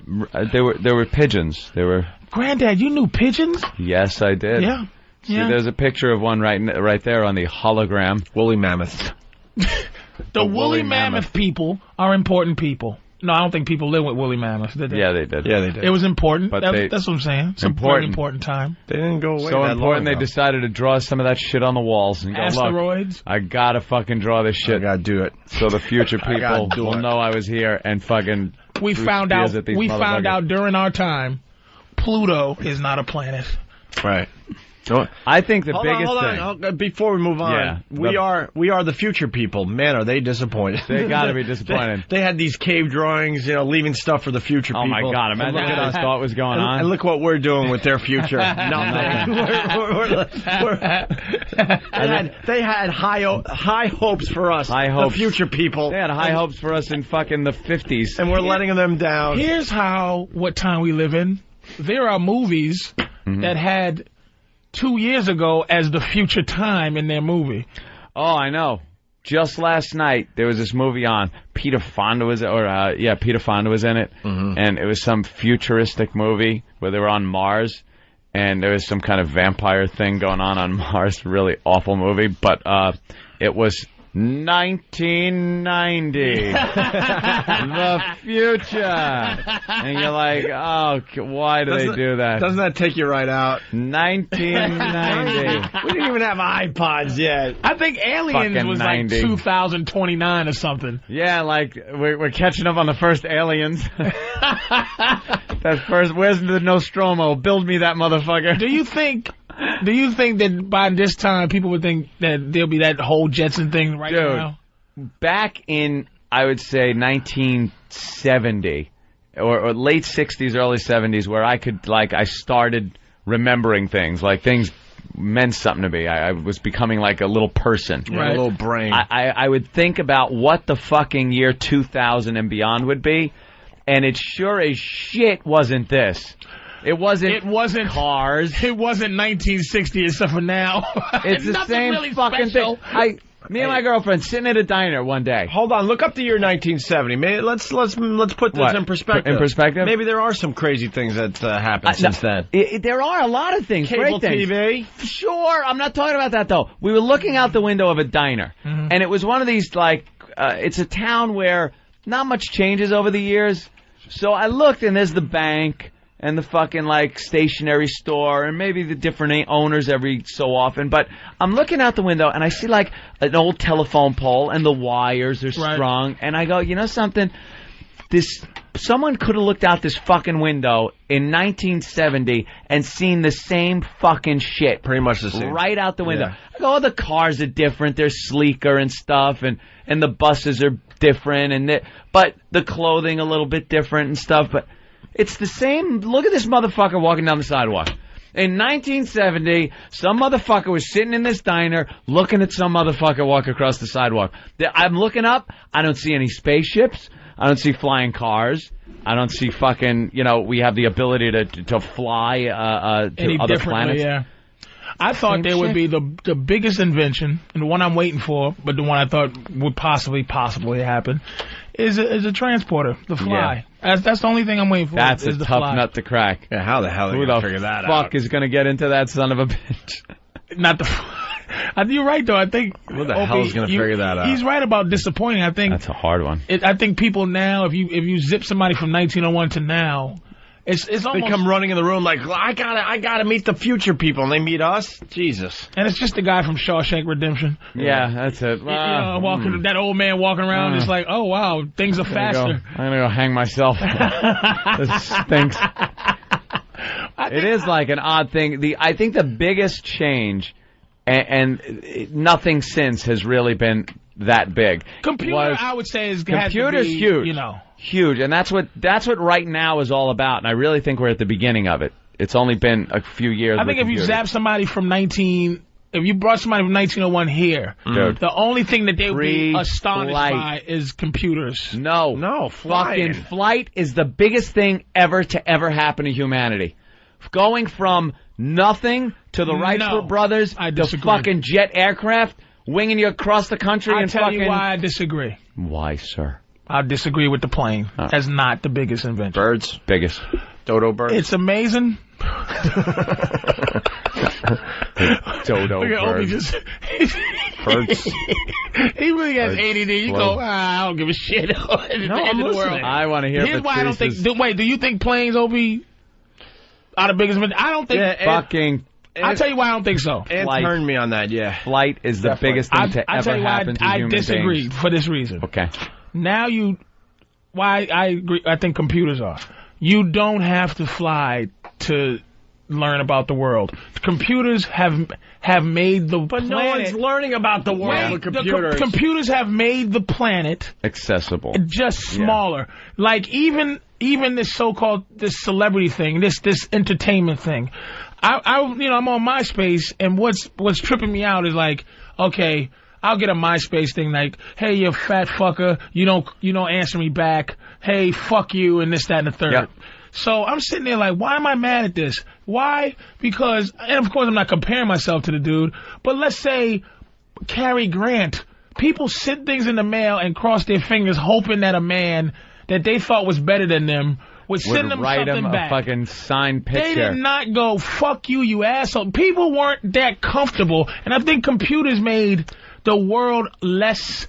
there were pigeons. There were. Granddad, you knew pigeons? Yes, I did. Yeah. See, there's a picture of one right there on the hologram. Woolly mammoth. The woolly mammoth people are important people. No, I don't think people live with woolly mammoths, did they? Yeah, they did. Yeah, they did. It was important. But that's what I'm saying. It's a very important time. They didn't go away so that important long they decided to draw some of that shit on the walls and go, asteroids. Look, I gotta fucking draw this shit. I gotta do it. So the future people will know I was here and fucking... We found out during our time, Pluto is not a planet. Right. I think the biggest thing... Hold on. Before we move on, we are the future people. Man, are they disappointed. They gotta be disappointed. They had these cave drawings, leaving stuff for the future people. Oh my God, imagine what I thought was going on. And look what we're doing with their future. Nothing. They had high hopes for us. High hopes. The future people. They had high hopes for us in fucking the 50s. And we're letting them down. Here's what time we live in. There are movies that had 2 years ago as the future time in their movie. Oh, I know. Just last night, there was this movie on. Peter Fonda was in it. And it was some futuristic movie where they were on Mars. And there was some kind of vampire thing going on Mars. Really awful movie. But it was 1990. The future. And you're like, oh, why do they do that? Doesn't that take you right out? 1990. We didn't even have iPods yet. I think Aliens Fucking was 90. like 2029 or something. Yeah, like we're catching up on the first Aliens. Where's the Nostromo? Build me that motherfucker. Do you think that by this time people would think that there'll be that whole Jetson thing right now? Back in, I would say, 1970 or late 60s, early 70s, where I started remembering things, like things meant something to me. I was becoming like a little person. Right. A little brain. I would think about what the fucking year 2000 and beyond would be, and it sure as shit wasn't this. It wasn't cars. It wasn't 1960 except for now. It's the same really fucking special. thing. Me and my girlfriend sitting at a diner one day. Hold on, look up the year 1970. Maybe let's put this in perspective. In perspective? Maybe there are some crazy things that happened since then. There are a lot of things. Cable great things. TV. Sure, I'm not talking about that though. We were looking out the window of a diner, and it was one of these it's a town where not much changes over the years. So I looked, and there's the bank. And the fucking, stationery store, and maybe the different owners every so often. But I'm looking out the window, and I see, an old telephone pole, and the wires are strung. And I go, you know something? Someone could have looked out this fucking window in 1970 and seen the same fucking shit. Pretty much the same. Right out the window. Yeah. I go, the cars are different. They're sleeker and stuff, and the buses are different, but the clothing a little bit different and stuff. But It's the same. Look at this motherfucker walking down the sidewalk. In 1970, some motherfucker was sitting in this diner looking at some motherfucker walk across the sidewalk. I'm looking up. I don't see any spaceships. I don't see flying cars. I don't see fucking, we have the ability to fly to other planets. Yeah. I thought there would be the biggest invention, and the one I'm waiting for, but the one I thought would possibly happen, is a transporter, the fly. Yeah. That's the only thing I'm waiting for. That's a tough nut to crack. Yeah, how the hell are you going to figure that out? Who the fuck is going to get into that son of a bitch? Not the... You're right, though. I think... Who the hell is going to figure that out? He's right about disappointing. I think... That's a hard one. I think people now, if you zip somebody from 1901 to now... It's almost... They come running in the room like, I gotta meet the future people, and they meet us? Jesus. And it's just the guy from Shawshank Redemption. Yeah, that's it. That old man walking around is like, oh, wow, things are faster. I'm gonna go hang myself. This stinks. It is like an odd thing. I think the biggest change, and nothing since has really been that big. Computer, I would say, is computer's huge. Huge, and that's what right now is all about, and I really think we're at the beginning of it. It's only been a few years. I think if you zap somebody from if you brought somebody from 1901 here, the only thing that they would be astonished by is computers. No, flying. Fucking flight is the biggest thing ever to ever happen to humanity. Going from nothing to the Wright brothers to fucking jet aircraft, winging you across the country. I'll tell you why I disagree. Why, sir? I disagree with the plane. That's not the biggest invention. Bird's biggest. Dodo birds. It's amazing. Dodo birds. Birds. He really has ADD. You go, I don't give a shit. No, I'm listening. I want to hear. Here's why I don't think. Wait, do you think planes, Opie, are the biggest invention? I don't think. Fucking. I'll tell you why I don't think so. Ant turned me on that. Yeah. Flight is the biggest thing to ever happen to human beings. I disagree for this reason. Okay. Now why I agree, I think computers are. You don't have to fly to learn about the world. Computers have made the planet... no one's learning about the world with computers. Computers have made the planet... accessible. Just smaller. Yeah. Like, even this so-called, this celebrity thing, this entertainment thing. I'm on MySpace, and what's tripping me out is like, okay... I'll get a MySpace thing like, hey, you fat fucker, you don't answer me back. Hey, fuck you, and this, that, and the third. Yep. So I'm sitting there like, why am I mad at this? Why? Because, and of course I'm not comparing myself to the dude, but let's say Cary Grant. People send things in the mail and cross their fingers hoping that a man that they thought was better than them would send them write something him back. A fucking signed picture. They did not go, fuck you, you asshole. People weren't that comfortable, and I think computers made... the world less,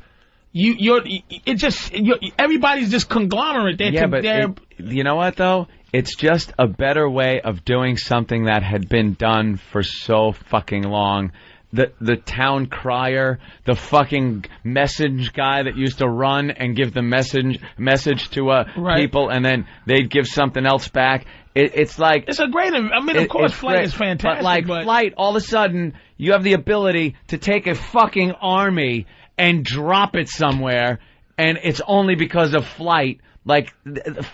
everybody's just conglomerate. You know what though? It's just a better way of doing something that had been done for so fucking long. The town crier, the fucking message guy that used to run and give the message to people, and then they'd give something else back. It's like... It's a great... I mean, of course, flight is fantastic, but flight, all of a sudden, you have the ability to take a fucking army and drop it somewhere, and it's only because of flight. Like,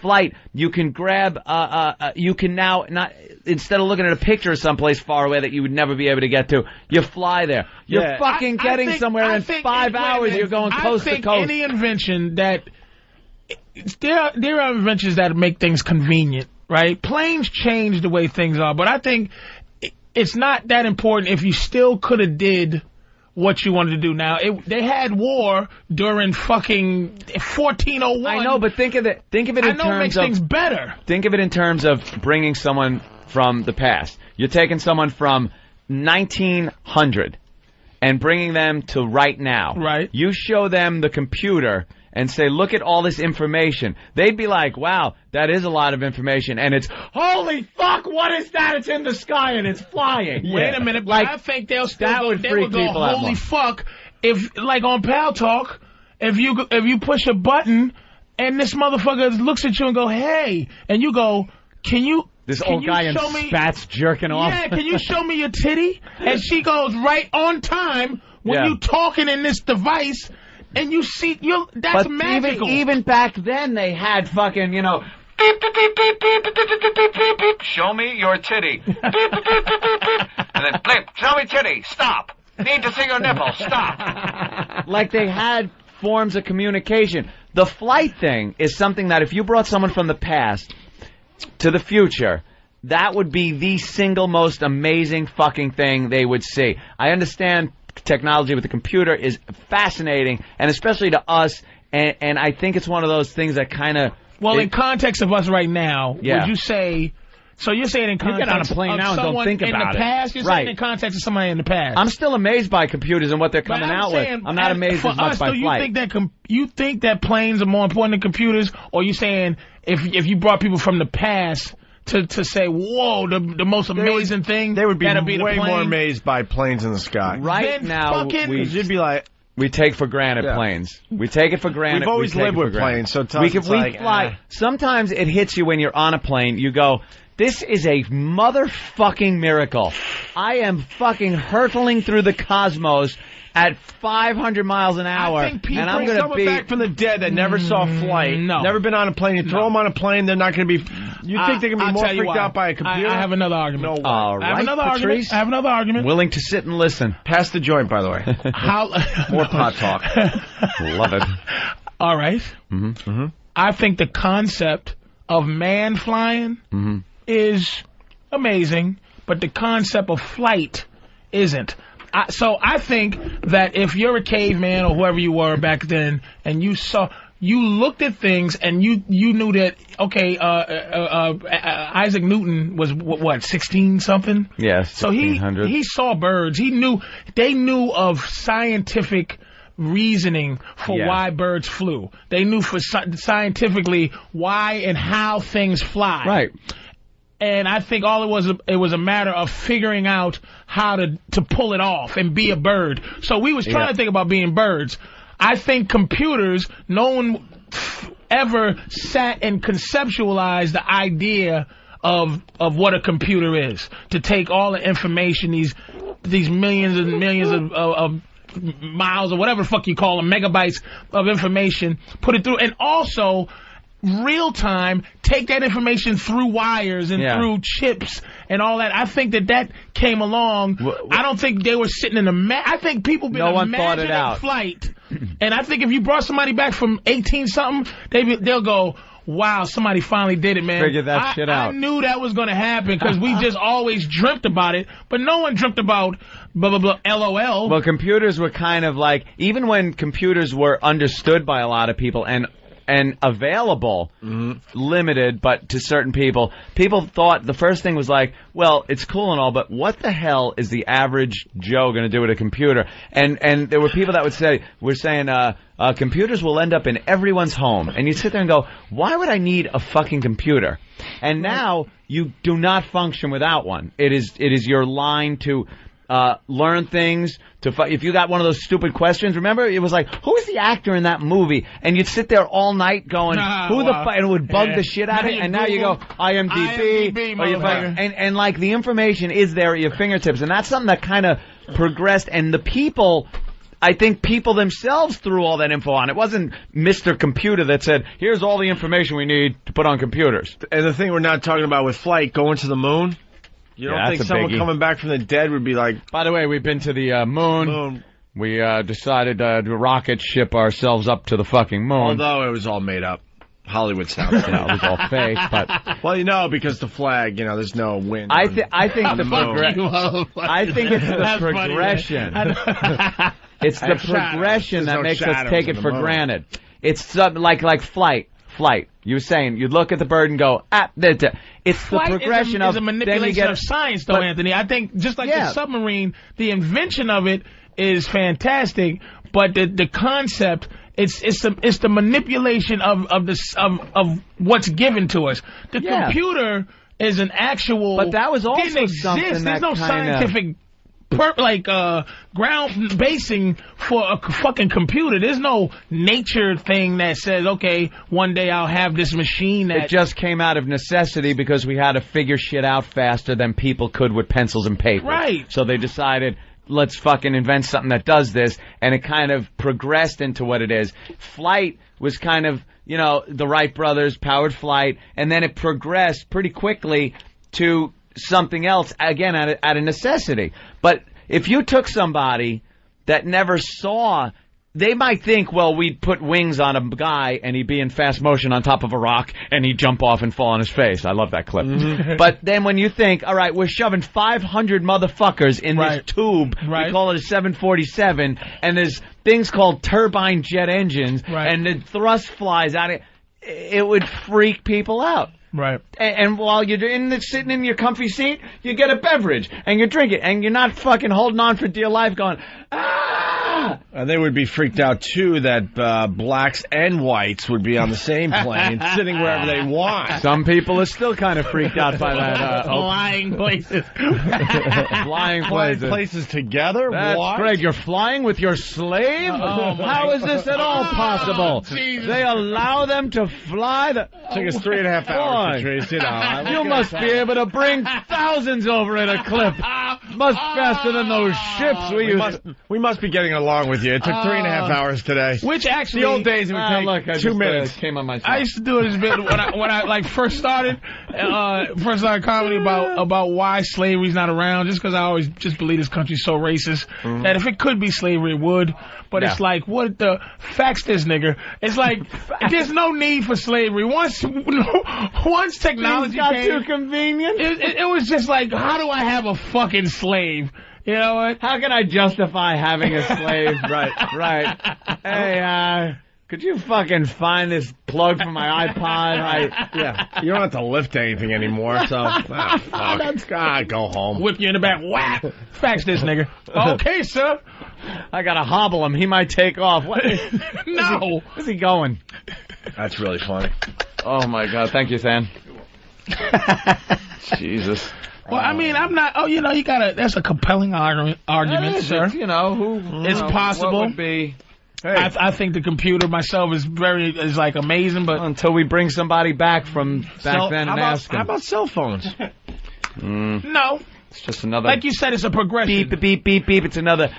flight, you can grab... you can now... not instead of looking at a picture of someplace far away that you would never be able to get to, you fly there. You're fucking getting somewhere in 5 hours. You're going coast to coast. I think any invention that... There are inventions that make things convenient. Right? Planes change the way things are, but I think it's not that important if you still could have did what you wanted to do. Now, they had war during fucking 1401. I know, but think of it in terms of... it makes things better. Think of it in terms of bringing someone from the past. You're taking someone from 1900 and bringing them to right now. Right. You show them the computer... and say, look at all this information. They'd be like, wow, that is a lot of information. And it's, holy fuck, what is that? It's in the sky and it's flying. Wait a minute, but I think they'll still go, holy fuck, if, like on Pal Talk, if you push a button and this motherfucker looks at you and go, hey, and you go, can you... This old guy in spats jerking off. Yeah, can you show me your titty? And she goes right on time when you talking in this device... And you see, that's magical. Even back then, they had fucking, beep, beep, beep, beep, beep, beep, beep, beep, beep, beep. Show me your titty. Beep, beep, beep, beep, beep, beep. And then blip. Show me titty. Stop. Need to see your nipple. Stop. Like they had forms of communication. The flight thing is something that if you brought someone from the past to the future, that would be the single most amazing fucking thing they would see. I understand technology with the computer is fascinating, and especially to us, and I think it's one of those things that kind of... Well, in context of us right now, would you say... So you're saying in context you get on a plane of now and don't think about in the past, you're saying in context of somebody in the past. I'm still amazed by computers and what they're coming out with. I'm not amazed as much by flight. You think that planes are more important than computers, or you saying if you brought people from the past to say, whoa, the most amazing thing, they would be the way plane? more amazed by planes in the sky. Right now, you'd be like... We take for granted planes. We take it for granted. We've always lived with planes, so we fly. Sometimes it hits you when you're on a plane. You go, this is a motherfucking miracle. I am fucking hurtling through the cosmos at 500 miles an hour. I think people and I'm going to be back from the dead that never saw flight, never been on a plane. You throw them on a plane, they're not going to be. You think they're going to be more freaked out by a computer? I have another argument. No way. All right, I have another Patrice. argument. I have another argument. Willing to sit and listen. Pass the joint, by the way. More pot talk. Love it. All right. I think the concept of man flying is amazing, but the concept of flight isn't. So I think that if you're a caveman or whoever you were back then, and you looked at things and you knew that, okay, Isaac Newton was what 16 something? Yes. So he saw birds. They knew of scientific reasoning for why birds flew. They knew scientifically why and how things fly. Right. And I think it was a matter of figuring out how to pull it off and be a bird. So we was trying to think about being birds. I think computers, no one ever sat and conceptualized the idea of what a computer is. To take all the information, these millions and millions of miles or whatever the fuck you call them, megabytes of information, put it through, and also real time take that information through wires and through chips and all that. I think that came along. I don't think they were sitting in I think people been imagining flight, and I think if you brought somebody back from 18-something, they'll go, wow, somebody finally did it, man. Figured that shit out. I knew that was going to happen because we just always dreamt about it, but no one dreamt about blah, blah, blah, LOL. Well, computers were kind of like, even when computers were understood by a lot of people and available, limited, but to certain people thought the first thing was like, well, it's cool and all, but what the hell is the average Joe going to do with a computer? And there were people that would say, we're saying, computers will end up in everyone's home. And you sit there and go, why would I need a fucking computer? And now you do not function without one. It is your line to learn things. If you got one of those stupid questions, remember it was like, who's the actor in that movie? And you'd sit there all night going, who the fuck? And it would bug the shit out of you. And now you go IMDb and like the information is there at your fingertips. And that's something that kind of progressed. And the people, I think people themselves threw all that info on. It wasn't Mr. Computer that said, here's all the information we need to put on computers. And the thing we're not talking about with flight, going to the moon. You don't think someone coming back from the dead would be like... By the way, we've been to the moon. We decided to rocket ship ourselves up to the fucking moon. Although it was all made up. Hollywood stuff. It was all fake. But well, because the flag, there's no wind. I think it's the progression. It's the progression that makes us take it for granted. It's something like flight. You were saying you'd look at the bird and go, it's flight the progression is a manipulation of science, though, Anthony. I think just like the submarine, the invention of it is fantastic, but the concept, it's the manipulation of what's given to us. The computer is an actual, but that was also something There's no scientific ground basing for a fucking computer. There's no nature thing that says, okay, one day I'll have this machine that... It just came out of necessity because we had to figure shit out faster than people could with pencils and paper. Right. So they decided, let's fucking invent something that does this, and it kind of progressed into what it is. Flight was kind of, the Wright brothers, powered flight, and then it progressed pretty quickly to something else, again, out of necessity. But if you took somebody that never saw, they might think, well, we'd put wings on a guy and he'd be in fast motion on top of a rock and he'd jump off and fall on his face. I love that clip. But then when you think, all right, we're shoving 500 motherfuckers in this tube, we call it a 747, and there's things called turbine jet engines, and the thrust flies out, it would freak people out. Right. And while you're sitting in your comfy seat, you get a beverage, and you drink it, and you're not fucking holding on for dear life going, They would be freaked out, too, that blacks and whites would be on the same plane, sitting wherever they want. Some people are still kind of freaked out by that. Flying places. Flying places together? That's what? Greg, you're flying with your slave? How is this at all possible? They allow them to fly? Took us 3.5 hours, Patrice. You must be able to bring thousands over in a clip. Much faster than those ships we must be getting along with you. It took 3.5 hours today. Which actually, the old days it would take 2 minutes. Came on my I used to do this bit when I first started comedy about why slavery's not around. Just because I always just believe this country's so racist that if it could be slavery, it would. But it's like, what the fax this nigga? It's like there's no need for slavery. Once technology got came, too convenient. It was just like, how do I have a fucking slave? You know what? How can I justify having a slave? Right. Hey, could you fucking find this plug for my iPod? You don't have to lift anything anymore, so fuck. Go home. Whip you in the back. Whack. Fax this nigga. Okay, sir. I gotta hobble him. He might take off. What? No. Where's he going? That's really funny. Oh my God. Thank you, Sam. Jesus. Well, I mean, I'm not. Oh, you gotta. That's a compelling argument, sir. It's possible. What would be? Hey. I think the computer myself is like amazing, but until we bring somebody back from back then and ask them. How about cell phones? No. It's just another. Like you said, it's a progression. Beep, beep, beep, beep. It's another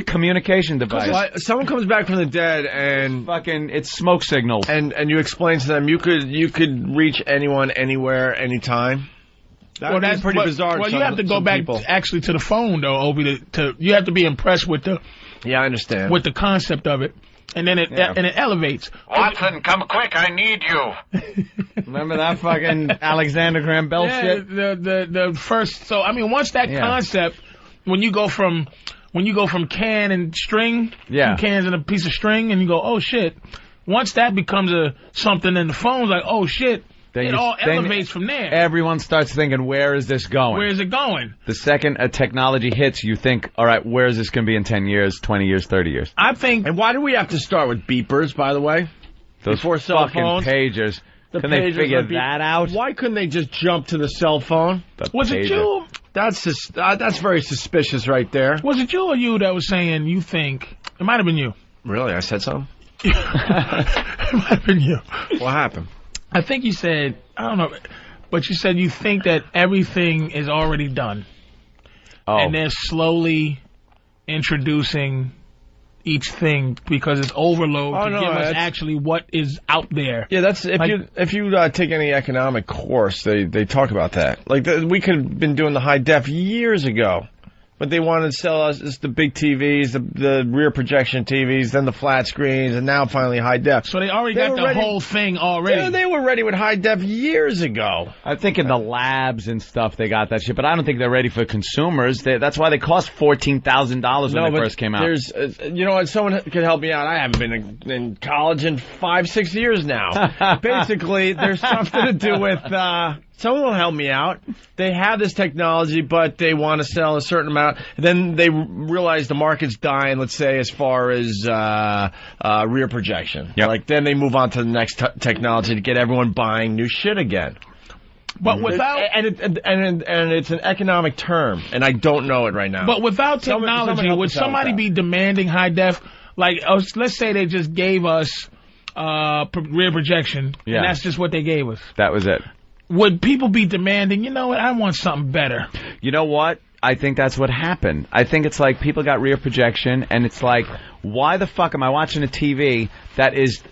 communication device. Someone comes back from the dead and it's smoke signals. And you explain to them you could reach anyone, anywhere, anytime. That's pretty bizarre. Well, you have to go back actually to the phone, though, Opie. You have to be impressed with the. Yeah, I understand. With the concept of it, and then it elevates. Watson, come quick! I need you. Remember that fucking Alexander Graham Bell shit? The first. So I mean, once that concept, when you go from can and string, two cans and a piece of string, and you go, oh shit. Once that becomes something, then the phone's like, oh shit. It all elevates from there. Everyone starts thinking, where is this going? Where is it going? The second a technology hits, you think, all right, where is this going to be in 10 years, 20 years, 30 years? I think... And why do we have to start with beepers, by the way? Those before cell fucking phones? pagers. Can they figure that out? Why couldn't they just jump to the cell phone? Was it you? That's very suspicious right there. Was it you or you that was saying you think... It might have been you. Really? I said something? It might have been you. What happened? I think you said, I don't know, but you said you think that everything is already done. Oh. And they're slowly introducing each thing because it's overload to give us actually what is out there. Yeah, that's if you take any economic course, they talk about that. Like we could have been doing the high def years ago. But they wanted to sell us the big TVs, the rear projection TVs, then the flat screens, and now finally high def. So they already got the whole thing already. Yeah, they were ready with high def years ago. I think in the labs and stuff they got that shit, but I don't think they're ready for consumers. That's why they cost $14,000 when they first came out. There's, you know what? Someone could help me out. I haven't been in college in 5-6 years now. Basically, there's something to do with. Someone will help me out. They have this technology, but they want to sell a certain amount. Then they realize the market's dying, let's say, as far as rear projection. Yep. Like, then they move on to the next technology to get everyone buying new shit again. But without... And it's an economic term, and I don't know it right now. But without technology, would somebody be demanding high def? Like, let's say they just gave us rear projection, and that's just what they gave us. That was it. Would people be demanding, you know what, I want something better? You know what? I think that's what happened. I think it's like people got rear projection, and it's like, why the fuck am I watching a TV that is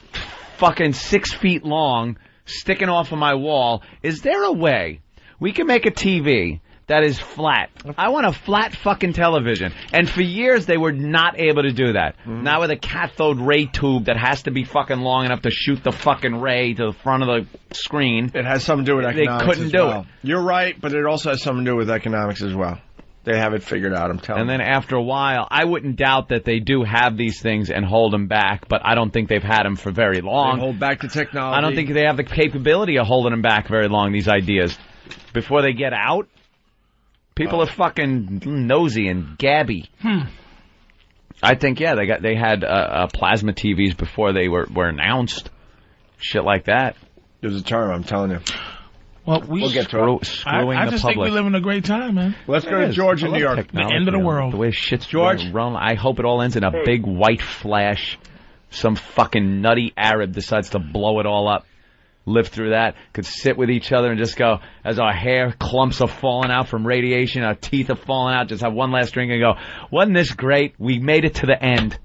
fucking 6 feet long, sticking off of my wall? Is there a way we can make a TV that is flat? I want a flat fucking television. And for years, they were not able to do that. Now with a cathode ray tube that has to be fucking long enough to shoot the fucking ray to the front of the screen. It has something to do with economics. They couldn't do it. You're right, but it also has something to do with economics as well. They have it figured out, I'm telling you. And then after a while, I wouldn't doubt that they do have these things and hold them back, but I don't think they've had them for very long. They hold back the technology. I don't think they have the capability of holding them back very long, these ideas. Before they get out, people are fucking nosy and gabby. I think, yeah, they had plasma TVs before they were announced. Shit like that. There's a term, I'm telling you. Well, we'll get to it. I just think we're living a great time, man. Let's go to George in New York. The end of the world. The way shit's George. run, I hope it all ends in a big white flash. Some fucking nutty Arab decides to blow it all up. Live through that, could sit with each other and just go, as our hair clumps are falling out from radiation, our teeth are falling out, just have one last drink and go, wasn't this great? We made it to the end.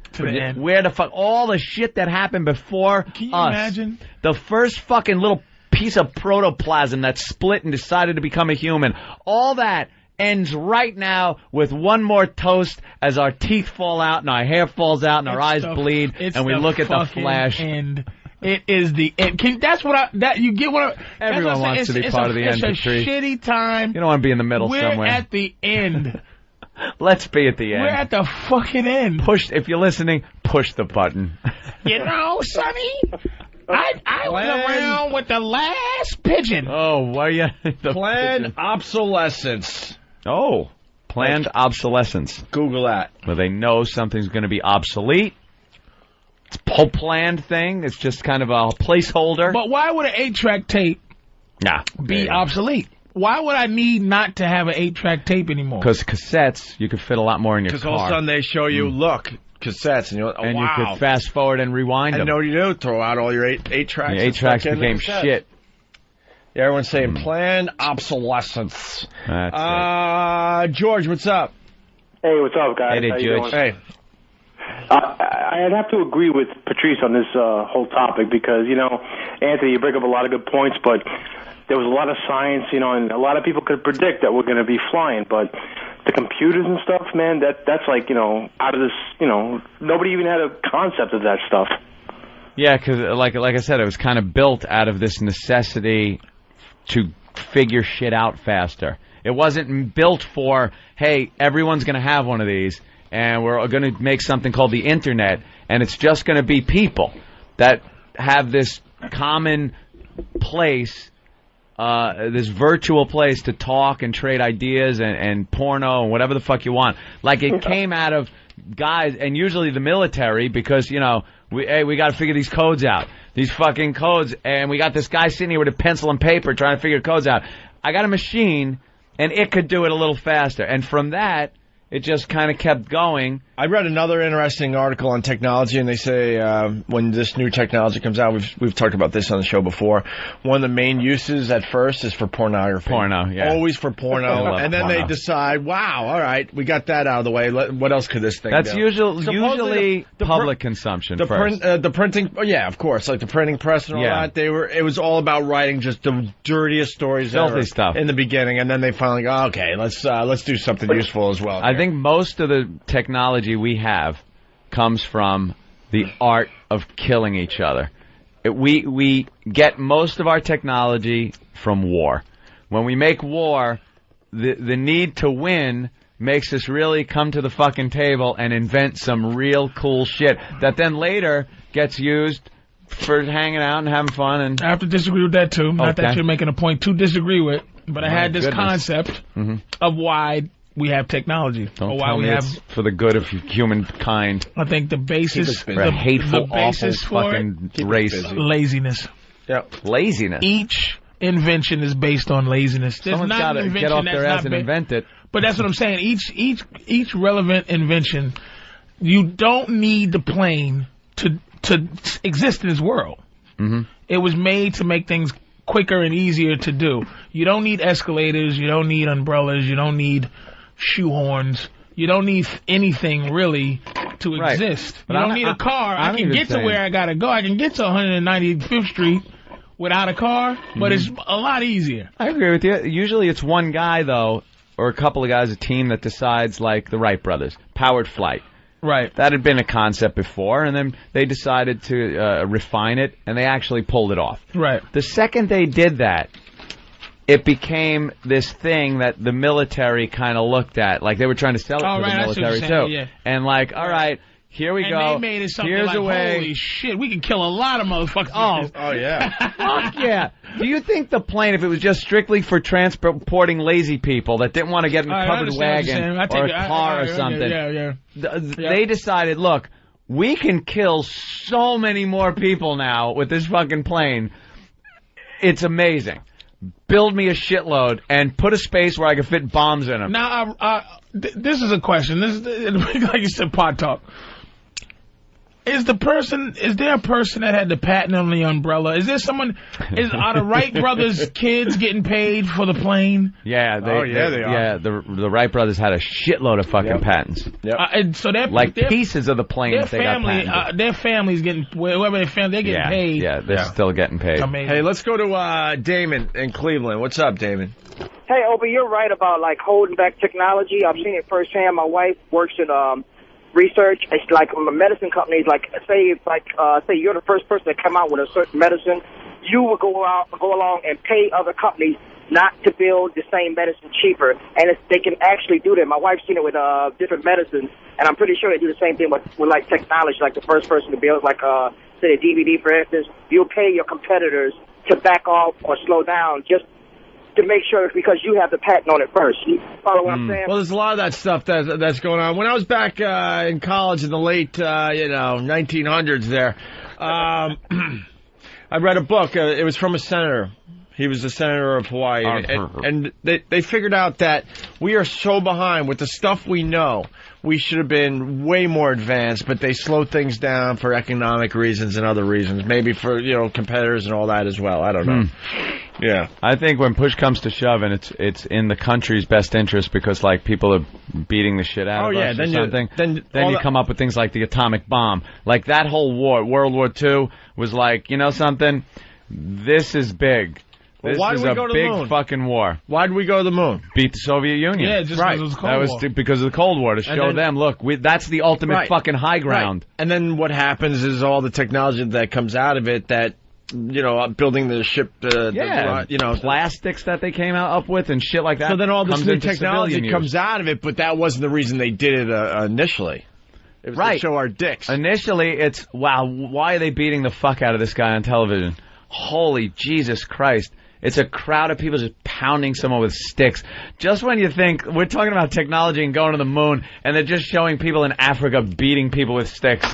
Where the fuck, all the shit that happened before us. Can you imagine? The first fucking little piece of protoplasm that split and decided to become a human. All that ends right now with one more toast as our teeth fall out and our hair falls out and our eyes bleed and we look at the flash. End. It is the end. You get what everyone wants to be part of the end, Patrice. It's a shitty time. You don't want to be in the middle somewhere. We're at the end. Let's be at the end. We're at the fucking end. If you're listening, push the button. You know, Sonny, I was around with the last pigeon. Oh, were you? Planned obsolescence. Oh, planned obsolescence. Google that. Where they know something's going to be obsolete. It's a whole planned thing. It's just kind of a placeholder. But why would an 8-track tape be obsolete? Why would I need not to have an 8-track tape anymore? Because cassettes, you could fit a lot more in your car. Because all of a sudden they show you, look, cassettes, and you're like, oh, and wow. you could fast forward and rewind them. And know what you do? Throw out all your 8 tracks. Your 8 tracks became shit. Yeah, everyone's saying planned obsolescence. That's George, what's up? Hey, what's up, guys? Hey, George. Hey. I'd have to agree with Patrice on this whole topic because, you know, Anthony, you bring up a lot of good points, but there was a lot of science, you know, and a lot of people could predict that we're going to be flying, but the computers and stuff, man, that's like, you know, out of this, you know, nobody even had a concept of that stuff. Yeah, because like I said, it was kind of built out of this necessity to figure shit out faster. It wasn't built for, hey, everyone's going to have one of these, and we're going to make something called the Internet, and it's just going to be people that have this common place, this virtual place to talk and trade ideas and porno and whatever the fuck you want. Like it came out of guys, and usually the military, because, you know, we got to figure these codes out. These fucking codes, and we got this guy sitting here with a pencil and paper trying to figure codes out. I got a machine, and it could do it a little faster. And from that, it just kind of kept going. I read another interesting article on technology, and they say when this new technology comes out, we've talked about this on the show before, one of the main uses at first is for pornography. Porno, yeah. Always for porno. And then porno. they decide, wow, all right, we got that out of the way. What else could this thing That's do? usually public consumption first. The printing, yeah, of course, like the printing press and all that. It was all about writing just the dirtiest stories Filthy stuff. in the beginning, and then they finally go, okay, let's do something useful as well. I think most of the technology we have comes from the art of killing each other. We get most of our technology from war. When we make war, the need to win makes us really come to the fucking table and invent some real cool shit that then later gets used for hanging out and having fun. And I have to disagree with that too. Not that you're making a point to disagree with, but I had this concept of why we have technology. Don't tell me it's for the good of humankind. I think the basis for a hateful, the basis awful fucking race. Laziness. Yep. Laziness. Each invention is based on laziness. There's Someone's got to get off their ass and invent it. But that's what I'm saying. Each relevant invention, you don't need the plane to exist in this world. It was made to make things quicker and easier to do. You don't need escalators. You don't need umbrellas. You don't need shoehorns. You don't need anything really to exist. But you don't need a car. I can get to where I gotta go. I can get to 195th Street without a car, but it's a lot easier. I agree with you. Usually it's one guy, though, or a couple of guys, a team that decides, like the Wright brothers, powered flight. Right. That had been a concept before, and then they decided to refine it, and they actually pulled it off. Right. The second they did that, it became this thing that the military kind of looked at. Like, they were trying to sell it to the military, too. Yeah. And like, all right, here we go. And they made it something Here's like, a way. holy shit, we can kill a lot of motherfuckers. Oh yeah. Fuck yeah. Do you think the plane, if it was just strictly for transporting lazy people that didn't want to get in a covered wagon or a car or something, they decided, look, we can kill so many more people now with this fucking plane. It's amazing. Build me a shitload and put a space where I can fit bombs in them. Now, this is a question. This is, like you said, pot talk. Is there a person that had the patent on the umbrella? Is there someone, are the Wright brothers kids getting paid for the plane? Yeah, they are. Yeah, the Wright brothers had a shitload of fucking patents. Yep. And so pieces of the planes they got patented. Their family's getting, whoever their family, they're getting paid. Yeah, they're still getting paid. Amazing. Hey, let's go to Damon in Cleveland. What's up, Damon? Hey, Opie, you're right about, like, holding back technology. I've seen it firsthand. My wife works in research. It's like medicine companies, like, say you're the first person to come out with a certain medicine, you would go along and pay other companies not to build the same medicine cheaper. And they can actually do that. My wife's seen it with different medicines, and I'm pretty sure they do the same thing with like, technology. Like, the first person to build, like, say, a DVD, for instance, you'll pay your competitors to back off or slow down just to make sure, because you have the patent on it first. You follow what I'm saying? Well, there's a lot of that stuff that's going on. When I was back in college in the late 1900s there, I read a book. It was from a senator. He was the senator of Hawaii. And they figured out that we are so behind with the stuff we know. We should have been way more advanced, but they slowed things down for economic reasons and other reasons. Maybe for, competitors and all that as well. I don't know. Yeah. I think when push comes to shove, and it's in the country's best interest because, like, people are beating the shit out of us or something, then you come up with things like the atomic bomb. Like, that whole war, World War II, was like, you know something? This is big. This why is did we a go to the big moon? Fucking war. Why did we go to the moon? Beat the Soviet Union. Yeah, just because it was the Cold War. Because of the Cold War, to show them, look, that's the ultimate fucking high ground. Right. And then what happens is all the technology that comes out of it that, building the ship, plastics that they came up with and shit like that. So then all this comes new into technology comes out of it, but that wasn't the reason they did it initially. It was to show our dicks. Initially, it's, wow, why are they beating the fuck out of this guy on television? Holy Jesus Christ. It's a crowd of people just pounding someone with sticks. Just when you think we're talking about technology and going to the moon, and they're just showing people in Africa beating people with sticks.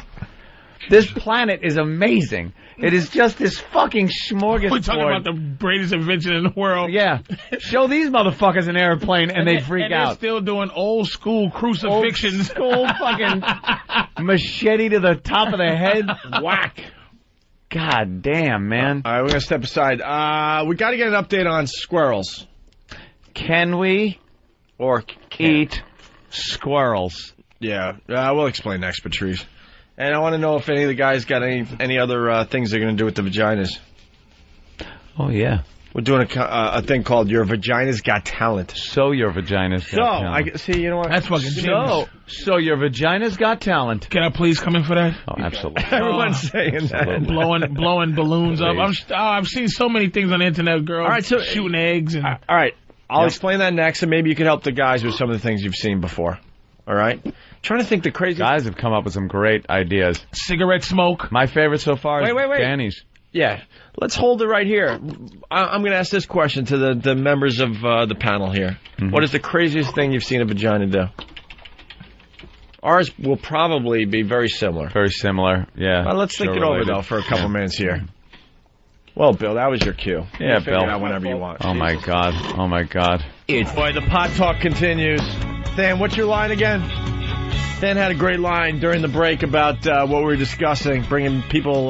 This planet is amazing. It is just this fucking smorgasbord. We're talking about the greatest invention in the world. Yeah. Show these motherfuckers an airplane and they freak out. They're still doing old school crucifixions. Old school fucking machete to the top of the head. Whack. God damn, man. All right, we're going to step aside. We got to get an update on squirrels. Can we eat squirrels? Yeah, we'll explain next, Patrice. And I want to know if any of the guys got any other things they're going to do with the vaginas. Oh, yeah. We're doing a thing called Your Vagina's Got Talent. So Your Vagina's Got Talent. See, you know what? That's fucking genius. So Your Vagina's Got Talent. Can I please come in for that? Oh, absolutely. Everyone's saying that. Blowing balloons up. I've seen so many things on the internet, girls shooting eggs. And... All right, I'll explain that next, and maybe you can help the guys with some of the things you've seen before. All right? Trying to think the crazy... Guys have come up with some great ideas. Cigarette smoke. My favorite so far is Danny's. Yeah. Let's hold it right here. I'm going to ask this question to the members of the panel here. Mm-hmm. What is the craziest thing you've seen a vagina do? Ours will probably be very similar. Very similar, yeah. Well, let's think it over, though, for a couple minutes here. Well, Bill, that was your cue. Yeah, Bill. Figure it out whenever you want. Oh, my God. Oh, my God. Boy, the pot talk continues. Than, what's your line again? Dan had a great line during the break about what we were discussing, bringing people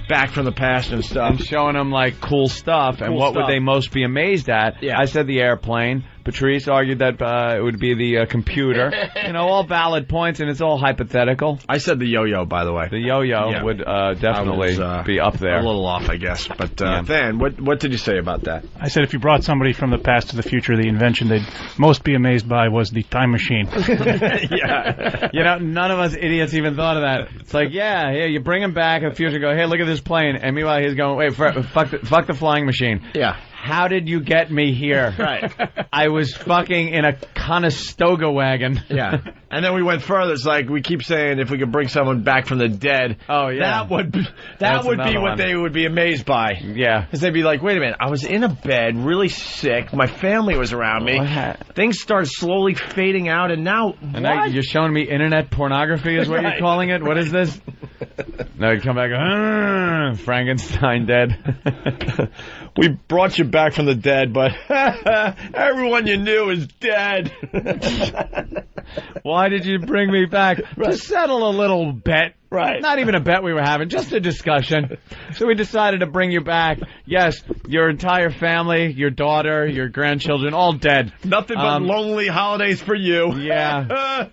back from the past and stuff. And showing them, like, cool stuff. And what would they most be amazed at? Yeah. I said the airplane. Patrice argued that it would be the computer. All valid points, and it's all hypothetical. I said the yo-yo, by the way. The yo-yo would definitely be up there. A little off, I guess. But, Van, what did you say about that? I said if you brought somebody from the past to the future, the invention they'd most be amazed by was the time machine. Yeah. None of us idiots even thought of that. It's like, you bring him back in the future, go, hey, look at this plane. And meanwhile, he's going, wait, fuck the flying machine. Yeah. How did you get me here? Right. I was fucking in a Conestoga wagon. Yeah. And then we went further. It's like we keep saying if we could bring someone back from the dead, that would be what they would be amazed by. Yeah. Because they'd be like, wait a minute, I was in a bed, really sick, my family was around me, things started slowly fading out, and now, now you're showing me internet pornography is what you're calling it? What is this? Now you come back, Frankenstein dead. We brought you back from the dead, but everyone you knew is dead. Why did you bring me back? To settle a little bet. Right. Not even a bet we were having, just a discussion. So we decided to bring you back. Yes, your entire family, your daughter, your grandchildren, all dead. Nothing but lonely holidays for you. Yeah.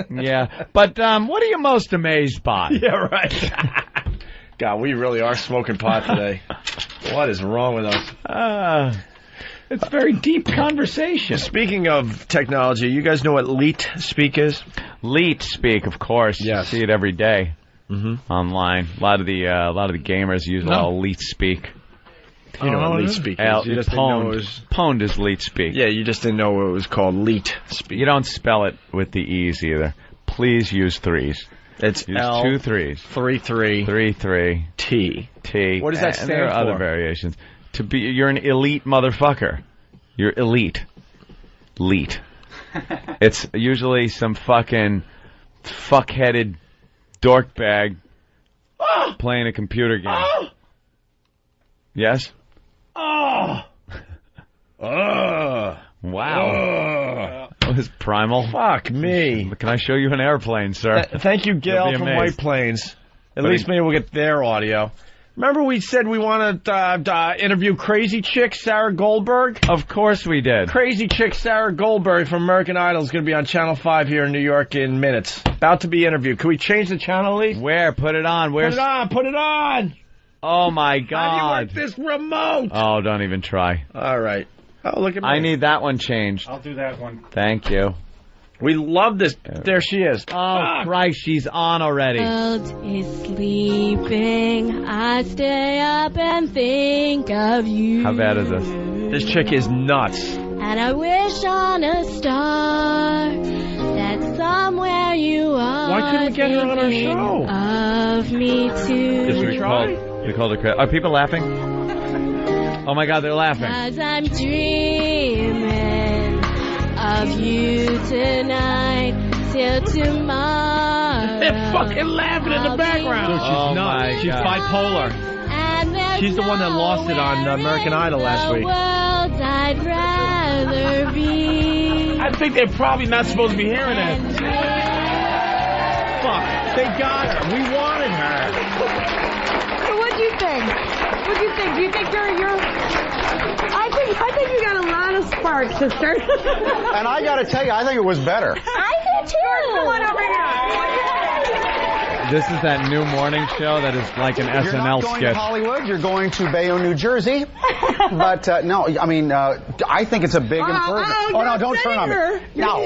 Yeah. But what are you most amazed by? Yeah, right. God, we really are smoking pot today. What is wrong with us? It's very deep conversation. Speaking of technology, you guys know what Leet Speak is? Leet Speak, of course. Yes. You see it every day online. A lot of the gamers use a lot of Leet Speak. You know what Leet Speak is. You just didn't know it was... Pwned is Leet Speak. Yeah, you just didn't know it was called Leet Speak. You don't spell it with the E's either. Please use threes. It's use L 2 3s. 3 T. What does that stand there are for? Other variations. You're an elite motherfucker. You're elite. Leet. It's usually some fucking fuck-headed dork bag playing a computer game. Yes? Wow. That was primal. Fuck me. Can I show you an airplane, sir? Thank you, Gail from White Plains. At least maybe we'll get their audio. Remember we said we wanted to interview crazy chick Sarah Goldberg? Of course we did. Crazy chick Sarah Goldberg from American Idol is going to be on Channel 5 here in New York in minutes. About to be interviewed. Can we change the channel, Lee? Where? Put it on. Where's... Put it on! Oh, my God. How do you work this remote? Oh, don't even try. All right. Oh, look at me. I need that one changed. I'll do that one. Thank you. We love this. There she is. Oh, Christ, she's on already. World is sleeping. I stay up and think of you. How bad is this? This chick is nuts. And I wish on a star that somewhere you are. Why couldn't we get her on our show? Of me too. Did we try? We called her crazy. Are people laughing? Oh my God, they're laughing. As I'm dreaming of you tonight till tomorrow. They're fucking laughing in the background. Dude, she's nuts. She's bipolar. She's the one that lost it on American Idol last week. I'd rather be. I think they're probably not supposed to be hearing that. Fuck. They got her. We wanted her. So what do you think? What do you think? Do you think you're... I think you got a lot of spark, sister. And I got to tell you, I think it was better. I do too. Come on over here. This is that new morning show that is like an SNL skit. You're not going to Hollywood. You're going to Bayonne, New Jersey. But, no, I mean, I think it's a big improvement. Oh, no, don't turn on me. No.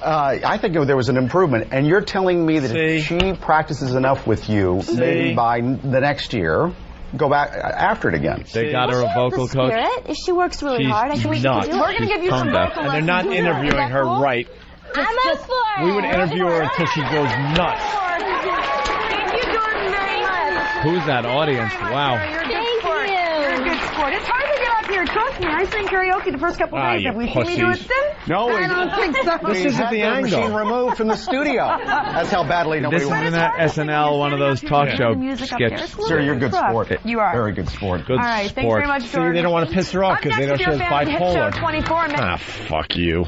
I think there was an improvement. And you're telling me that if she practices enough with you, maybe by the next year, go back after it again. They got her a vocal coach. If she works really hard, I think we can do it. We're going to give you some vocal And they're not interviewing her right. I'm up for it. We would interview her until she goes nuts. Thank you, Jordan, very much. Who's that audience? Wow. You're a good sport. You're a good sport. It's hard to get up here. Trust me. I sang karaoke the first couple days. Have we seen me do it since? No, I don't think so. This isn't the angle. Machine removed from the studio. That's how badly nobody This wants isn't that SNL, one of those talk show skits. Sir, you're a good sport. You are. Very good sport. Good All right, thanks sport. very much, Jordan. See, they don't want to piss her off because they know she has bipolar. Hit Show 24 Ah, fuck you.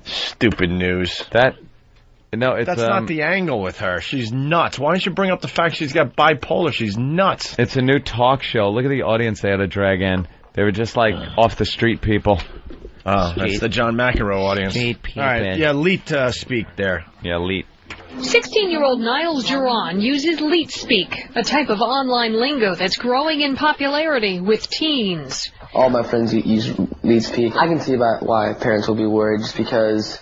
Stupid news. That's not the angle with her. She's nuts. Why don't you bring up the fact she's got bipolar? She's nuts. It's a new talk show. Look at the audience they had to drag in. They were just like off the street people. Oh, that's the John McEnroe audience. All right, yeah, Leet speak there. Yeah, Leet. 16-year-old Niles Duran uses Leet Speak, a type of online lingo that's growing in popularity with teens. All my friends use Leet Speak. I can see about why parents will be worried, just because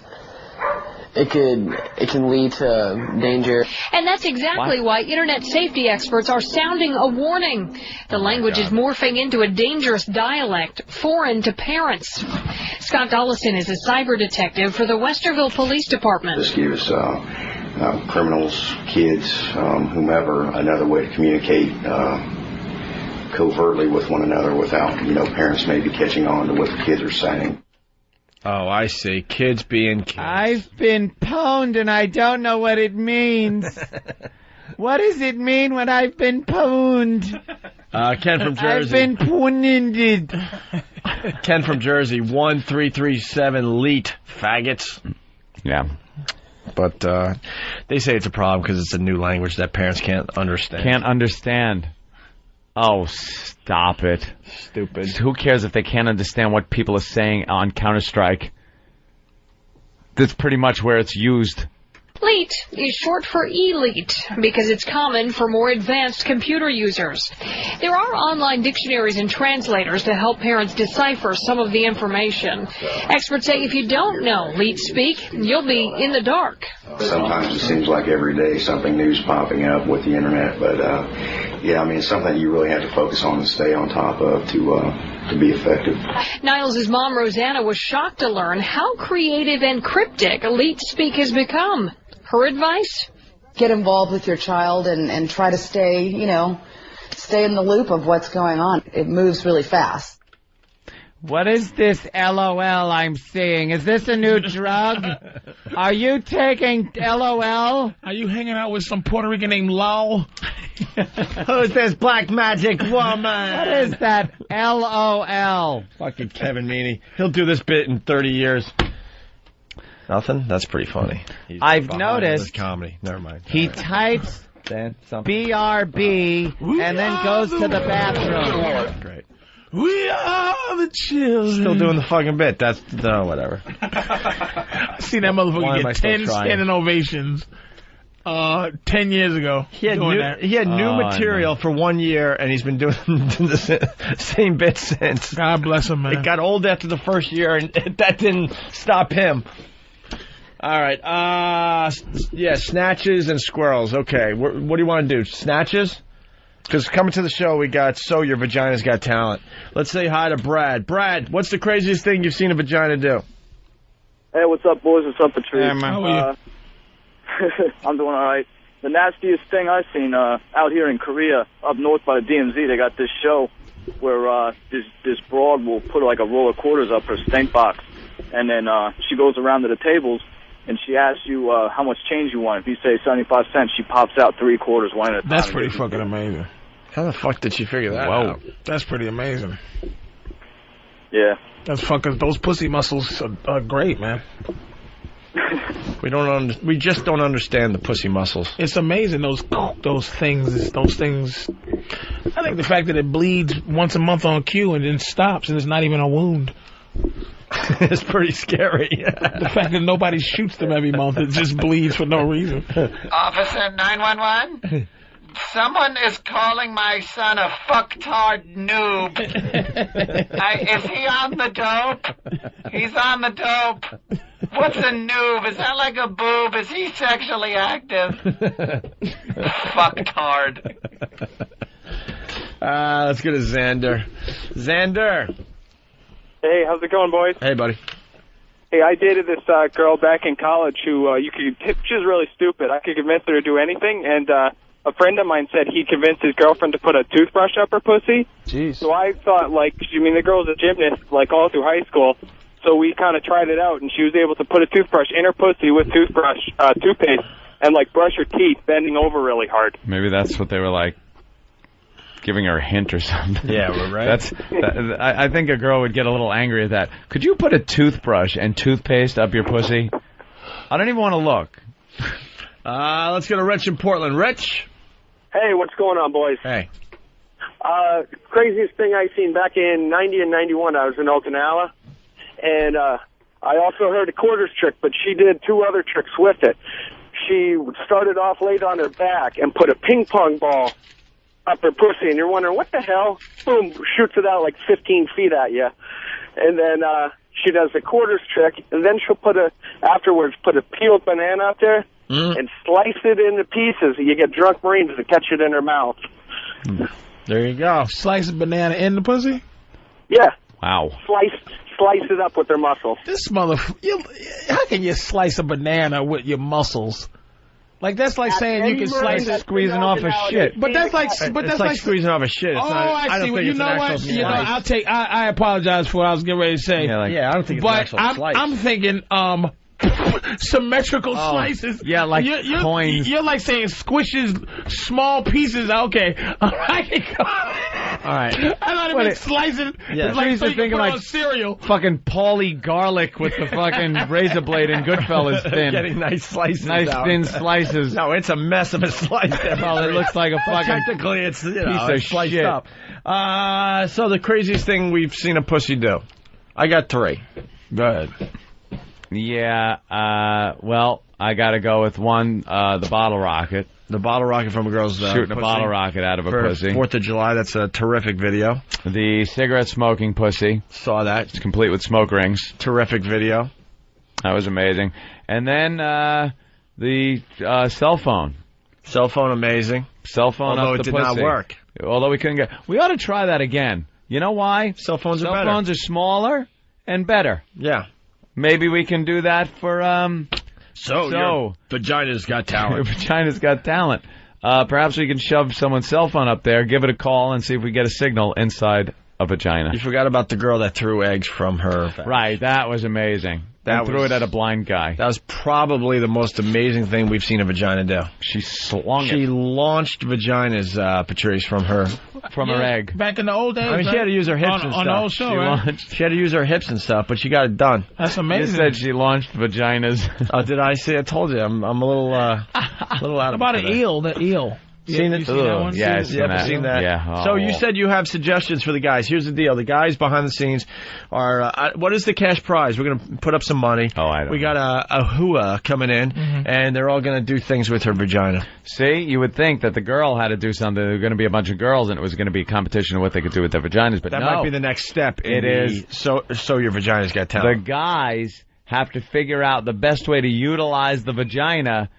it can lead to danger. And that's exactly why internet safety experts are sounding a warning. The language is morphing into a dangerous dialect, foreign to parents. Scott Dollison is a cyber detective for the Westerville Police Department. This gives criminals, kids, whomever, another way to communicate covertly with one another without, parents maybe catching on to what the kids are saying. Oh, I see. Kids being kids. I've been pwned and I don't know what it means. What does it mean when I've been pwned? Ken from Jersey. I've been pwned. Ken from Jersey, 1337 Leet, faggots. Yeah. But they say it's a problem because it's a new language that parents can't understand. Can't understand. Oh, stop it. Stupid. Who cares if they can't understand what people are saying on Counter-Strike? That's pretty much where it's used. Leet is short for elite because it's common for more advanced computer users. There are online dictionaries and translators to help parents decipher some of the information. Experts say if you don't know Leet Speak, you'll be in the dark. Sometimes it seems like every day something new's popping up with the internet, but it's something you really have to focus on and stay on top of to be effective. Niles' mom, Rosanna, was shocked to learn how creative and cryptic Leet Speak has become. Her advice? Get involved with your child and try to stay in the loop of what's going on. It moves really fast. What is this LOL I'm seeing? Is this a new drug? Are you taking LOL? Are you hanging out with some Puerto Rican named Lol? Who's this black magic woman? What is that LOL? Fucking Kevin Meaney. He'll do this bit in 30 years. Nothing? That's pretty funny. I've noticed comedy. Never mind. He types BRB and then goes to the bathroom. Great. We are the children. Still doing the fucking bit. That's whatever. I seen that motherfucker get 10 standing ovations 10 years ago. He had new material for 1 year, and he's been doing the same bit since. God bless him, man. It got old after the first year, and that didn't stop him. All right. Snatches and squirrels. Okay. What do you want to do? Snatches? Because coming to the show, we got So Your Vagina's Got Talent. Let's say hi to Brad. Brad, what's the craziest thing you've seen a vagina do? Hey, what's up, boys? What's up, Patrice? Hey, man. How are you? I'm doing all right. The nastiest thing I've seen out here in Korea, up north by the DMZ, they got this show where this broad will put like a roll of quarters up her stink box, and then she goes around to the tables, and she asks you how much change you want. If you say 75 cents, she pops out 3 quarters, one at a time. That's pretty fucking amazing. How the fuck did she figure that out? That's pretty amazing. Yeah. That's fucking, those pussy muscles are great, man. We just don't understand the pussy muscles. It's amazing, those things. I think the fact that it bleeds once a month on cue and then stops and it's not even a wound. It's pretty scary. The fact that nobody shoots them every month, it just bleeds for no reason. Officer 911? Someone is calling my son a fucktard noob. Is he on the dope? He's on the dope. What's a noob? Is that like a boob? Is he sexually active? Fucktard. Let's go to Xander. Xander. Hey, how's it going, boys? Hey, buddy. Hey, I dated this girl back in college who she was really stupid. I could convince her to do anything, and a friend of mine said he convinced his girlfriend to put a toothbrush up her pussy. Jeez. So I thought, the girl was a gymnast, all through high school, so we kind of tried it out, and she was able to put a toothbrush in her pussy with toothpaste, and, brush her teeth, bending over really hard. Maybe that's what they were like. Giving her a hint or something. Yeah, we're right. I think a girl would get a little angry at that. Could you put a toothbrush and toothpaste up your pussy? I don't even want to look. Let's go to Rich in Portland. Rich? Hey, what's going on, boys? Hey. Craziest thing I seen back in 90 and 91, I was in Okinawa, And I also heard a quarters trick, but she did 2 other tricks with it. She started off laid on her back and put a ping pong ball up her pussy, and you're wondering, what the hell? Boom, shoots it out like 15 feet at you. And then she does the quarters trick, and then she'll afterwards put a peeled banana up there and slice it into pieces. You get drunk Marines to catch it in her mouth. There you go. Slice a banana in the pussy? Yeah. Wow. Slice it up with their muscles. This how can you slice a banana with your muscles? Like, that's like saying you can slice it squeezing off a shit. But that's like squeezing off a shit. It's I see. You know what? I apologize for what I was getting ready to say. I don't think it's an actual slice. I'm thinking symmetrical slices. Yeah, like coins. You're like saying squishes small pieces. Okay. All right. I thought it meant slicing. Yeah. Like so you can put on cereal. Fucking Paulie garlic with the fucking razor blade in Goodfellas thin. Getting nice slices Nice out. thin slices. No, it's a mess of a slice. Well, it looks like a fucking technically it's piece of sliced shit. up. So the craziest thing we've seen a pussy do. I got 3. Go ahead. Yeah, well, I gotta go with one, the bottle rocket. The bottle rocket from a girl's shooting pussy. a bottle rocket out of a pussy. 4th of July, that's a terrific video. The cigarette smoking pussy. Saw that. It's complete with smoke rings. Terrific video. That was amazing. And then, the, cell phone. Cell phone, amazing. Cell phone Although up it the did pussy. not work. Although we couldn't get... We ought to try that again. You know why? Cell phones are better. Cell phones are smaller and better. Yeah. Maybe we can do that for, your vagina's got talent. Your vagina's got talent. Perhaps we can shove someone's cell phone up there, give it a call, and see if we get a signal inside a vagina. You forgot about the girl that threw eggs from her vagina. Right, that was amazing. That threw it at a blind guy. That was probably the most amazing thing we've seen a vagina do. She slung She launched vaginas, Patrice, from her egg. Back in the old days. I mean, she had to use her hips and stuff. On the old show, right? She had to use her hips and stuff, but she got it done. That's amazing. You said she launched vaginas. Oh, did I see? I told you. I'm a little out of about it. an eel? The eel. Seen it? You seen that one? Yeah, seen that. Yeah. So you said you have suggestions for the guys. Here's the deal. The guys behind the scenes are, what is the cash prize? We're going to put up some money. Oh, I don't We got a hua coming in, and they're all going to do things with her vagina. See, you would think that the girl had to do something. There were going to be a bunch of girls, and it was going to be a competition of what they could do with their vaginas, but that no. might be the next step. So your vagina's got talent. The guys have to figure out the best way to utilize the vagina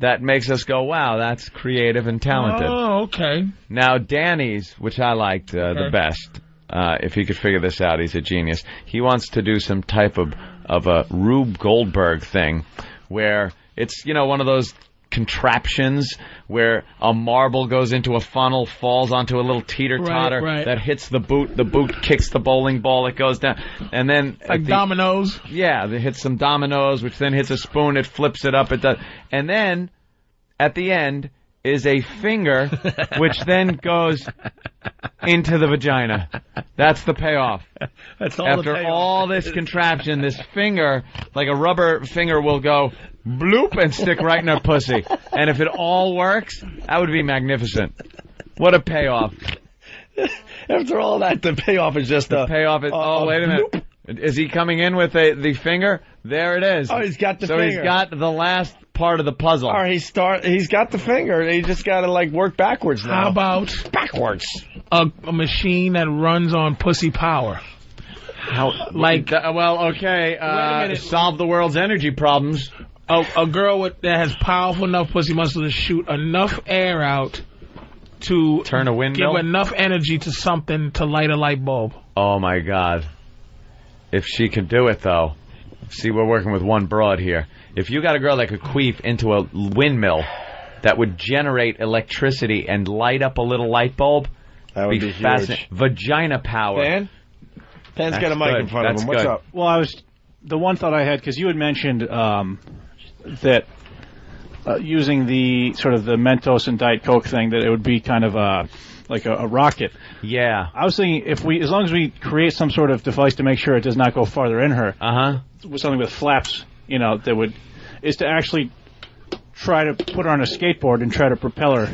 that makes us go, wow, that's creative and talented. Oh, okay. Now, Danny's, which I liked the best, if he could figure this out, he's a genius. He wants to do some type of a Rube Goldberg thing where it's, one of those contraptions where a marble goes into a funnel, falls onto a little teeter-totter that hits the boot. The boot kicks the bowling ball. It goes down. And then... Like dominoes? Yeah, they hit some dominoes, which then hits a spoon. It flips it up. It does. And then, at the end, is a finger, which then goes into the vagina. That's the payoff. That's all After the payoff. all this contraption, this finger, like a rubber finger, will go bloop and stick right in her pussy. And if it all works, that would be magnificent. What a payoff. After all that, the payoff is just the payoff is, wait a minute. Is he coming in with the finger? There it is. Oh, he's got the finger. So he's got the last part of the puzzle. Or he's got the finger. He just got to work backwards now. How about backwards? A machine that runs on pussy power. Solve the world's energy problems. A girl that has powerful enough pussy muscles to shoot enough air out to turn a windmill, give enough energy to something to light a light bulb. Oh my God! If she could do it, though. See, we're working with one broad here. If you got a girl that could queef into a windmill that would generate electricity and light up a little light bulb, that would be fascinating. Huge. Vagina power. Dan's got a mic in front of him. What's up? Well, the one thought I had, because you had mentioned that using the sort of the Mentos and Diet Coke thing, that it would be kind of like a rocket. Yeah. I was thinking as long as we create some sort of device to make sure it does not go farther in her. With something with flaps, is to actually try to put her on a skateboard and try to propel her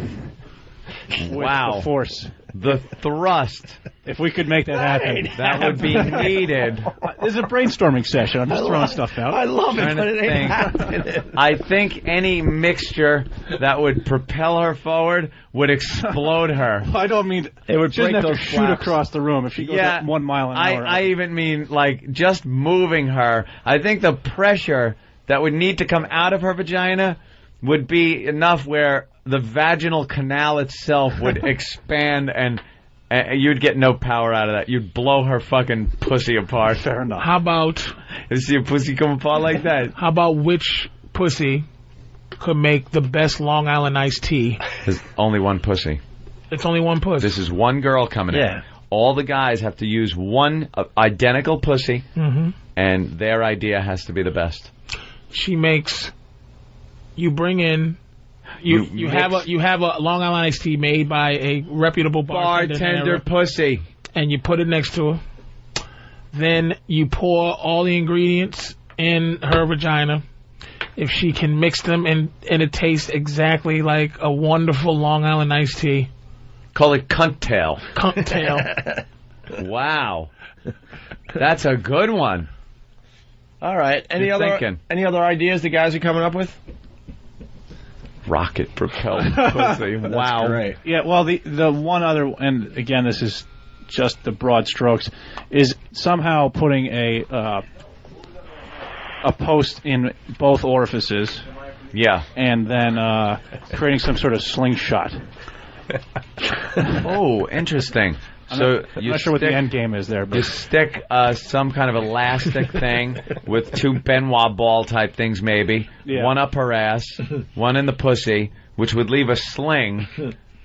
with the force. the thrust. If we could make that happen, that would be needed. This is a brainstorming session. I'm just throwing stuff out. I love it, but it ain't think. happening. I think any mixture that would propel her forward would explode her. I don't mean it would she doesn't break have those to shoot flaps. across the room if she goes at 1 mile an hour. I even mean like just moving her. I think the pressure that would need to come out of her vagina would be enough where the vaginal canal itself would expand and you'd get no power out of that. You'd blow her fucking pussy apart. Fair enough. How about... You see a pussy come apart like that? How about which pussy could make the best Long Island iced tea? There's only one pussy. It's only one pussy. This is one girl coming in. All the guys have to use one identical pussy, and their idea has to be the best. She makes... You bring in... You have a Long Island iced tea made by a reputable bartender pussy, and you put it next to her. Then you pour all the ingredients in her vagina. If she can mix them and it tastes exactly like a wonderful Long Island iced tea. Call it cunt tail. Cunt tail. Wow, that's a good one. All right. Any other ideas the guys are coming up with? Rocket propelled pussy. Wow. Great. Yeah, well, the one other, and again, this is just the broad strokes, is somehow putting a post in both orifices. Yeah. And then creating some sort of slingshot. Oh, interesting. I'm not sure what the end game is there. But you stick some kind of elastic thing with two Benoit ball type things, maybe. Yeah. One up her ass, one in the pussy, which would leave a sling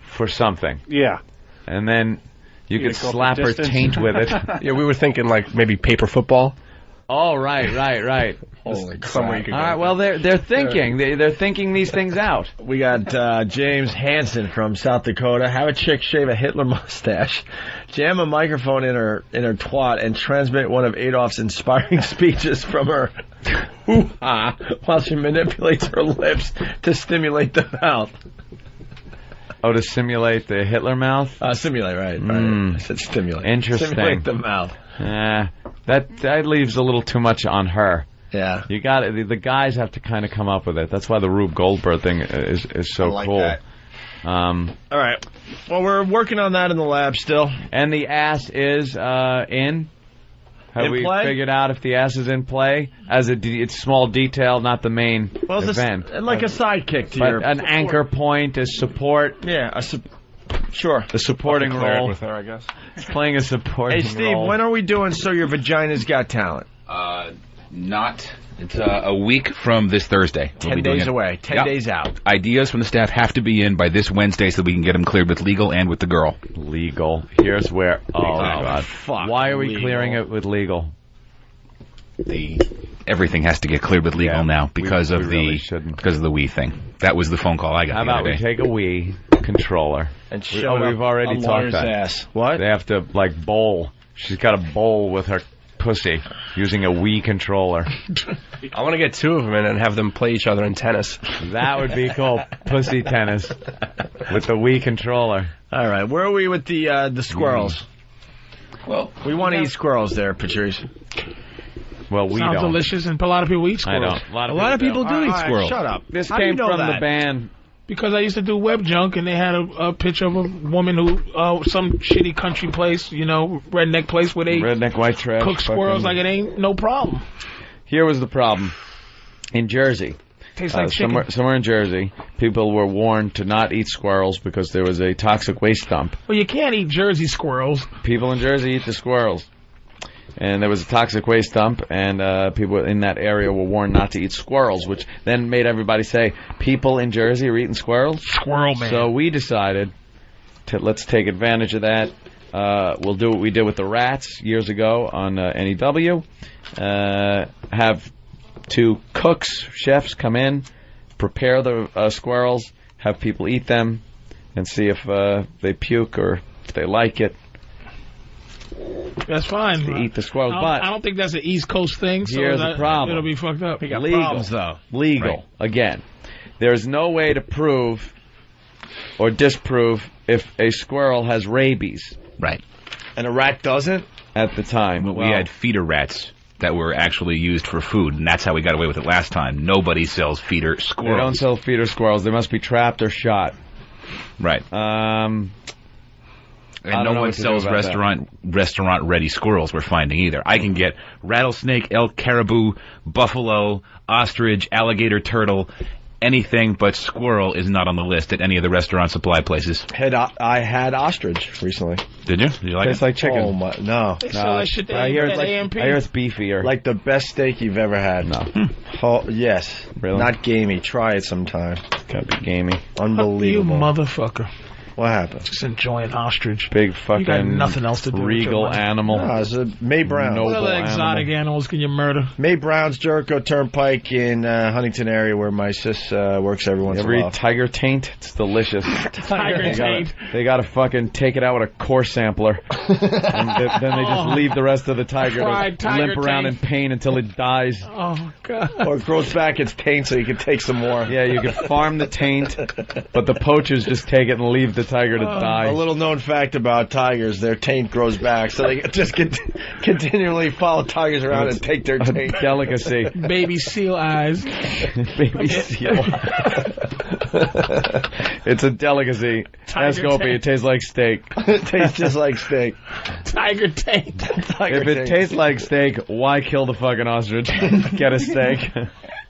for something. Yeah. And then you could slap her taint with it. Yeah, we were thinking like maybe paper football. Oh, right. Holy crap. All right, well, they're thinking. They're thinking these things out. We got James Hansen from South Dakota. Have a chick shave a Hitler mustache, jam a microphone in her twat, and transmit one of Adolf's inspiring speeches from her hoo-ha while she manipulates her lips to stimulate the mouth. Oh, to simulate the Hitler mouth? Simulate, right. I said stimulate. Interesting. Stimulate the mouth. That leaves a little too much on her. Yeah. You got it. The guys have to kind of come up with it. That's why the Rube Goldberg thing is so like cool. That. All right. Well, we're working on that in the lab still. And the ass is in. Have we figured out if the ass is in play as it's small detail, not the main event? Like a sidekick to but an anchor point, a support. Yeah, sure. The supporting role. With her, I guess. It's playing a supporting role. Hey, Steve, role. when are we doing So Your Vagina's Got Talent? It's a week from this Thursday. 10 days away. 10 days out. Ideas from the staff have to be in by this Wednesday so we can get them cleared with legal and with the girl. Legal. Here's where... Oh, God. Fuck. Why are we clearing it with legal? Everything has to get cleared with legal now because of the Wii thing. That was the phone call I got. How about we take a Wii controller and we've already talked about ass. What? They have to bowl. She's got to bowl with her pussy using a Wii controller. I want to get two of them in and have them play each other in tennis. That would be cool. Pussy tennis with the Wii controller. All right, where are we with the squirrels? Well, we want to eat squirrels there, Patrice. Well, we Sounds don't. delicious, and a lot of people eat squirrels. I don't. A lot of people do eat squirrels. Shut up. This How do came you know from that? the band. Because I used to do web junk, and they had a picture of a woman who, some shitty country place, redneck place where they redneck white trash cook squirrels like it ain't no problem. Here was the problem. In Jersey. Tastes like chicken. Somewhere in Jersey, people were warned to not eat squirrels because there was a toxic waste dump. Well, you can't eat Jersey squirrels. People in Jersey eat the squirrels. And there was a toxic waste dump, and people in that area were warned not to eat squirrels, which then made everybody say, people in Jersey are eating squirrels? Squirrel man. So we decided let's take advantage of that. We'll do what we did with the rats years ago on NEW. Have two cooks, chefs come in, prepare the squirrels, have people eat them, and see if they puke or if they like it. That's fine. To eat the squirrels, but I don't think that's an East Coast thing. So here's the problem. It'll be fucked up. We got legal, problems, though. Legal. Right. Again, there's no way to prove or disprove if a squirrel has rabies. Right. And a rat doesn't? At the time. We had feeder rats that were actually used for food, and that's how we got away with it last time. Nobody sells feeder squirrels. They don't sell feeder squirrels. They must be trapped or shot. Right. And no one sells restaurant-ready squirrels, we're finding, either. I can get rattlesnake, elk, caribou, buffalo, ostrich, alligator, turtle, anything but squirrel is not on the list at any of the restaurant supply places. I had ostrich recently. Did you? Did you like it? Tastes like chicken. Oh my, no. I hear it's beefier. Like the best steak you've ever had. No. Oh, yes. Really? Not gamey. Try it sometime. Gotta be gamey. Unbelievable. You motherfucker. What happened? Just enjoying ostrich. Big fucking you got nothing else to do regal with your animal. No, it's a May Brown. What other exotic animals can you murder? May Brown's Jericho Turnpike in Huntington area where my sis works every once in a while. Ever eat tiger taint? It's delicious. Tiger taint. They gotta fucking take it out with a core sampler. And then they just leave the rest of the tiger to limp around in pain until it dies. Oh, God. Or it grows back its taint so you can take some more. Yeah, you can farm the taint, but the poachers just take it and leave the tiger to die. A little known fact about tigers, their taint grows back, so they just continually follow tigers around and take their taint. Delicacy. Baby seal eyes. Baby seal eyes. It's a delicacy. Ask Opie, it tastes like steak. It tastes just like steak. Tiger taint. If it tastes like steak, why kill the fucking ostrich? Get a steak.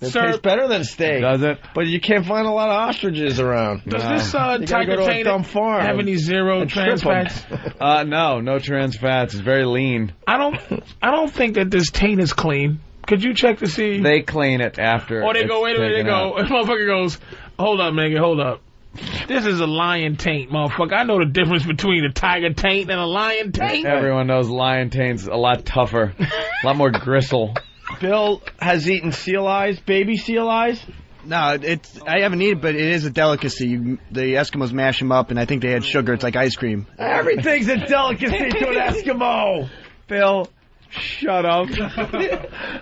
It tastes better than steak. Does it? But you can't find a lot of ostriches around. Does this tiger taint have any zero trans fats? No trans fats. It's very lean. I don't think that this taint is clean. Could you check to see? They clean it after. Or they go, wait a minute, they go. And motherfucker goes, hold up, nigga, hold up. This is a lion taint, motherfucker. I know the difference between a tiger taint and a lion taint. Everyone knows lion taint's a lot tougher, a lot more gristle. Bill has eaten seal eyes, baby seal eyes. No, I haven't eaten it, but it is a delicacy. The Eskimos mash them up, and I think they add sugar. It's like ice cream. Everything's a delicacy to an Eskimo. Bill, shut up.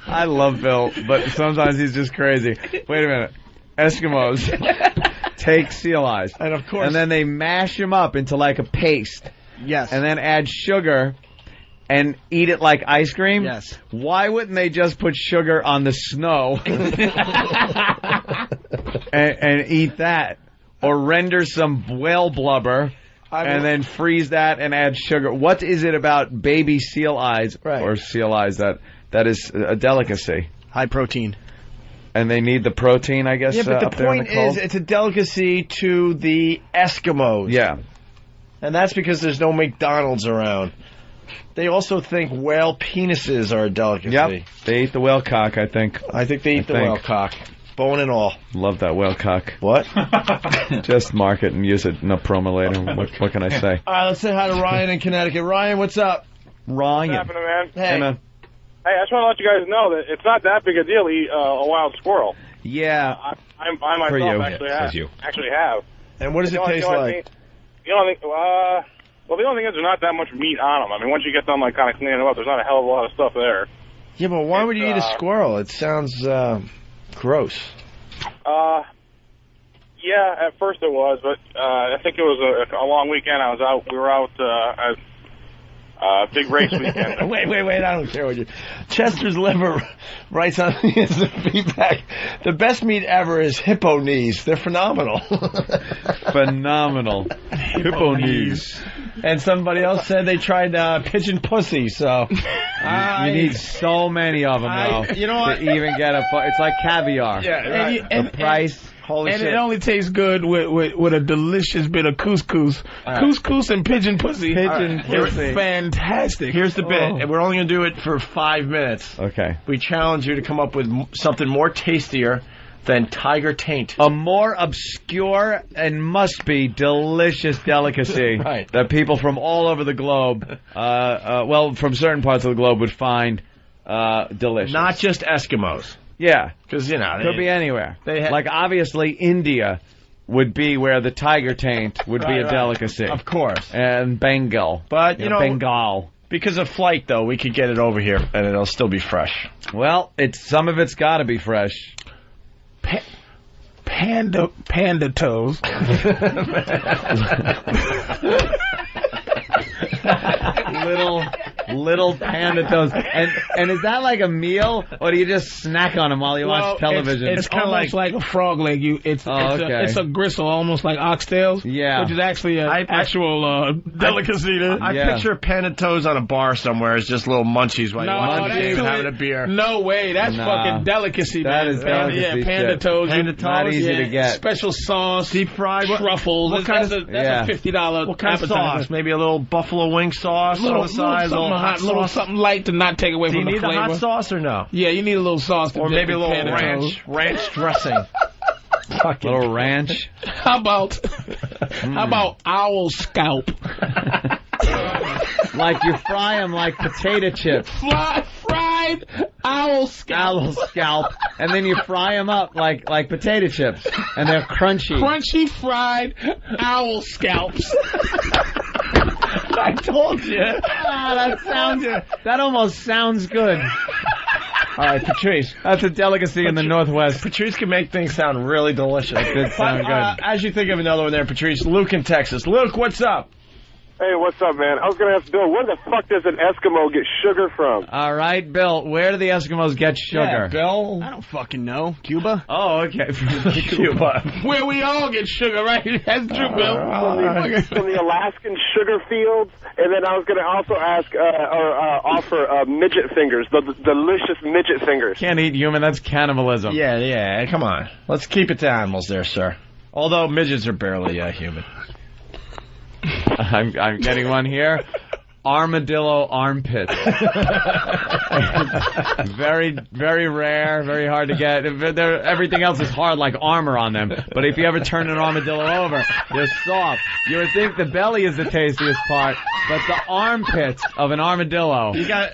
I love Bill, but sometimes he's just crazy. Wait a minute. Eskimos take seal eyes. And of course. And then they mash them up into like a paste. Yes. And then add sugar and eat it like ice cream? Yes. Why wouldn't they just put sugar on the snow and eat that? Or render some whale blubber and then freeze that and add sugar? What is it about baby seal eyes or seal eyes that is a delicacy? High protein. And they need the protein, I guess. Yeah, but up the there in point the cold? is, it's a delicacy to the Eskimos. Yeah. And that's because there's no McDonald's around. They also think whale penises are a delicacy. Yep. They eat the whale cock, I think. I think they eat the whale cock. Bone and all. Love that whale cock. What? Just mark it and use it in a promo later. What can I say? All right, let's say hi to Ryan in Connecticut. Ryan, what's up? Ryan. What's happening, man? Hey, man. Hey, I just want to let you guys know that it's not that big a deal to eat a wild squirrel. Yeah. I myself actually have. And what does it taste like? The only thing is there's not that much meat on them. I mean, once you get them like kind of cleaning them up, there's not a hell of a lot of stuff there. Yeah, but why would you eat a squirrel? It sounds gross. Yeah, at first it was, but I think it was a long weekend. We were out at big race weekend. Wait, I don't care what you... Chester's Liver writes on the feedback, the best meat ever is hippo knees. They're phenomenal. Phenomenal. Hippo knees. And somebody else said they tried pigeon pussy, so... you need so many of them, though, you know what? to even get it's like caviar. Yeah, right. The price... Holy shit. It only tastes good with a delicious bit of couscous. Right. Couscous and pigeon pussy. Pussy. Fantastic. Here's the bit, and we're only going to do it for 5 minutes. Okay. We challenge you to come up with something more tastier than tiger taint. A more obscure and must be delicious delicacy that people from all over the globe, from certain parts of the globe would find delicious. Not just Eskimos. Yeah. Because, could be anywhere. Like, obviously, India would be where the tiger taint would be a delicacy. Of course. And Bengal. But, Bengal. Because of flight, though, we could get it over here, and it'll still be fresh. Well, some of it's got to be fresh. panda toes. Little panda toes. And is that like a meal, or do you just snack on them while you watch television? It's kind of like a frog leg. It's a gristle, almost like oxtails. Yeah. Which is actually an actual delicacy. I picture panda toes on a bar somewhere as just little munchies while you watch the game and having a beer. No way. That's fucking delicacy, man. That is delicacy. Yeah, panda toes. Panda toes. Not easy to get. Special sauce. Deep fried. Truffles. That's a $50 What kind appetizer. of sauce? Maybe a little buffalo wing sauce on the side. Little something light to not take away from the flavor. Do you need the hot sauce or no? Yeah, you need a little sauce. Or maybe a little ranch dressing. Little ranch. How about owl scalp? Like you fry them like potato chips. Fried owl scalp. Owl scalp. And then you fry them up like potato chips. And they're crunchy. Crunchy fried owl scalps. I told you. That almost sounds good. All right, Patrice. That's a delicacy in the Northwest. Patrice can make things sound really delicious. That did sound good. As you think of another one there, Patrice, Luke in Texas. Luke, what's up? Hey, what's up, man? I was going to ask Bill, where the fuck does an Eskimo get sugar from? All right, Bill, where do the Eskimos get sugar? Yeah, Bill? I don't fucking know. Cuba? Oh, okay. Cuba. Where we all get sugar, right? That's true, Bill. From the Alaskan sugar fields. And then I was going to also ask, offer midget fingers, the delicious midget fingers. Can't eat human, that's cannibalism. Yeah, come on. Let's keep it to animals there, sir. Although midgets are barely human. I'm getting one here. Armadillo armpits. Very, very rare, very hard to get. Everything else is hard, like armor on them. But if you ever turn an armadillo over, they're soft. You would think the belly is the tastiest part, but the armpits of an armadillo. You got.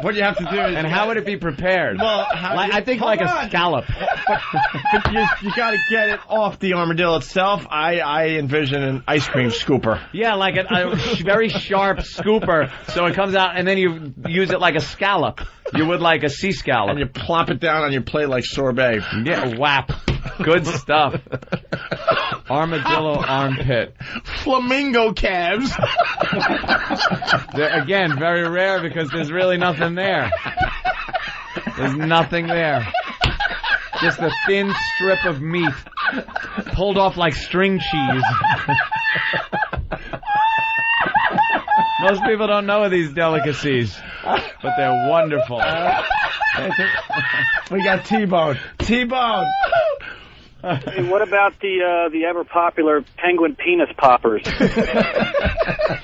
What you have to do is. And how would it be prepared? Well, I think like a scallop. But you got to get it off the armadillo itself. I envision an ice cream scooper. Yeah, like a very sharp scooper. So it comes out, and then you use it like a scallop. You would like a sea scallop. And you plop it down on your plate like sorbet. Yeah, whap. Good stuff. Armadillo armpit. Flamingo calves. They're, again, very rare because there's really nothing there. There's nothing there. Just a thin strip of meat pulled off like string cheese. Most people don't know these delicacies, but they're wonderful. We got T-Bone. T-Bone! Hey, what about the ever popular penguin penis poppers? You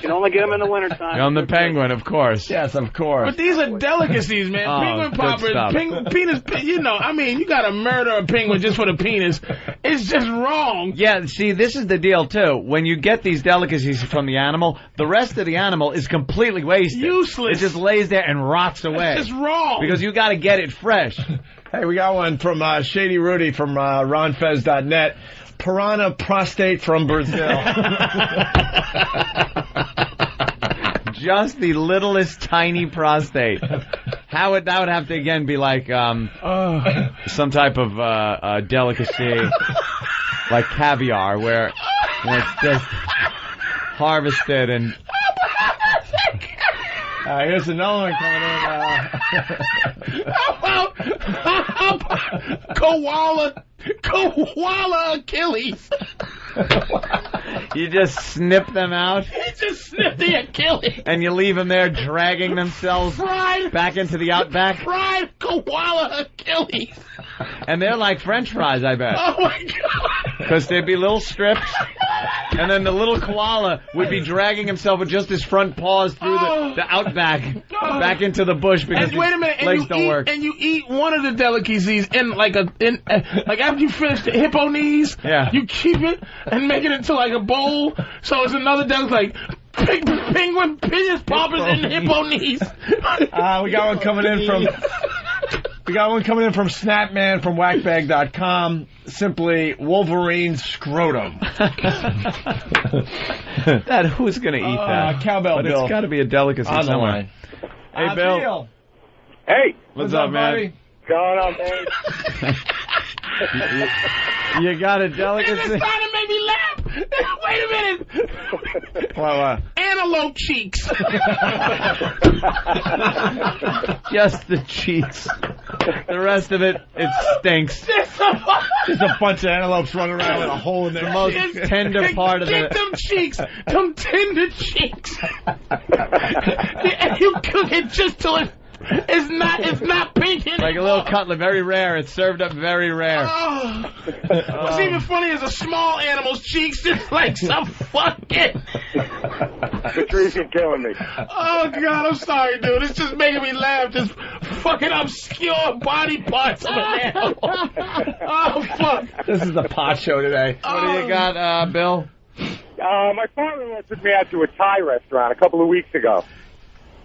can only get them in the wintertime. On the penguin, of course. Yes, of course. But these are delicacies, man. Penguin poppers, penis, you gotta murder a penguin just for the penis. It's just wrong. Yeah, see, this is the deal, too. When you get these delicacies from the animal, the rest of the animal is completely wasted. Useless. It just lays there and rots away. It's just wrong. Because you gotta get it fresh. Hey, we got one from Shady Rudy from RonFez.net. Piranha prostate from Brazil. Just the littlest tiny prostate. That would have to again be like some type of delicacy, like caviar, where it's just harvested and. Here's another one coming in. How about koala Achilles? You just snip them out. He just snipped the Achilles. And you leave them there dragging themselves back into the outback. Fried koala Achilles. And they're like French fries, I bet. Oh, my God. Because they'd be little strips. And then the little koala would be dragging himself with just his front paws through the outback back into the bush because his legs don't work. And you eat one of the delicacies in like after you finish the hippo knees, you keep it and make it into like a bowl. So it's another delicacy like penguin penis poppers and hippo knees. We got one coming in from. We got one coming in from Snapman from whackbag.com. Simply Wolverine scrotum. Who's going to eat that? Cowbell but Bill. It's got to be a delicacy somewhere. Hey, Bill. Hey. What's up, man? What's going on, man? You got a delicacy? This kind of made me laugh. Wait a minute. What? Antelope cheeks. Just the cheeks. The rest of it stinks. Just a bunch of antelopes running around with a hole in their most tender part of it. Get them cheeks. Them tender cheeks. And you cook it just till it's not pink in like a little cutlet, very rare. It's served up very rare. What's even funny is a small animal's cheeks just like some fucking... Patrice, you're killing me. Oh, God, I'm sorry, dude. It's just making me laugh. This fucking obscure body parts of an animal. Oh, fuck. This is the pot show today. What do you got, Bill? My father-in-law took me out to a Thai restaurant a couple of weeks ago.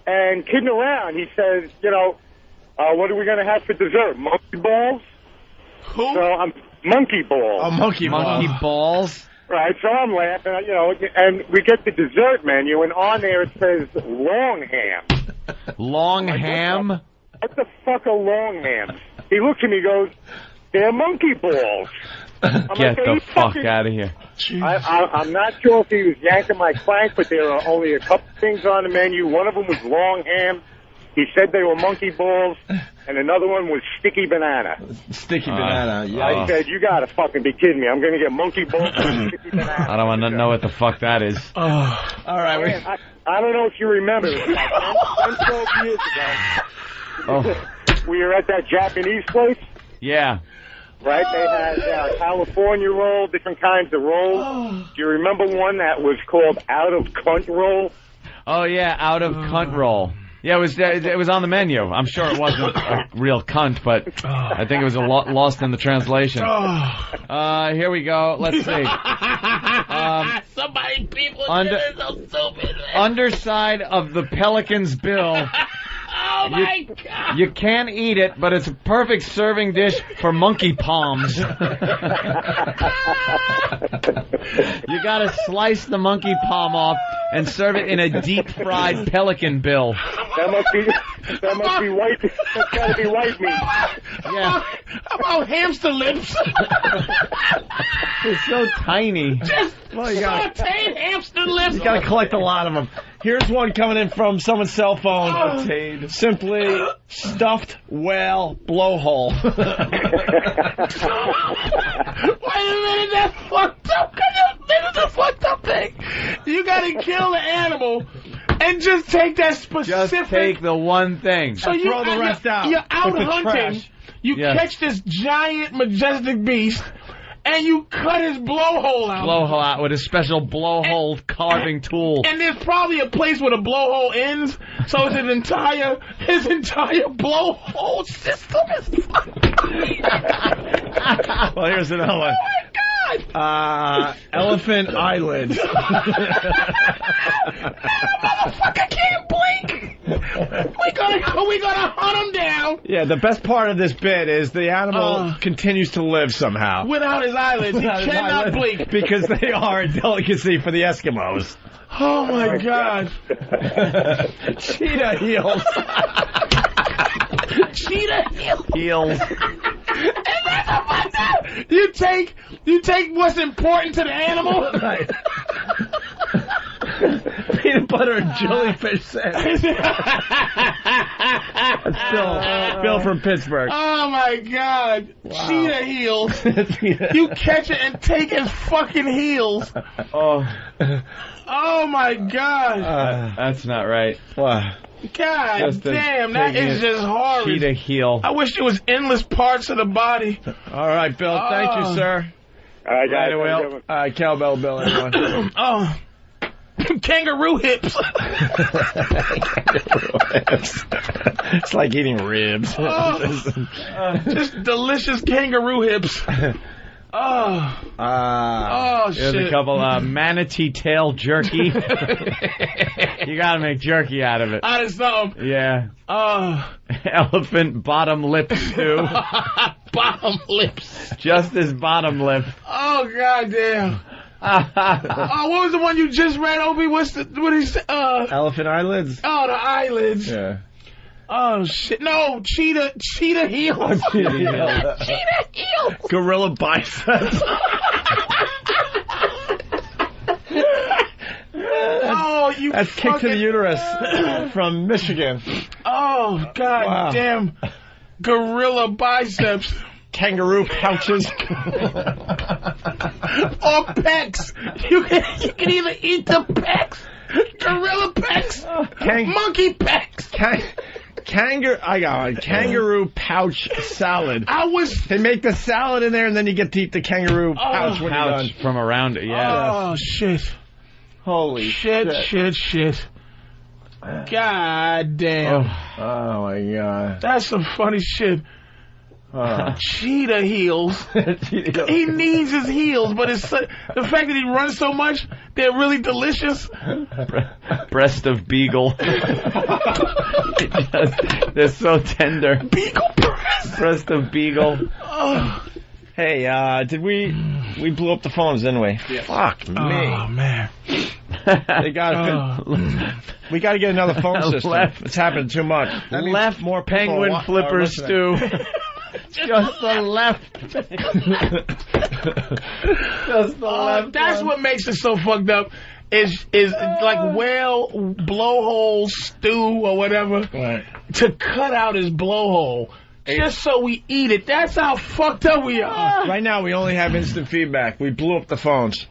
And kidding around, he says, what are we going to have for dessert? Monkey balls? Who? So monkey balls. Oh, monkey balls. Right, so I'm laughing, and we get the dessert menu, and on there it says long ham. Long ham? What the fuck are long hams? He looks at me and goes, they're monkey balls. Get the fuck out of here. I'm not sure if he was yanking my crank, but there are only a couple things on the menu. One of them was long ham. He said they were monkey balls, and another one was sticky banana. Sticky banana, yeah. I said, you gotta fucking be kidding me. I'm gonna get monkey balls and sticky banana. I don't want to know what the fuck that is. All right. I don't know if you remember. It was about 10, 12 years ago. We were at that Japanese place. Yeah. Right? They had California roll, different kinds of rolls. Do you remember one that was called out of cunt roll? Oh, yeah, out of cunt roll. Yeah, it was on the menu. I'm sure it wasn't a real cunt, but I think it was lost in the translation. Here we go. Let's see. Somebody, people, this is so stupid, man. Underside of the Pelican's bill. Oh, my God. You can't eat it, but it's a perfect serving dish for monkey palms. You gotta slice the monkey palm off and serve it in a deep-fried pelican bill. That must be white. That's gotta be white meat. Yeah. How about hamster lips? They're so tiny. Just sauteed hamster lips. You gotta collect a lot of them. Here's one coming in from someone's cell phone. Simply stuffed whale blowhole. Wait a minute, that's fucked up. This is a fucked up thing. You gotta kill the animal and just take that specific... Just take the one thing. So throw the rest out. You're out with the hunting. trash. You catch this giant, majestic beast, and you cut his blowhole out. Blowhole out with a special blowhole carving tool. And there's probably a place where the blowhole ends, so his entire blowhole system is fucked. Well, here's another one. Oh, my God. Elephant eyelids. Motherfucker can't blink. We gotta hunt him down. Yeah, the best part of this bit is the animal continues to live somehow. Without his eyelids. He cannot blink. Because they are a delicacy for the Eskimos. Oh, my God. Cheetah heels. Cheetah heels. And that's a fucked up. You take what's important to the animal. Right. Peanut butter and jellyfish sandwich. That's Bill from Pittsburgh. Oh, my God. Wow. Cheetah heels. You catch it and take his fucking heels. Oh, my God. That's not right. Wow. God damn, that is just horrible. Cheetah heel. I wish there was endless parts of the body. All right, Bill. Thank you, sir. All right, guys. All right, cowbell Bill, everyone. Kangaroo hips. It's like eating ribs. Just delicious kangaroo hips. There's shit. a couple manatee tail jerky. You gotta make jerky out of it. Out of something. Yeah. Elephant bottom lip stew. Bottom lips. Just his bottom lip. Oh, goddamn. What was the one you just read, Opie? What he said? Elephant eyelids. Oh, the eyelids. Yeah. Oh shit! No, cheetah heels. Cheetah heels. Gorilla biceps. Oh, you That's kick to the uterus from Michigan. Oh, god damn. Gorilla biceps. Kangaroo pouches. Or pecs. You can either eat the pecs, gorilla pecs, monkey pecs. I got it. Kangaroo pouch salad. They make the salad in there, and then you get to eat the kangaroo pouch when you're done. From around it, yeah. Oh, shit. Holy shit. God damn. Oh my god. That's some funny shit. Cheetah heels. He needs his heels, but the fact that he runs so much, they're really delicious. Breast of beagle. They're so tender. Beagle breast. Breast of beagle. Oh. Hey, did we blew up the phones, didn't we? Yeah. Fuck me. Oh man. We got to get another phone system. It's happening too much. Left more penguin flipper stew. Just the left. Just the left. That's what makes it so fucked up. Is like whale blowhole stew or whatever to cut out his blowhole just so we eat it. That's how fucked up we are. Right now we only have instant feedback. We blew up the phones.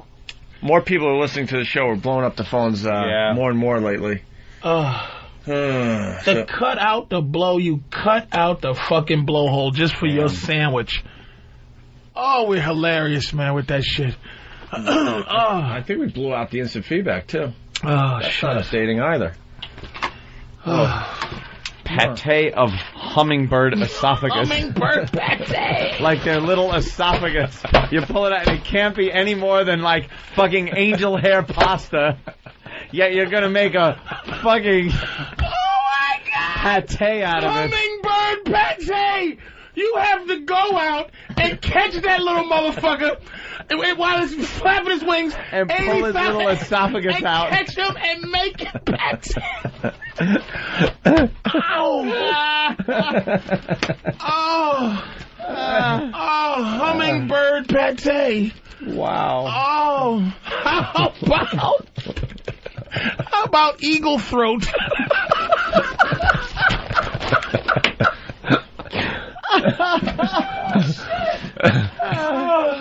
More people are listening to the show. We're blowing up the phones more and more lately. To cut out the blow, you cut out the fucking blowhole just for your sandwich. Oh, we're hilarious, man, with that shit. I think we blew out the instant feedback, too. That's not updating either. Pate of hummingbird esophagus. Hummingbird pate! Like their little esophagus. You pull it out and it can't be any more than like fucking angel hair pasta. Yet you're gonna make a fucking pate out of it. Hummingbird pate! You have to go out and catch that little motherfucker while it's flapping his wings and pull his little esophagus out. And catch him and make it pate. Oh, hummingbird pate. Wow. Oh, how about eagle throat?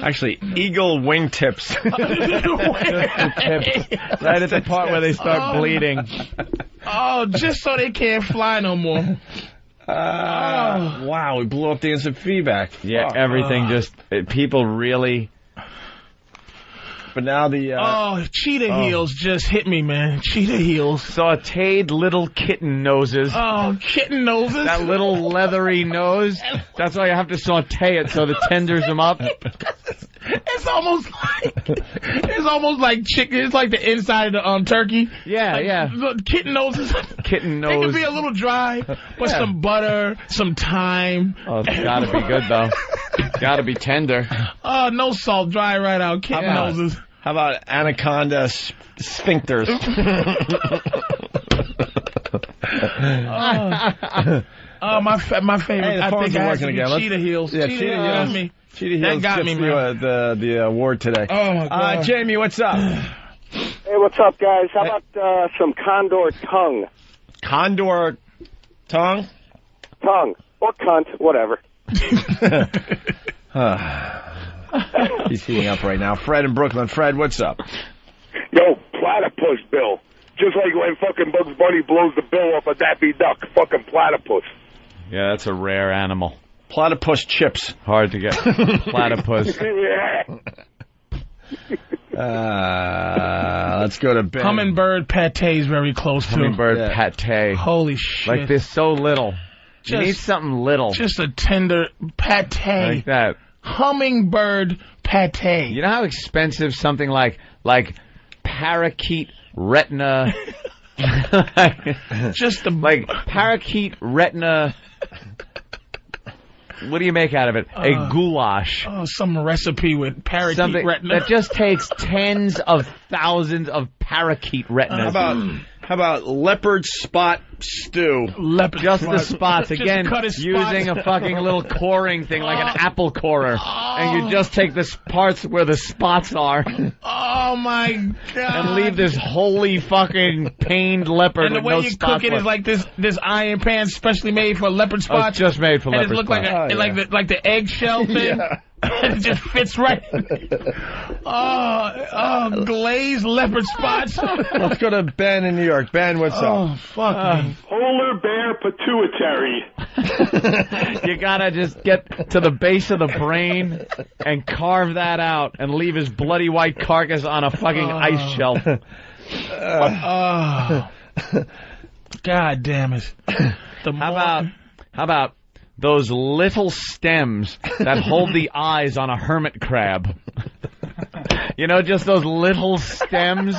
Actually, eagle wingtips. Right at the part where they start bleeding. Oh, just so they can't fly no more. Wow, we blew up the instant feedback. Yeah, everything people really... But now the... cheetah heels just hit me, man. Cheetah heels. Sauteed little kitten noses. Oh, kitten noses? That little leathery nose. That's why you have to saute it so it tenders them up. It's almost like chicken. It's like the inside of the turkey. Yeah, Kitten noses. Kitten nose. It can be a little dry, but some butter, some thyme. Oh, it's gotta be good though. It's gotta be tender. Oh, no salt, dry right out. Kitten noses. How about anaconda sphincters? My favorite. Hey, the phones are working again. Cheetah heels. Yeah, Cheetah heels. Me. Cheetah heels that got me, man. The award today. Oh my God. Jamie, what's up? Hey, what's up, guys? How about some condor tongue? Condor tongue? Tongue. Or cunt, whatever. He's heating up right now. Fred in Brooklyn. Fred, what's up? Yo, platypus, Bill. Just like when fucking Bugs Bunny blows the bill off a Daffy Duck. Fucking platypus. Yeah, that's a rare animal. Platypus chips. Hard to get. Platypus. Let's go to Ben. Hummingbird pate is very close to. Hummingbird pate. Holy shit. Like they're so little. You need something little. Just a tender pate. Like that. Hummingbird pate. You know how expensive something like parakeet retina... Just like parakeet retina... What do you make out of it? A goulash. Oh, some recipe with parakeet retina. That just takes tens of thousands of parakeet retinas. How about leopard spot stew. Leopard Just the spots. spots. Just Again, cut his using spots. a fucking little coring thing like an apple corer. And you just take the parts where the spots are. Oh, my God. And leave this holy fucking pained leopard And the with way no you spots cook it is left. like this iron pan specially made for leopard spots. just made for and leopard it looked like spots. like the eggshell thing. It just fits right. Glazed leopard spots. Let's go to Ben in New York. Ben, what's up? Oh, fuck me. Polar bear pituitary. You gotta just get to the base of the brain and carve that out and leave his bloody white carcass on a fucking ice shelf. God damn it. How about those little stems that hold the eyes on a hermit crab? You know, just those little stems,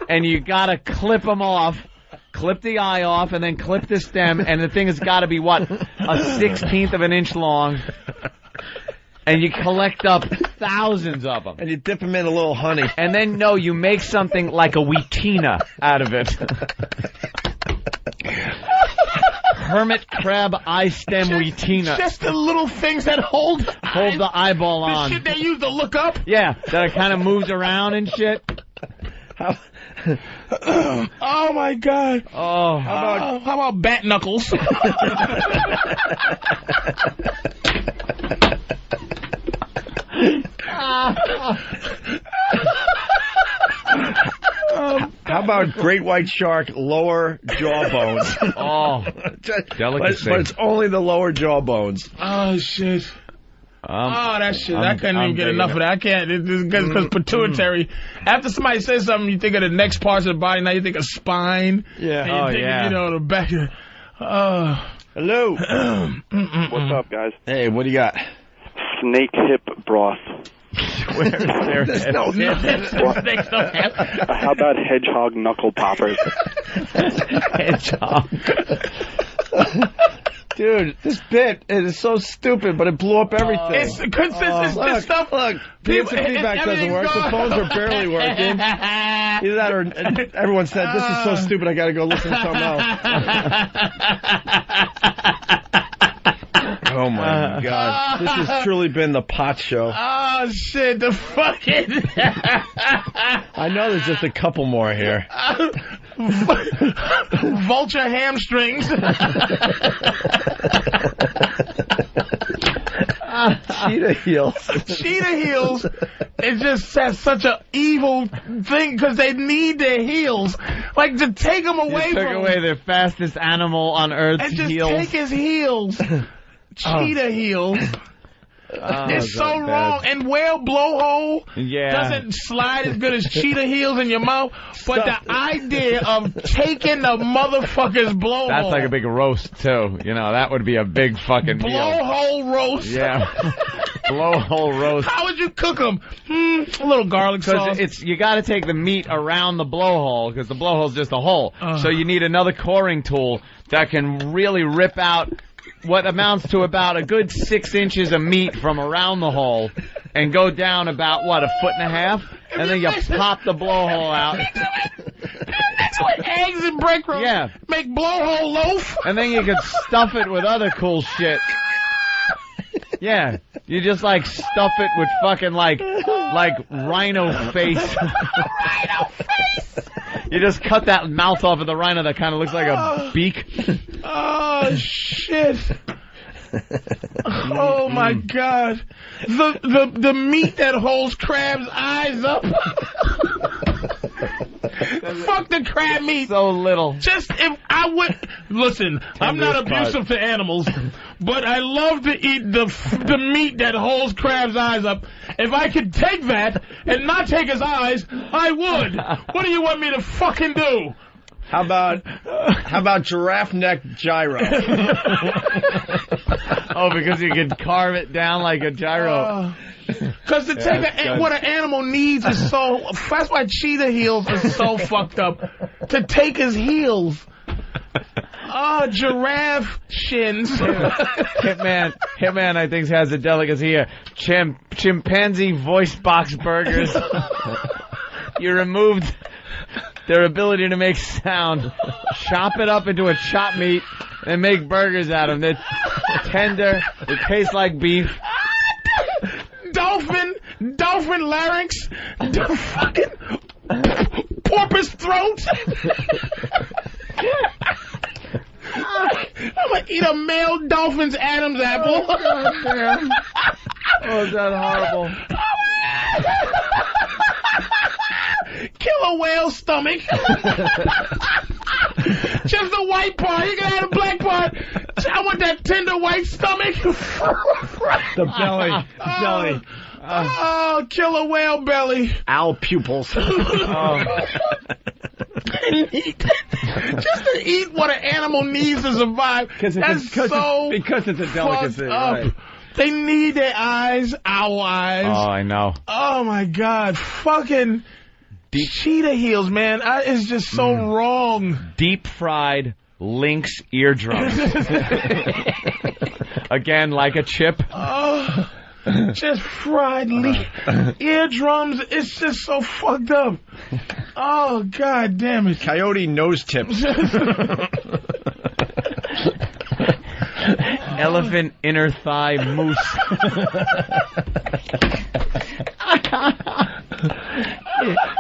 and you gotta clip them off. Clip the eye off, and then clip the stem, and the thing has got to be, what, a 1/16 of an inch long, and you collect up thousands of them. And you dip them in a little honey. And then, no, you make something like a wheatina out of it. Hermit crab eye stem wheatina. Just the little things that hold the eyeball on. The shit they use to look up? Yeah, that it kind of moves around and shit. Oh, my God. Oh. How about bat knuckles? How about great white shark lower jaw bones? Oh, delicacy. But it's only the lower jaw bones. Oh, shit. That shit. I couldn't even get enough of that. I can't. Because pituitary. After somebody says something, you think of the next parts of the body. Now you think of spine. Yeah. And you think of, you know, the back. Hello. What's up, guys? Hey, what do you got? Snake hip broth. Where is there? There's no How about hedgehog knuckle poppers? Hedgehog. Dude, this bit, it is so stupid, but it blew up everything. It's this stuff. Look, the instant feedback doesn't work. The phones are barely working. Either that or everyone said, this is so stupid, I gotta go listen to something else. Oh my God. This has truly been the pot show. Oh, shit, the fucking... I know there's just a couple more here. Vulture hamstrings. Cheetah heels. Cheetah heels. It just says such an evil thing because they need their heels. Like, to take them away You took from away the fastest animal on Earth's and just heels. take his heels. Cheetah heels. It's so bad. wrong. And whale blowhole Yeah. doesn't slide as good as cheetah heels in your mouth. But the idea of taking the motherfucker's blowhole. That's like a big roast, too. You know, that would be a big fucking meal. Blowhole roast. Yeah. Blowhole roast. How would you cook them? A little garlic sauce. Because you got to take the meat around the blowhole, because the blowhole's just a hole. So you need another coring tool that can really rip out what amounts to about a good 6 inches of meat from around the hole and go down about, what, 1.5 feet? And then you pop the blowhole out. That's what eggs and breadcrumbs make blowhole loaf. And then you could stuff it with other cool shit. Yeah, you just like stuff it with fucking like rhino face. Rhino face. You just cut that mouth off of the rhino that kind of looks like a beak. Oh shit! Oh my God! The meat that holds crab's eyes up. Fuck the crab meat. So little. Just if I would listen, I'm not abusive to animals, but I love to eat the meat that holds crab's eyes up. If I could take that and not take his eyes, I would. What do you want me to fucking do? How about giraffe neck gyro? Oh, because you can carve it down like a gyro. Because to take what an animal needs is so... That's why cheetah heels are so fucked up. To take his heels. Oh, giraffe shins. Hitman, I think, has a delicacy here. Chimpanzee voice box burgers. You removed their ability to make sound, chop it up into a chopped meat, and make burgers out of them. They're tender. They taste like beef. Dolphin larynx, fucking porpoise throat. I'm gonna eat a male dolphin's Adam's apple. Oh, God damn. Oh, is that horrible? Killer whale stomach. Just the white part. You can have the black part. I want that tender white stomach. The belly. Belly. Oh, killer whale belly. Owl pupils. Just to eat what an animal needs to survive. Because it's a delicacy. Right. They need their eyes, owl eyes. Oh, I know. Oh, my God. Fucking cheetah heels, man. It's just so wrong. Deep fried lynx eardrums. Again, like a chip. Oh, just fried eardrums. It's just so fucked up. Oh, God damn it. Coyote nose tips. Elephant inner thigh moose.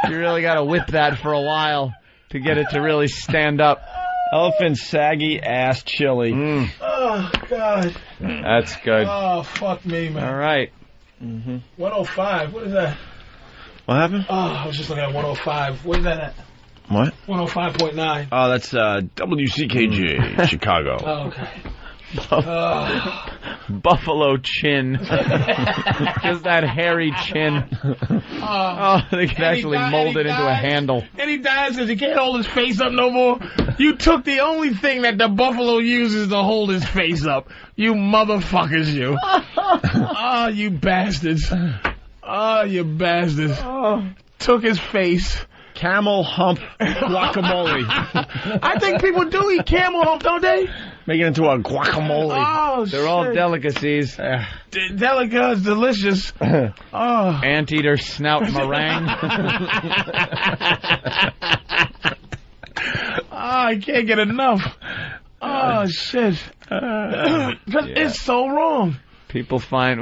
You really got to whip that for a while to get it to really stand up. Elephant saggy ass chili. Oh, God. That's good. Oh, fuck me, man. All right. 105. What is that? What happened? Oh, I was just looking at 105. What is that at? What? 105.9. Oh, that's WCKG, Chicago. Oh, okay. Buffalo chin. Just that hairy chin. They can actually mold it into a handle. And he dies because he can't hold his face up no more. You took the only thing that the buffalo uses to hold his face up. You motherfuckers, you. Oh, you bastards. Oh, you bastards. Took his face. Camel hump guacamole. I think people do eat camel hump, don't they? Make it into a guacamole. Oh, they're all delicacies. Delica's delicious. Anteater snout meringue. I can't get enough. Oh, shit. It's so wrong. People find,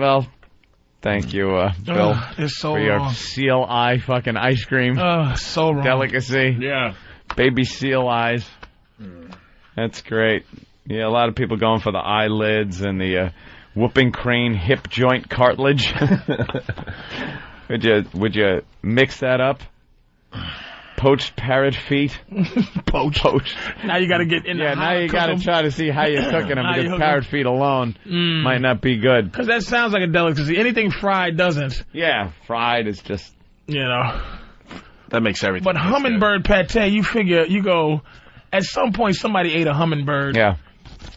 thank you, Bill, it's so for your wrong. seal eye fucking ice cream. So wrong. Delicacy. Yeah. Baby seal eyes. That's great. Yeah, a lot of people going for the eyelids and the whooping crane hip joint cartilage. Would you mix that up? Poached parrot feet. Poached. Now you got to get in. Yeah, now you got to try to see how you're cooking them because parrot feet alone might not be good. Because that sounds like a delicacy. Anything fried doesn't. Yeah, fried is just that makes everything. But hummingbird pate, you figure you go. At some point, somebody ate a hummingbird. Yeah.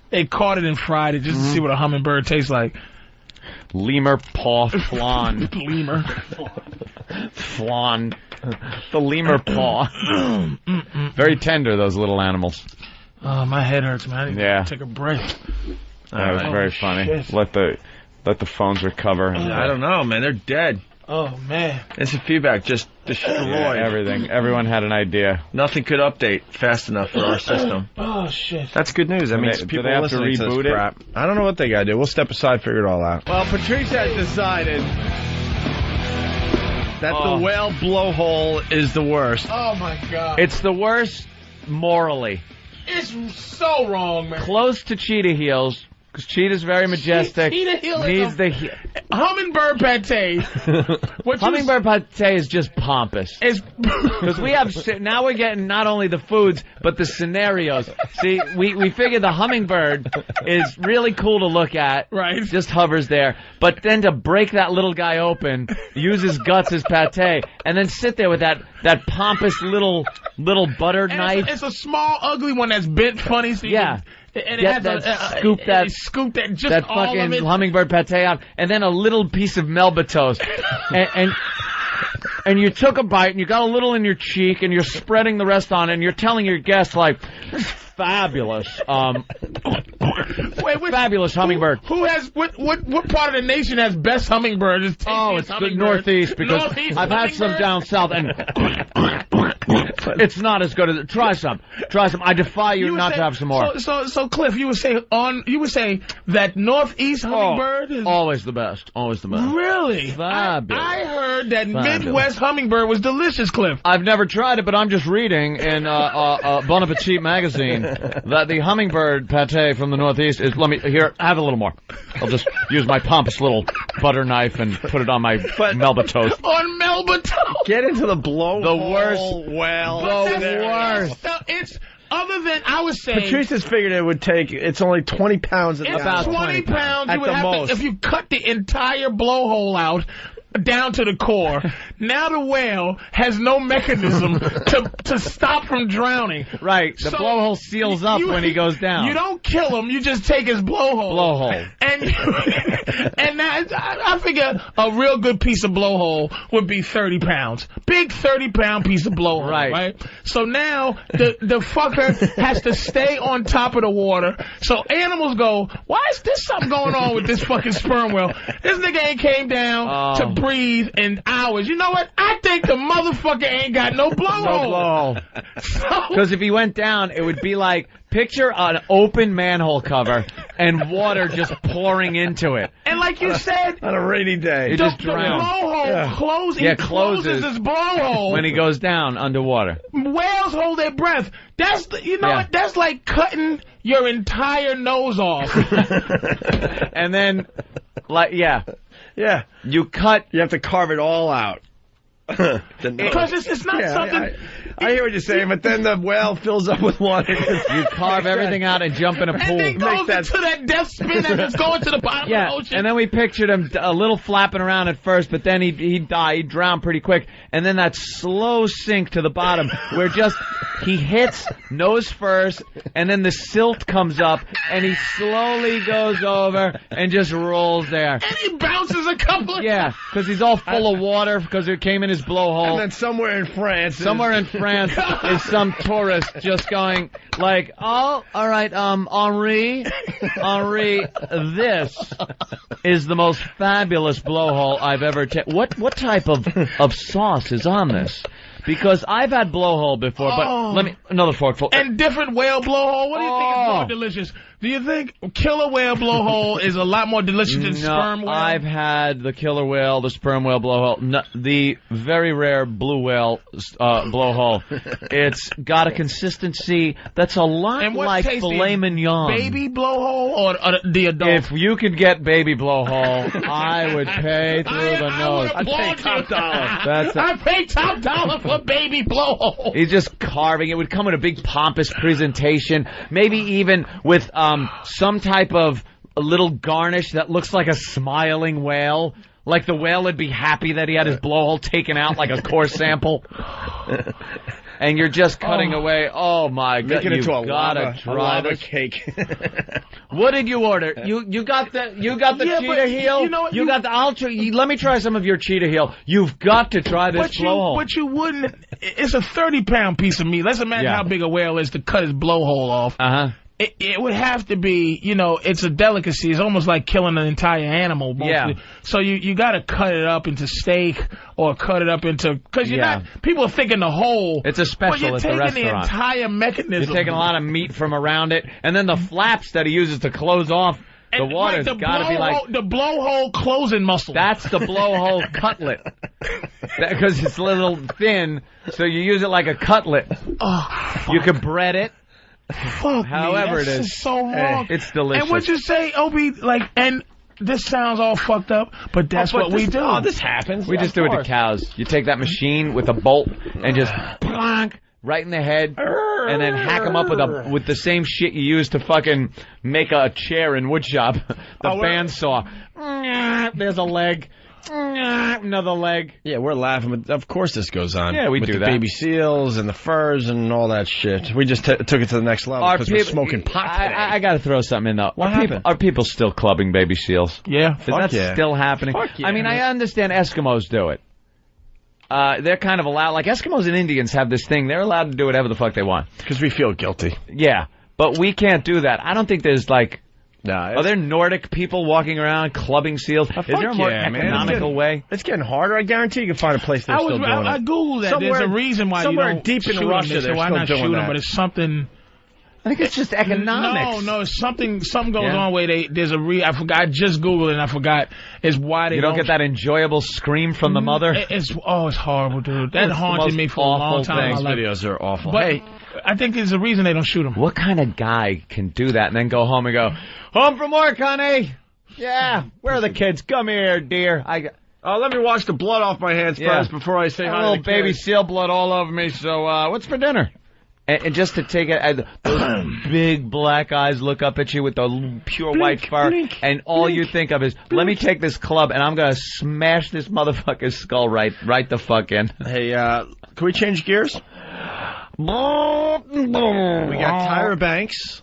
They caught it and fried it just to see what a hummingbird tastes like. Lemur paw flan. Lemur. Flan. The lemur paw. Very tender, those little animals. Oh, my head hurts, man. I need to take a break. That was very funny. Shit. Let the phones recover. I don't know, man. They're dead. Oh, man. Instant feedback just destroyed everything. Everyone had an idea. Nothing could update fast enough for our system. Oh, shit. That's good news. That means people do they have listening to reboot this crap. I don't know what they got to do. We'll step aside, figure it all out. Well, Patrice has decided that the whale blowhole is the worst. Oh, my God. It's the worst morally. It's so wrong, man. Close to cheetah heels. Because cheetah's very majestic. Cheetah heel needs the hummingbird pate. Hummingbird pate is just pompous. Because we have now we're getting not only the foods but the scenarios. See, we figured the hummingbird is really cool to look at. Right. Just hovers there. But then to break that little guy open, use his guts as pate, and then sit there with that pompous little buttered knife. It's a small, ugly one that's bent funny. So and it has scoop that just that all fucking of it. hummingbird pate out, and then a little piece of Melba toast, and you took a bite, and you got a little in your cheek, and you're spreading the rest on, and you're telling your guests like, "This is fabulous, fabulous hummingbird." Who has what part of the nation has best hummingbird? It's the Northeast because I've had some down south, and It's not as good as it. Try some. I defy you not to have some more. So Cliff, you would say that Northeast hummingbird is always the best. Really? Fabulous. I heard that Midwest hummingbird was delicious, Cliff. I've never tried it, but I'm just reading in Bon Appetit magazine that the hummingbird pate from the Northeast is. Let me have a little more. I'll just use my pompous little butter knife and put it on my Melba toast. On Melba toast. Get into the blow. The worst. Well, the worst. It's other than I was saying. Patrice has figured it would take. It's only 20 pounds. It's about 20 pounds. You would have to, if you cut the entire blowhole out. Down to the core. Now the whale has no mechanism to stop from drowning. Right. The blowhole seals up when he goes down. You don't kill him. You just take his blowhole. And now I figure a real good piece of blowhole would be 30 pounds. Big 30-pound piece of blowhole. Right. So now the fucker has to stay on top of the water. So animals go, why is this something going on with this fucking sperm whale? This nigga ain't came down to breathe in hours. You know what? I think the motherfucker ain't got no blowhole. Because if he went down, it would be like, picture an open manhole cover and water just pouring into it. And like you said, on a rainy day, it just drowns. The blowhole closes his blowhole when he goes down underwater. Whales hold their breath. That's what? That's like cutting your entire nose off. And then, yeah. You have to carve it all out. Because it's not something. I hear what you're saying, but then the well fills up with water. You carve everything out and jump in a pool. And then goes into that death spin and it's going to the bottom of the ocean. And then we pictured him a little flapping around at first, but then he'd die. He'd drown pretty quick. And then that slow sink to the bottom where he hits nose first, and then the silt comes up, and he slowly goes over and just rolls there. And he bounces a couple of times. Because he's all full of water because it came in his blowhole. And then somewhere in France is some tourist just going like, oh, all right, Henri, this is the most fabulous blowhole I've ever taken. What type of sauce is on this? Because I've had blowhole before, but let me another forkful. And different whale blowhole. What do you think is more delicious? Do you think killer whale blowhole is a lot more delicious than sperm whale? I've had the killer whale, the sperm whale blowhole, the very rare blue whale blowhole. It's got a consistency that's a lot like filet mignon. Baby blowhole or the adult? If you could get baby blowhole, I would pay through the nose. I'd pay top dollar. I'd pay top dollar for baby blowhole. He's just carving. It would come in a big pompous presentation, maybe even with some type of a little garnish that looks like a smiling whale. Like the whale would be happy that he had his blowhole taken out like a core sample. And you're just cutting away. Oh my God! Making it into a lava cake. What did you order? You got the cheetah heel. You know what, let me try some of your cheetah heel. You've got to try this blowhole. But you wouldn't. It's a 30-pound piece of meat. Let's imagine how big a whale is to cut his blowhole off. It would have to be, it's a delicacy. It's almost like killing an entire animal. Mostly. Yeah. So you got to cut it up into steak or cut it up into, because people are thinking the whole. It's a special at the restaurant. You're taking the entire mechanism. You're taking a lot of meat from around it, and then the flaps that he uses to close off the water's got to be like the blowhole closing muscle. That's the blowhole cutlet, because it's a little thin, so you use it like a cutlet. You can bread it. However it is, so wrong. It's delicious. And what you say, Opie? And this sounds all fucked up, but that's what we do. Oh, this happens. We just do it to cows. You take that machine with a bolt and just plonk right in the head, and then hack them up with the same shit you use to fucking make a chair in woodshop. The bandsaw. There's a leg. Another leg. Yeah, we're laughing, but of course this goes on. Yeah, we with do the that. Baby seals and the furs and all that shit. We just took it to the next level because we're smoking pot today. I got to throw something in though. What happened? Are people still clubbing baby seals? Yeah, is that still happening? Yeah. I mean, I understand Eskimos do it. They're kind of allowed. Like Eskimos and Indians have this thing. They're allowed to do whatever the fuck they want because we feel guilty. Yeah, but we can't do that. I don't think there's like Are there Nordic people walking around clubbing seals? Is there a more economical way? It's getting harder. I guarantee you can find a place they're still doing it. I googled that. There's a reason why somewhere you don't deep in shoot Russia them. they're why still not doing shoot them? that. But it's something. I think it's just economics. No, it's something goes on where there's a I forgot. I just googled it and I forgot. It's why they You don't get that enjoyable scream from the mother. It's horrible, dude. That haunted me for a long time. These videos are awful. But I think there's a reason they don't shoot them. What kind of guy can do that and then go home and go, home from work, honey? Yeah. Where are the kids? Come here, dear. Let me wash the blood off my hands first before I say hi to the little baby kids. seal blood all over me. So what's for dinner? And just to take it, those big black eyes look up at you with the pure white fur, and all you think of is, let me take this club and I'm gonna smash this motherfucker's skull right the fuck in. Hey, can we change gears? We got Tyra Banks,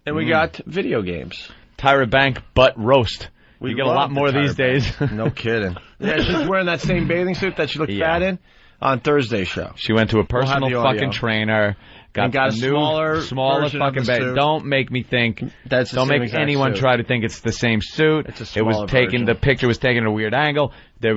and we got video games. Tyra Bank butt roast. We get a lot more these days. No kidding. Yeah, she's wearing that same bathing suit that she looked fat in on Thursday's show. She went to a personal fucking trainer, got a new, smaller fucking bed. Don't make me think. Don't make anyone try to think it's the same suit. It's a the picture was taken at a weird angle.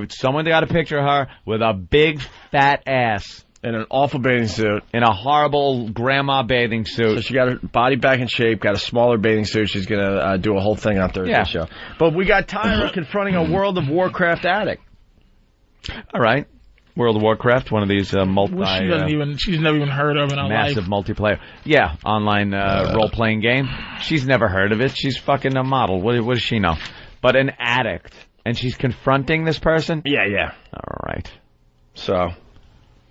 Someone got a picture of her with a big fat ass. In an awful bathing suit. In a horrible grandma bathing suit. So she got her body back in shape, got a smaller bathing suit. She's going to do a whole thing on Thursday's show. But we got Tyra confronting a World of Warcraft addict. All right. World of Warcraft, one of these she's never even heard of it in her massive life. multiplayer. Yeah, online role-playing game. She's never heard of it. She's fucking a model. What does she know? But an addict. And she's confronting this person? Yeah. All right. So...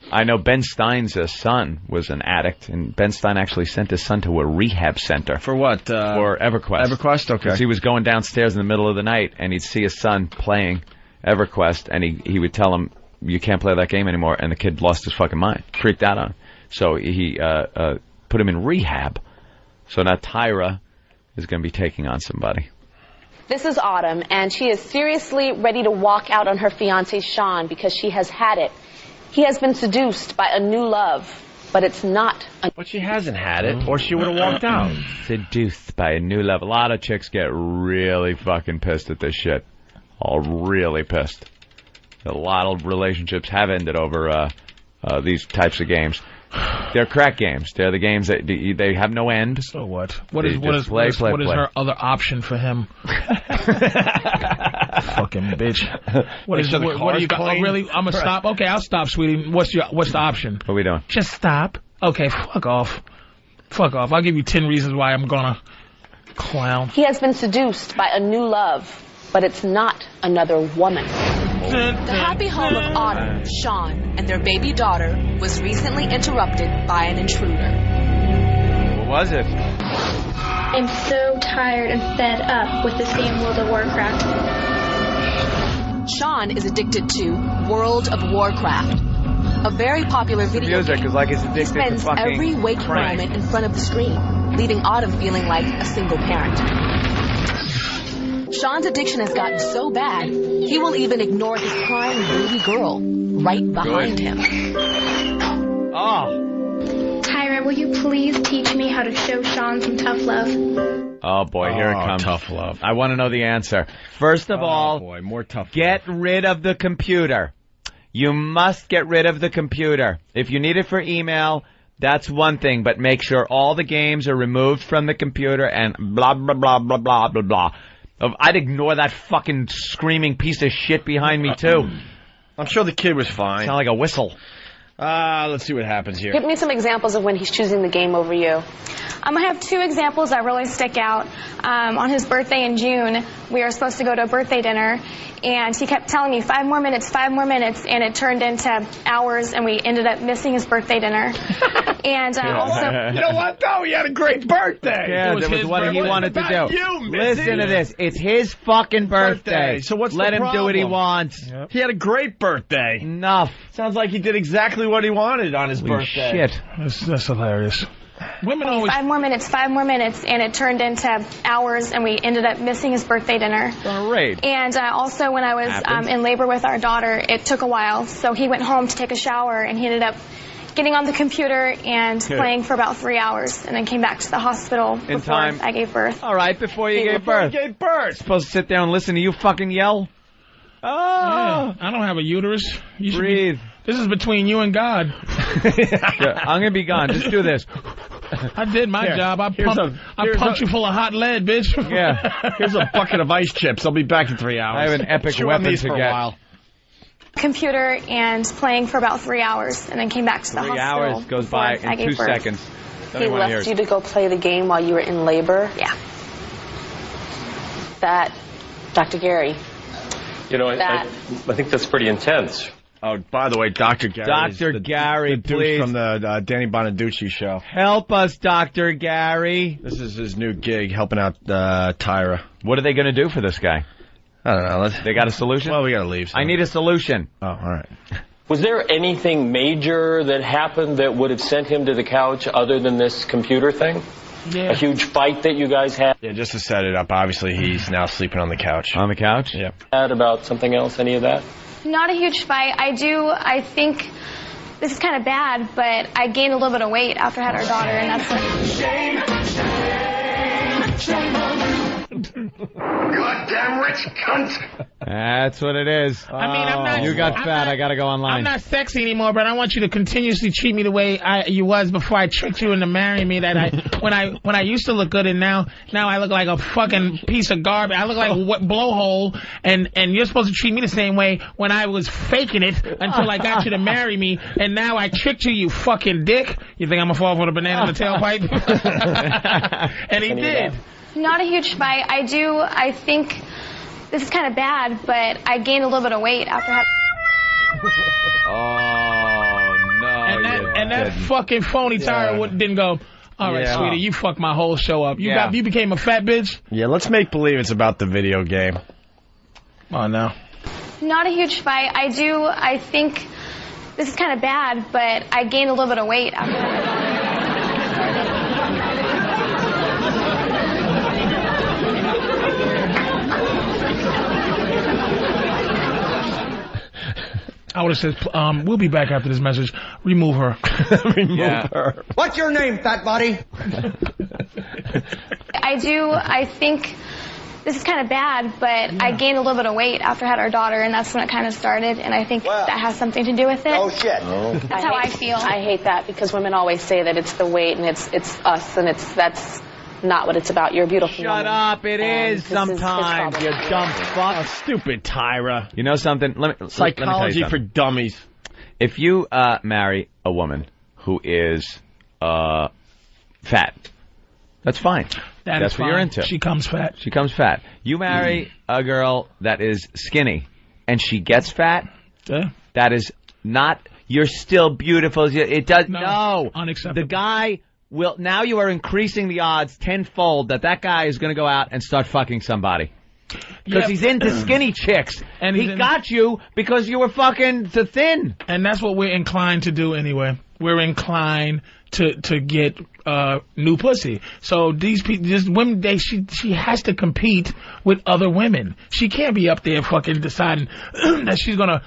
I know Ben Stein's son was an addict, and Ben Stein actually sent his son to a rehab center. For what? For EverQuest. EverQuest, okay. Because he was going downstairs in the middle of the night, and he'd see his son playing EverQuest, and he would tell him, you can't play that game anymore, and the kid lost his fucking mind, freaked out on him. So he put him in rehab. So now Tyra is going to be taking on somebody. This is Autumn, and she is seriously ready to walk out on her fiancé, Sean, because she has had it. He has been seduced by a new love, but it's not. But she hasn't had it, or she would have walked out. Seduced by a new love. A lot of chicks get really fucking pissed at this shit. All really pissed. A lot of relationships have ended over these types of games. They're crack games. They're the games that they have no end. So what? What is her other option for him? Fucking bitch. What are you really? I'm gonna stop. Okay, I'll stop, sweetie. What's the option? What are we doing? Just stop. Okay, fuck off. I'll give you 10 reasons why I'm gonna clown. He has been seduced by a new love, but it's not another woman. The happy home of Autumn, Sean, and their baby daughter was recently interrupted by an intruder. What was it? I'm so tired and fed up with this game World of Warcraft. Sean is addicted to World of Warcraft, a very popular video game. He spends every waking moment in front of the screen, leaving Autumn feeling like a single parent. Sean's addiction has gotten so bad, he will even ignore his crying baby girl right behind him. Oh. Tyra, will you please teach me how to show Sean some tough love? Oh, boy, here it comes. Tough love. I want to know the answer. First of all, more tough get rid of the computer. You must get rid of the computer. If you need it for email, that's one thing, but make sure all the games are removed from the computer and blah, blah, blah, blah, blah, blah, blah. I'd ignore that fucking screaming piece of shit behind me, too. I'm sure the kid was fine. Sound like a whistle. Let's see what happens here. Give me some examples of when he's choosing the game over you. I have 2 examples that really stick out. On his birthday in June, we were supposed to go to a birthday dinner, and he kept telling me 5 more minutes, and it turned into hours, and we ended up missing his birthday dinner. And also... You know what, though? He had a great birthday. Yeah, that was what he wanted to do. You, listen to this. It's his fucking birthday. So what's Let the him problem? do what he wants. Yep. He had a great birthday. Enough. Sounds like he did exactly what he wanted on his birthday. Shit. That's hilarious. Women always... 5 more minutes, and it turned into hours, and we ended up missing his birthday dinner. Great. And also when I was in labor with our daughter, it took a while, so he went home to take a shower, and he ended up getting on the computer and playing for about 3 hours, and then came back to the hospital before I gave birth. All right, before you gave birth. Supposed to sit there and listen to you fucking yell? Oh. Yeah, I don't have a uterus. You breathe. This is between you and God. I'm going to be gone. Just do this. I did my job. I pumped you full of hot lead, bitch. Yeah. Here's a bucket of ice chips. I'll be back in 3 hours. I have an epic weapon to get. Computer and playing for about 3 hours, and then came back to the hospital. 3 hours goes by in 2 seconds. He left you to go play the game while you were in labor? Yeah. That, Dr. Gary. You know, I think that's pretty intense. Oh, by the way, Dr. Gary. Dr. Gary, please. From the Danny Bonaducci show. Help us, Dr. Gary. This is his new gig, helping out Tyra. What are they going to do for this guy? I don't know. They got a solution? Well, we got to leave. So. I need a solution. Oh, all right. Was there anything major that happened that would have sent him to the couch other than this computer thing? Yeah. A huge fight that you guys had? Yeah, just to set it up. Obviously, he's now sleeping on the couch. On the couch? Yeah. About something else, any of that? Not a huge fight. I think this is kind of bad, but I gained a little bit of weight after I had our daughter, and that's what... Shame on you. Goddamn rich cunt. That's what it is. I mean, I'm not... You got fat. I got to go online. I'm not sexy anymore, but I want you to continuously treat me the way you was before I tricked you into marrying me. That when I used to look good, and now I look like a fucking piece of garbage. I look like a blowhole, and you're supposed to treat me the same way when I was faking it until I got you to marry me, and now I tricked you, you fucking dick. You think I'm gonna fall for the banana in the tailpipe? And he did. Not a huge fight. I think this is kind of bad, but I gained a little bit of weight after having... Oh, no. And that fucking phony Tyra didn't go, all right, sweetie, you fucked my whole show up. You became a fat bitch? Yeah, let's make believe it's about the video game. Oh, no. Not a huge fight. I think this is kind of bad, but I gained a little bit of weight after having... I would have said, we'll be back after this message. Remove her. Remove her. What's your name, fat body? I think this is kind of bad, but I gained a little bit of weight after I had our daughter, and that's when it kind of started, and I think that has something to do with it. Oh, shit. That's how I feel. I hate that because women always say that it's the weight and it's us, and that's not what it's about. You're a beautiful woman. Shut up. It is sometimes, you dumb fuck. Oh, stupid Tyra. You know something? Psychology let me for dummies. If you marry a woman who is fat, that's fine. That's what you're into. She comes fat. She comes fat. You marry a girl that is skinny and she gets fat, that is not... You're still beautiful. It does... No. Unacceptable. The guy... Well, now you are increasing the odds tenfold that guy is going to go out and start fucking somebody. Because he's into skinny chicks. And he got you because you were fucking too thin. And that's what we're inclined to do anyway. We're inclined to get new pussy. So these women, she has to compete with other women. She can't be up there fucking deciding that she's gonna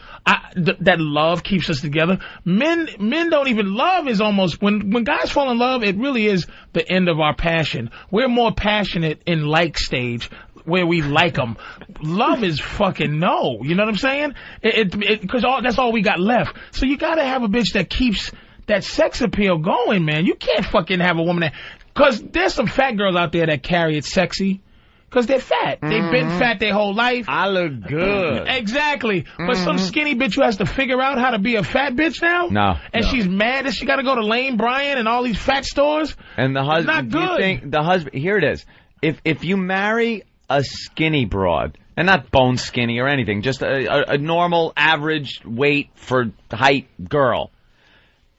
that love keeps us together. Men don't even love is almost when guys fall in love, it really is the end of our passion. We're more passionate in like stage, where we like them. Love is fucking no. You know what I'm saying? Because that's all we got left. So you gotta have a bitch that keeps that sex appeal going, man. You can't fucking have a woman that... Because there's some fat girls out there that carry it sexy. Because they're fat. They've been fat their whole life. I look good. Exactly. But some skinny bitch who has to figure out how to be a fat bitch now? No. And she's mad that she got to go to Lane Bryant and all these fat stores? And the husband... Not good. You think the husband... Here it is. If you marry a skinny broad, and not bone skinny or anything, just a normal average weight for height girl...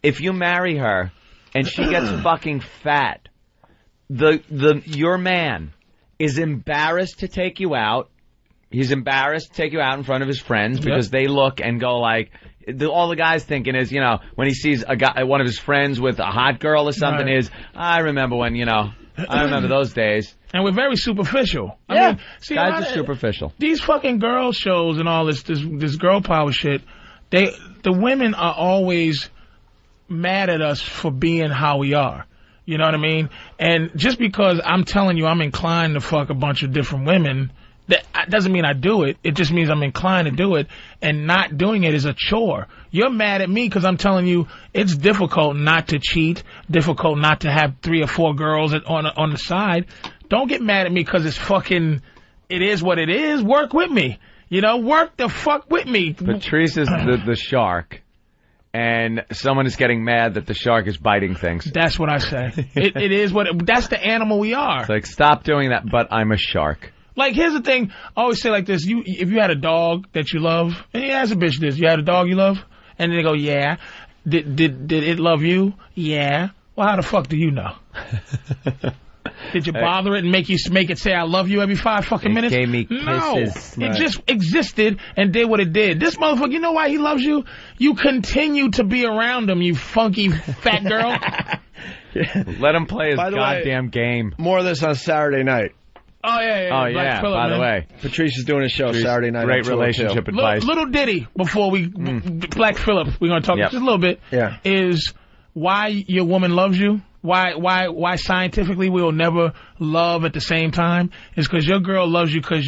If you marry her and she gets fucking fat, your man is embarrassed to take you out. He's embarrassed to take you out in front of his friends because they look and go like, all the guy's thinking is, you know, when he sees a guy, one of his friends with a hot girl or something is, I remember when, you know, I remember those days. And we're very superficial. Yeah. I mean, see, guys are superficial. These fucking girl shows and all this girl power shit, the women are always mad at us for being how we are. You know what I mean? And just because I'm telling you I'm inclined to fuck a bunch of different women, that doesn't mean I do it. It just means I'm inclined to do it, and not doing it is a chore. You're mad at me because I'm telling you it's difficult not to cheat, difficult not to have 3 or 4 girls on the side. Don't get mad at me because it's fucking, it is what it is. Work with me. You know, work the fuck with me. Patrice is the shark. And someone is getting mad that the shark is biting things. That's what I say. It is that's the animal we are. It's like, stop doing that, but I'm a shark. Like, here's the thing. I always say like this. If you had a dog that you love, and you ask a bitch this, you had a dog you love? And they go, yeah. Did it love you? Yeah. Well, how the fuck do you know? Did you bother it and make it say I love you every 5 fucking minutes? Gave me kisses. No. It just existed and did what it did. This motherfucker, you know why he loves you? You continue to be around him, you funky fat girl. Let him play his goddamn game. More of this on Saturday night. Oh, yeah. Black Phillip, by the way. Patrice is doing a show Saturday night. Great relationship advice. Little ditty before we, Black Phillip, we're going to talk just a little bit, is why your woman loves you. Why scientifically we will never love at the same time is because your girl loves you because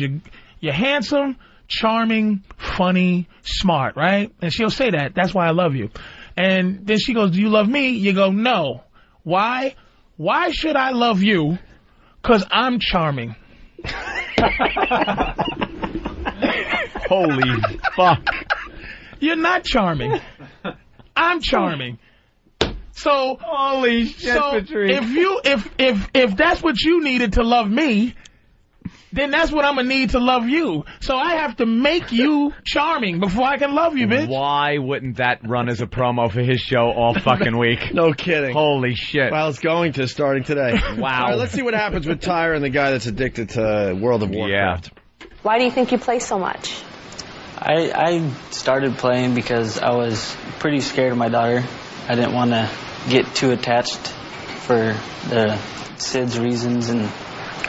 you're handsome, charming, funny, smart, right? And she'll say that. That's why I love you. And then she goes, do you love me? You go, no. Why? Why should I love you? Because I'm charming. Holy fuck. You're not charming. I'm charming. So holy shit, Patrice. if that's what you needed to love me, then that's what I'm gonna need to love you. So I have to make you charming before I can love you, bitch. Why wouldn't that run as a promo for his show all fucking week? No kidding. Holy shit. Well, it's going to starting today. Wow. All right, let's see what happens with Tyra and the guy that's addicted to World of Warcraft. Why do you think you play so much? I started playing because I was pretty scared of my daughter. I didn't want to get too attached for the SIDS reasons and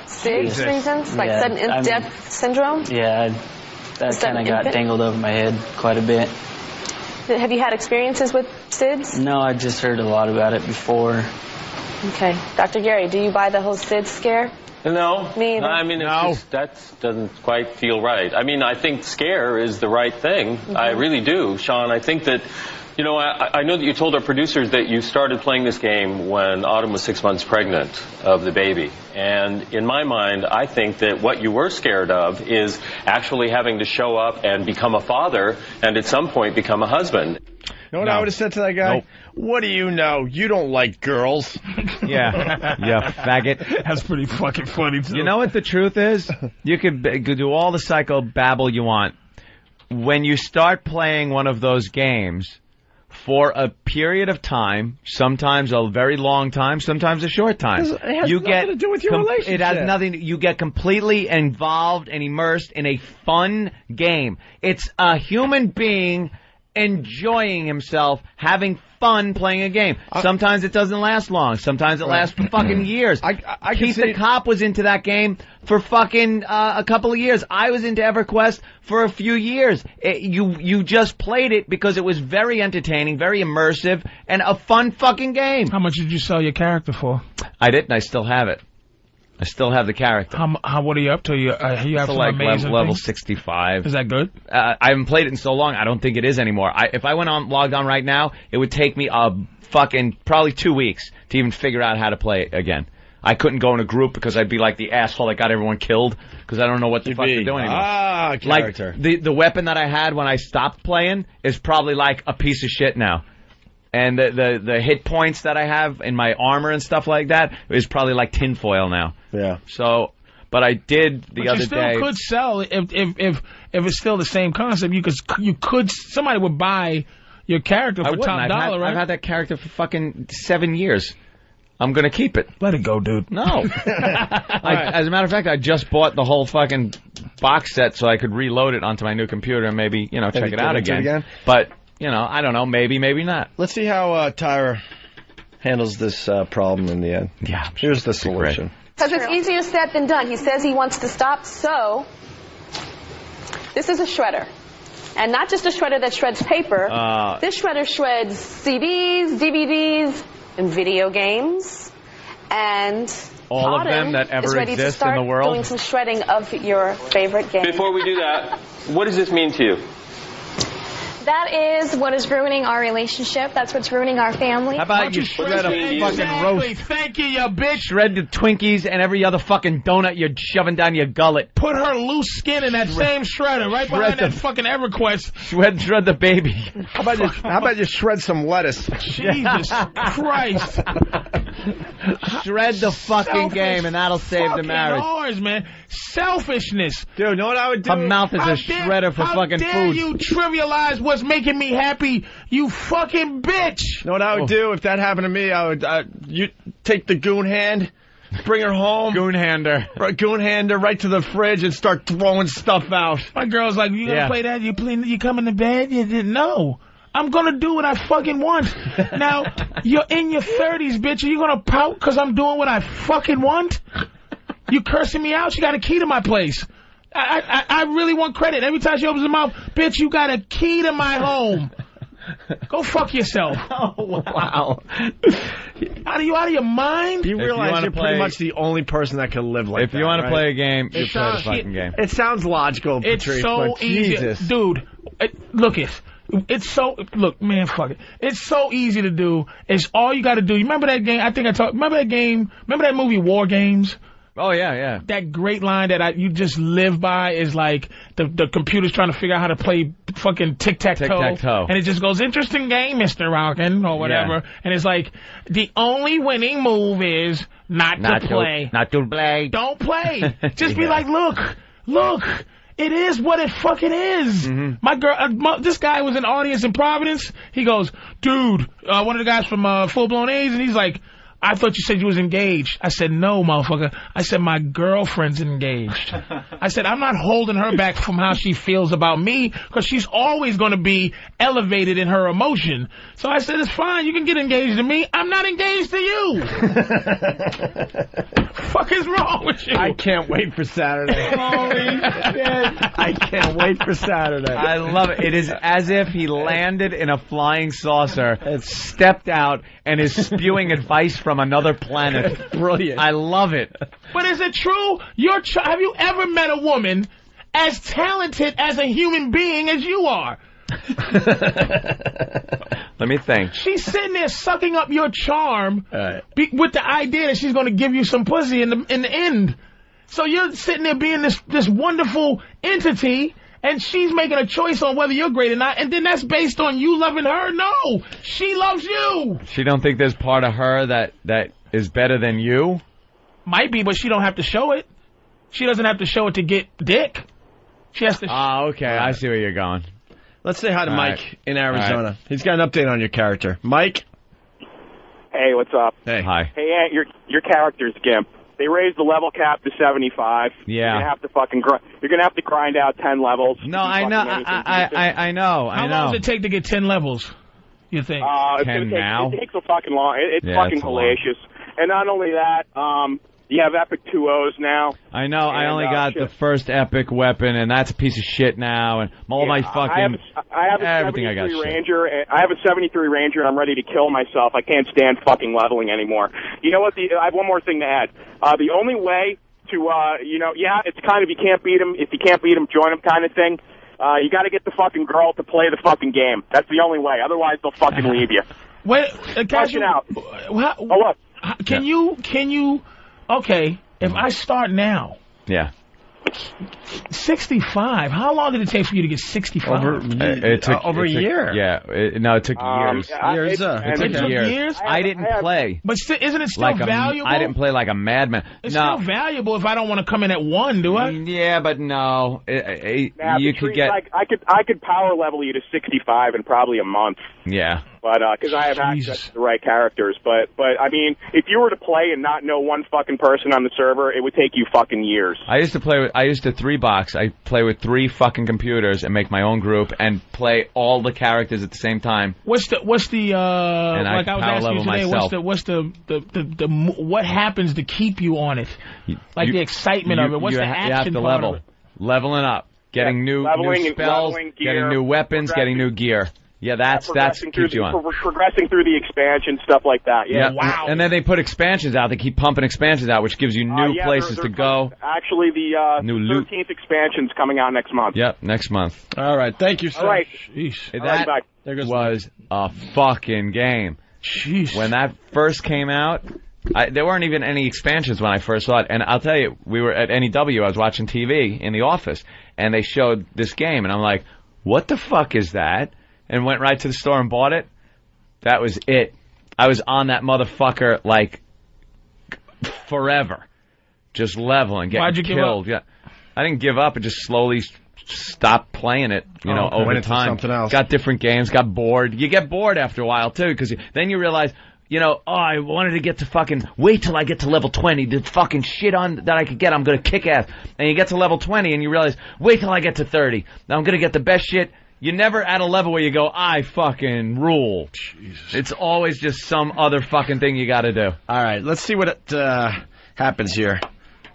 SIDS reasons? Like sudden death syndrome? Yeah, that kind of got dangled over my head quite a bit. Have you had experiences with SIDS? No, I just heard a lot about it before. Okay. Dr. Gary, do you buy the whole SIDS scare? No. Me either. I mean, that doesn't quite feel right. I mean, I think scare is the right thing. Mm-hmm. I really do, Sean. I think that, you know, I know that you told our producers that you started playing this game when Autumn was 6 months pregnant of the baby. And in my mind, I think that what you were scared of is actually having to show up and become a father and at some point become a husband. You know what I would have said to that guy? Nope. What do you know? You don't like girls. Yeah, faggot. That's pretty fucking funny, too. You know what the truth is? You could do all the psycho babble you want. When you start playing one of those games for a period of time, sometimes a very long time, sometimes a short time, it has nothing to do with your relationship. It has nothing. You get completely involved and immersed in a fun game. It's a human being enjoying himself, having fun playing a game. Sometimes it doesn't last long. Sometimes it lasts for fucking years. Keith the Cop was into that game for fucking a couple of years. I was into EverQuest for a few years. You just played it because it was very entertaining, very immersive, and a fun fucking game. How much did you sell your character for? I didn't. I still have it. I still have the character. What are you up to? You have some like amazing level things? 65. Is that good? I haven't played it in so long. I don't think it is anymore. If I logged on right now, it would take me fucking probably 2 weeks to even figure out how to play it again. I couldn't go in a group because I'd be like the asshole that got everyone killed because I don't know what the fuck they're doing anymore. Character. Like the weapon that I had when I stopped playing is probably like a piece of shit now. And the hit points that I have in my armor and stuff like that is probably like tinfoil now. Yeah. So, but I did the other day. You still could sell if it's still the same concept. You could somebody would buy your character for top dollar, right? I've had that character for fucking 7 years. I'm gonna keep it. Let it go, dude. No. As a matter of fact, I just bought the whole fucking box set so I could reload it onto my new computer and maybe check it out again. But. I don't know. Maybe not. Let's see how Tyra handles this problem in the end. Yeah. Here's the solution. Because it's easier said than done. He says he wants to stop, so this is a shredder. And not just a shredder that shreds paper. This shredder shreds CDs, DVDs, and video games. And all of them that ever exist in the world. Doing some shredding of your favorite game. Before we do that, what does this mean to you? That is what is ruining our relationship. That's what's ruining our family. How about you shred a fucking roast? Thank you, you bitch. Shred the Twinkies and every other fucking donut you're shoving down your gullet. Put her loose skin in that same shredder right behind that fucking EverQuest. Shred the baby. How about you shred some lettuce? Jesus Christ. Shred the fucking game and that'll save the marriage. Ours, man. Selfishness. Dude, you know what I would do? Her mouth is a shredder for fucking food. How dare you trivialize what's making me happy, you fucking bitch. You know what I would do if that happened to me? I would you take the goon hand, bring her home. Goon hander right to the fridge and start throwing stuff out. My girl's like, you gonna play that? You coming to bed? You didn't know. I'm gonna do what I fucking want. Now, you're in your 30s, bitch. Are you gonna pout because I'm doing what I fucking want? You cursing me out? She got a key to my place. I really want credit. Every time she opens her mouth, bitch, you got a key to my home. Go fuck yourself. Oh, wow. Out of your mind? You realize you're pretty much the only person that can live like that. If you want to play a game, you play the fucking game. It sounds logical, Patrice, it's so easy. Jesus. Dude, look, look, man, fuck it. It's so easy to do. It's all you got to do. You remember that game? Remember that game? Remember that movie, War Games? Oh, yeah. That great line that you just live by is like the computer's trying to figure out how to play fucking tic-tac-toe. And it just goes, interesting game, Mr. Rockin', or whatever. Yeah. And it's like, the only winning move is not to play. Not to play. Don't play. Just be like, look. It is what it fucking is. Mm-hmm. My girl, this guy was in the audience in Providence. He goes, dude, one of the guys from Full Blown A's, and he's like, I thought you said you was engaged. I said, no, motherfucker. I said, my girlfriend's engaged. I said, I'm not holding her back from how she feels about me, because she's always going to be elevated in her emotion. So I said, it's fine. You can get engaged to me. I'm not engaged to you. Fuck is wrong with you? I can't wait for Saturday. Holy shit. I can't wait for Saturday. I love it. It is as if he landed in a flying saucer, stepped out, and is spewing advice from another planet. Brilliant. I love it. But is it true? Have you ever met a woman as talented as a human being as you are? Let me think. She's sitting there sucking up your charm with the idea that she's going to give you some pussy in the end. So you're sitting there being this wonderful entity, and she's making a choice on whether you're great or not, and then that's based on you loving her? No! She loves you! She don't think there's part of her that is better than you? Might be, but she don't have to show it. She doesn't have to show it to get dick. She has to... okay. I see where you're going. Let's say hi to Mike in Arizona. Right. He's got an update on your character. Mike? Hey, what's up? Hey. Hi. Hey, Ant, your character's gimp. They raised the level cap to 75. Yeah. You're gonna have to you're gonna have to grind out 10 levels. No, I know. I know. How long does it take to get 10 levels? You think? 10 now? It takes a fucking long. It's fucking hellacious. And not only that, you have Epic 2.0s now. I know. I only got the first Epic weapon, and that's a piece of shit now. And all my fucking I have a everything 73 I got Ranger. I have a 73 Ranger, and I'm ready to kill myself. I can't stand fucking leveling anymore. You know what? I have one more thing to add. The only way to, it's kind of if you can't beat him, join him kind of thing. You got to get the fucking girl to play the fucking game. That's the only way. Otherwise, they'll fucking leave you. Wait, out. Look. Can you? Okay, if I start now. Yeah. 65. How long did it take for you to get 65? It took a year. Yeah. It took years. It took years? I didn't play. But isn't it still valuable? I didn't play like a madman. It's still valuable if I don't want to come in at 1, do I? Yeah, but no. You could get... I could power level you to 65 in probably a month. Yeah. But, because I have access to the right characters. But, I mean, if you were to play and not know one fucking person on the server, it would take you fucking years. I used to 3-box. I play with 3 fucking computers and make my own group and play all the characters at the same time. What's the like I was asking you today, myself. What happens to keep you on it? Like the excitement of it. What's the action part of it? Leveling up. getting new spells, gear, getting new weapons, getting new gear. Yeah, that's keeps you on. Progressing through the expansion, stuff like that. Yeah. Wow. And then they put expansions out. They keep pumping expansions out, which gives you new places to go. Actually, the 13th expansion's coming out next month. Yep, next month. All right, thank you, sir. All right. That was a fucking game. Jeez. When that first came out, there weren't even any expansions when I first saw it. And I'll tell you, we were at NEW, I was watching TV in the office, and they showed this game, and I'm like, what the fuck is that? And went right to the store and bought it. That was it. I was on that motherfucker like forever, just leveling, getting Why'd you killed. give up? Yeah, I didn't give up. I just slowly stopped playing it. Over time. Something else. Got different games. Got bored. You get bored after a while too, because then you realize, I wanted to get to fucking wait till I get to level 20. The fucking shit on that I could get, I'm gonna kick ass. And you get to level 20, and you realize, wait till I get to 30. Now I'm gonna get the best shit. You're never at a level where you go, I fucking rule. Jesus. It's always just some other fucking thing you gotta do. All right, let's see what happens here.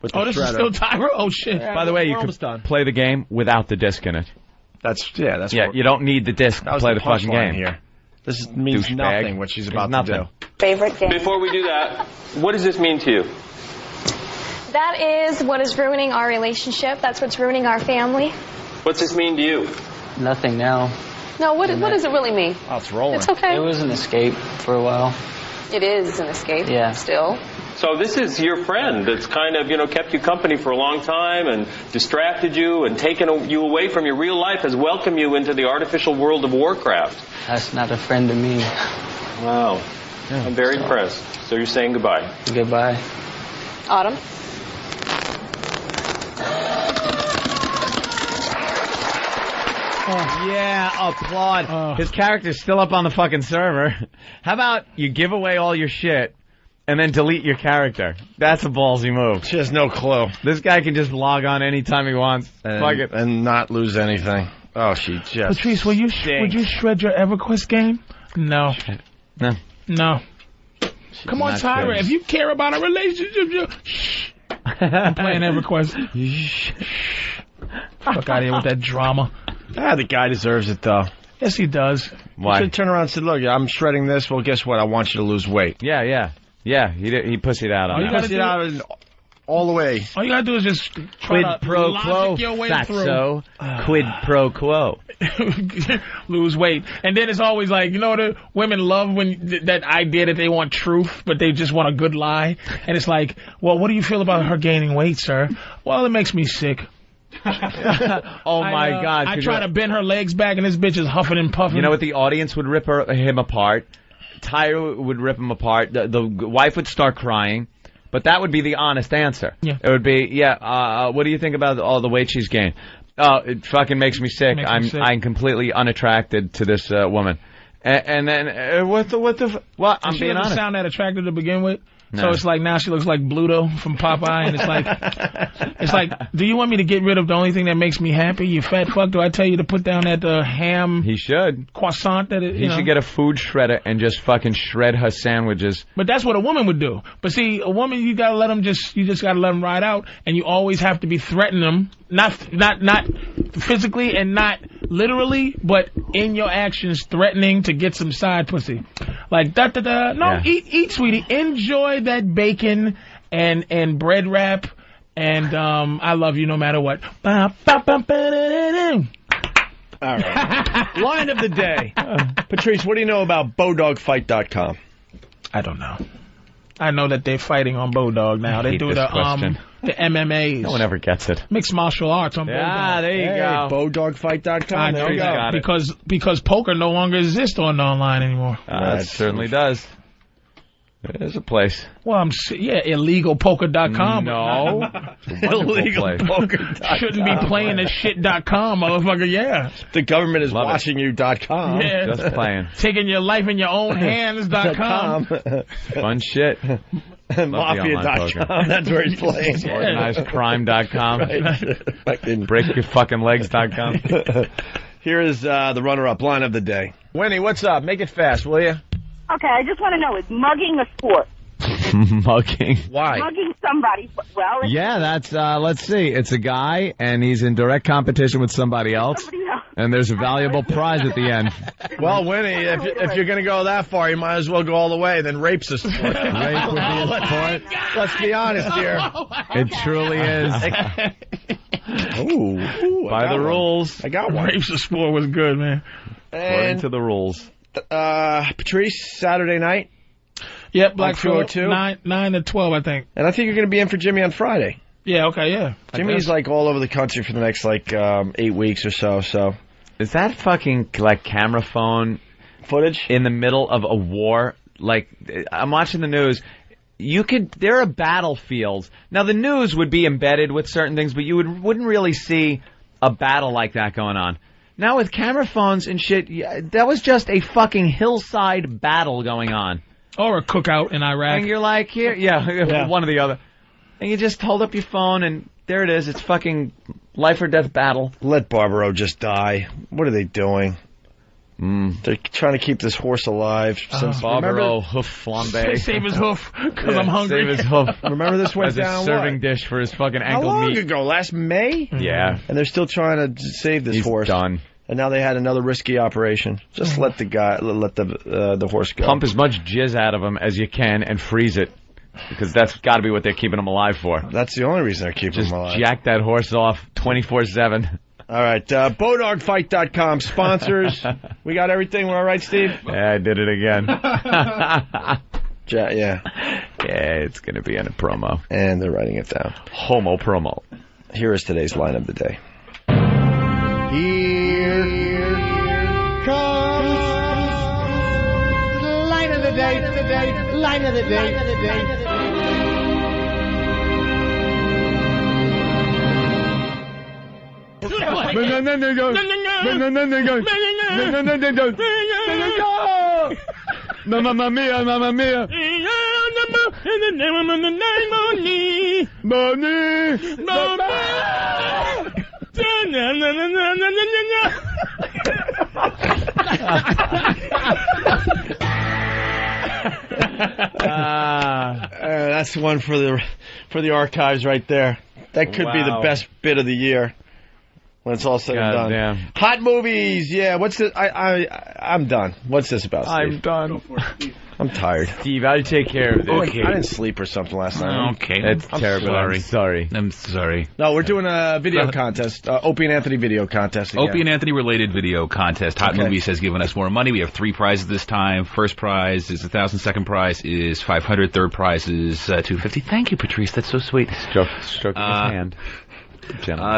With the this is still timer? Oh, shit. By the way, you can play the game without the disc in it. That's you don't need the disc to play the fucking game. Here. This means nothing, what she's about to do. Favorite game. Before we do that, what does this mean to you? That is what is ruining our relationship. That's what's ruining our family. What's this mean to you? Nothing now. No, what does it really mean? Oh, it's rolling. It's okay. It was an escape for a while. It is an escape. Yeah. Still. So this is your friend that's kind of, kept you company for a long time and distracted you and taken you away from your real life, has welcomed you into the artificial world of Warcraft. That's not a friend to me. Wow. Yeah. I'm very impressed. So you're saying goodbye. Goodbye. Autumn. Yeah, applaud. His character's still up on the fucking server. How about you give away all your shit and then delete your character? That's a ballsy move. She has no clue. This guy can just log on anytime he wants. Fuck it. And not lose anything. Oh, she just Patrice, would you shred your EverQuest game? No. No. Come on, Tyra. If you care about a relationship, shh. I'm playing EverQuest. Fuck out of here with that drama. The guy deserves it, though. Yes, he does. Why? He should turn around and say, look, I'm shredding this. Well, guess what? I want you to lose weight. Yeah, he pussied out on that. He pussied out all the way. All you gotta do is just try to logic your way through. So, quid pro quo. Lose weight. And then it's always like, the women love when that idea that they want truth, but they just want a good lie. And it's like, well, what do you feel about her gaining weight, sir? Well, it makes me sick. Oh my God! I try to bend her legs back, and this bitch is huffing and puffing. You know what? The audience would rip him apart. Tyra would rip him apart. The wife would start crying, but that would be the honest answer. Yeah. It would be, what do you think about all the weight she's gained? Oh, it fucking makes me sick. I'm completely unattracted to this woman. And then what? Well, I'm being honest. She doesn't sound that attractive to begin with. No. So it's like now she looks like Bluto from Popeye, and it's like, do you want me to get rid of the only thing that makes me happy? You fat fuck. Do I tell you to put down that ham? He should croissant. He should get a food shredder and just fucking shred her sandwiches. But that's what a woman would do. But see, a woman, you gotta let them you just gotta let them ride out, and you always have to be threatening them, not physically and not literally, but in your actions, threatening to get some side pussy. Like da-da-da. No, eat, sweetie. Enjoy that bacon and bread wrap, and I love you no matter what. All right. Line of the day. Patrice, what do you know about BowDogFight.com? I don't know. I know that they're fighting on Bowdog now. They do the MMAs. No one ever gets it. Mixed martial arts on Bowdog. Yeah, there you go. BowDogFight.com. I know that because poker no longer exists on online anymore. It certainly does. There's a place. Well, illegalpoker.com. No. Illegalpoker.com. Shouldn't be playing the shit.com, motherfucker, yeah. The government is watching you.com. Yeah. Just playing. Taking your life in your own hands.com. Fun shit. Mafia.com. That's where he's playing. Organizedcrime.com. Right. Breakyourfuckinglegs.com. Here is the runner-up line of the day. Winnie, what's up? Make it fast, will you? Okay, I just want to know, is mugging a sport? Mugging. Why? Mugging somebody. Well, Yeah, that's, let's see. It's a guy, and he's in direct competition with somebody else. And there's a valuable prize at the end. Well, Winnie, if you're going to go that far, you might as well go all the way. Then rape's a sport. Rape would be a sport. Let's be honest here. It truly is. Ooh, By the rules. I got one. Rape's a sport was good, man. According to the rules. Patrice, Saturday night. Yep, Black Phillip, 9 to 12, I think. And I think you're going to be in for Jimmy on Friday. Yeah, okay, yeah. Jimmy's like all over the country for the next 8 weeks or so. So is that fucking like camera phone footage in the middle of a war? Like I'm watching the news. There are battlefields. Now the news would be embedded with certain things, but you wouldn't really see a battle like that going on. Now with camera phones and shit, that was just a fucking hillside battle going on. Or a cookout in Iraq. And you're like, here, one or the other. And you just hold up your phone, and there it is. It's fucking life or death battle. Let Barbaro just die. What are they doing? They're trying to keep this horse alive. Since Barbaro hoof flambe. Save his hoof, because I'm hungry. Save his hoof. Remember this went as down a serving dish for his fucking ankle How long meat. ago? Last May? Yeah. And they're still trying to save this He's horse. done. And now they had another risky operation. Just let the horse go. Pump as much jizz out of him as you can and freeze it. Because that's got to be what they're keeping him alive for. That's the only reason they're keeping him alive. Jack that horse off 24/7. All right, BowDogFight.com sponsors. We got everything. We're all right, Steve? Yeah, I did it again. Yeah, it's going to be in a promo. And they're writing it down. Homo promo. Here is today's line of the day. Here comes the line of the day, line of the day. Mamma mia, mamma mia. That's one for the archives right there. That could be the best bit of the year when it's all said and done. Damn. Hot movies, yeah. What's this? I'm done. What's this about, Steve? I'm done. I'm tired. Steve, I'll take care of this. Okay. I didn't sleep or something last night. Okay. That's I'm terrible. sorry. I'm sorry. No, we're doing a video contest. Opie and Anthony video contest again. Opie and Anthony related video contest. Hot Movies has given us more money. We have 3 prizes this time. First prize is $1,000. Second prize is $500. Third prize is $250. Thank you, Patrice. That's so sweet. Stroking his hand.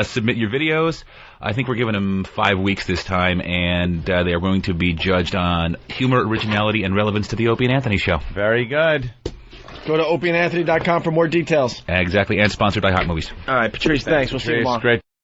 Submit your videos. I think we're giving them 5 weeks this time, and they are going to be judged on humor, originality, and relevance to the Opie and Anthony show. Very good. Go to opieandanthony.com for more details. Exactly, and sponsored by Hot Movies. All right, Patrice, thanks. We'll see you tomorrow. Great.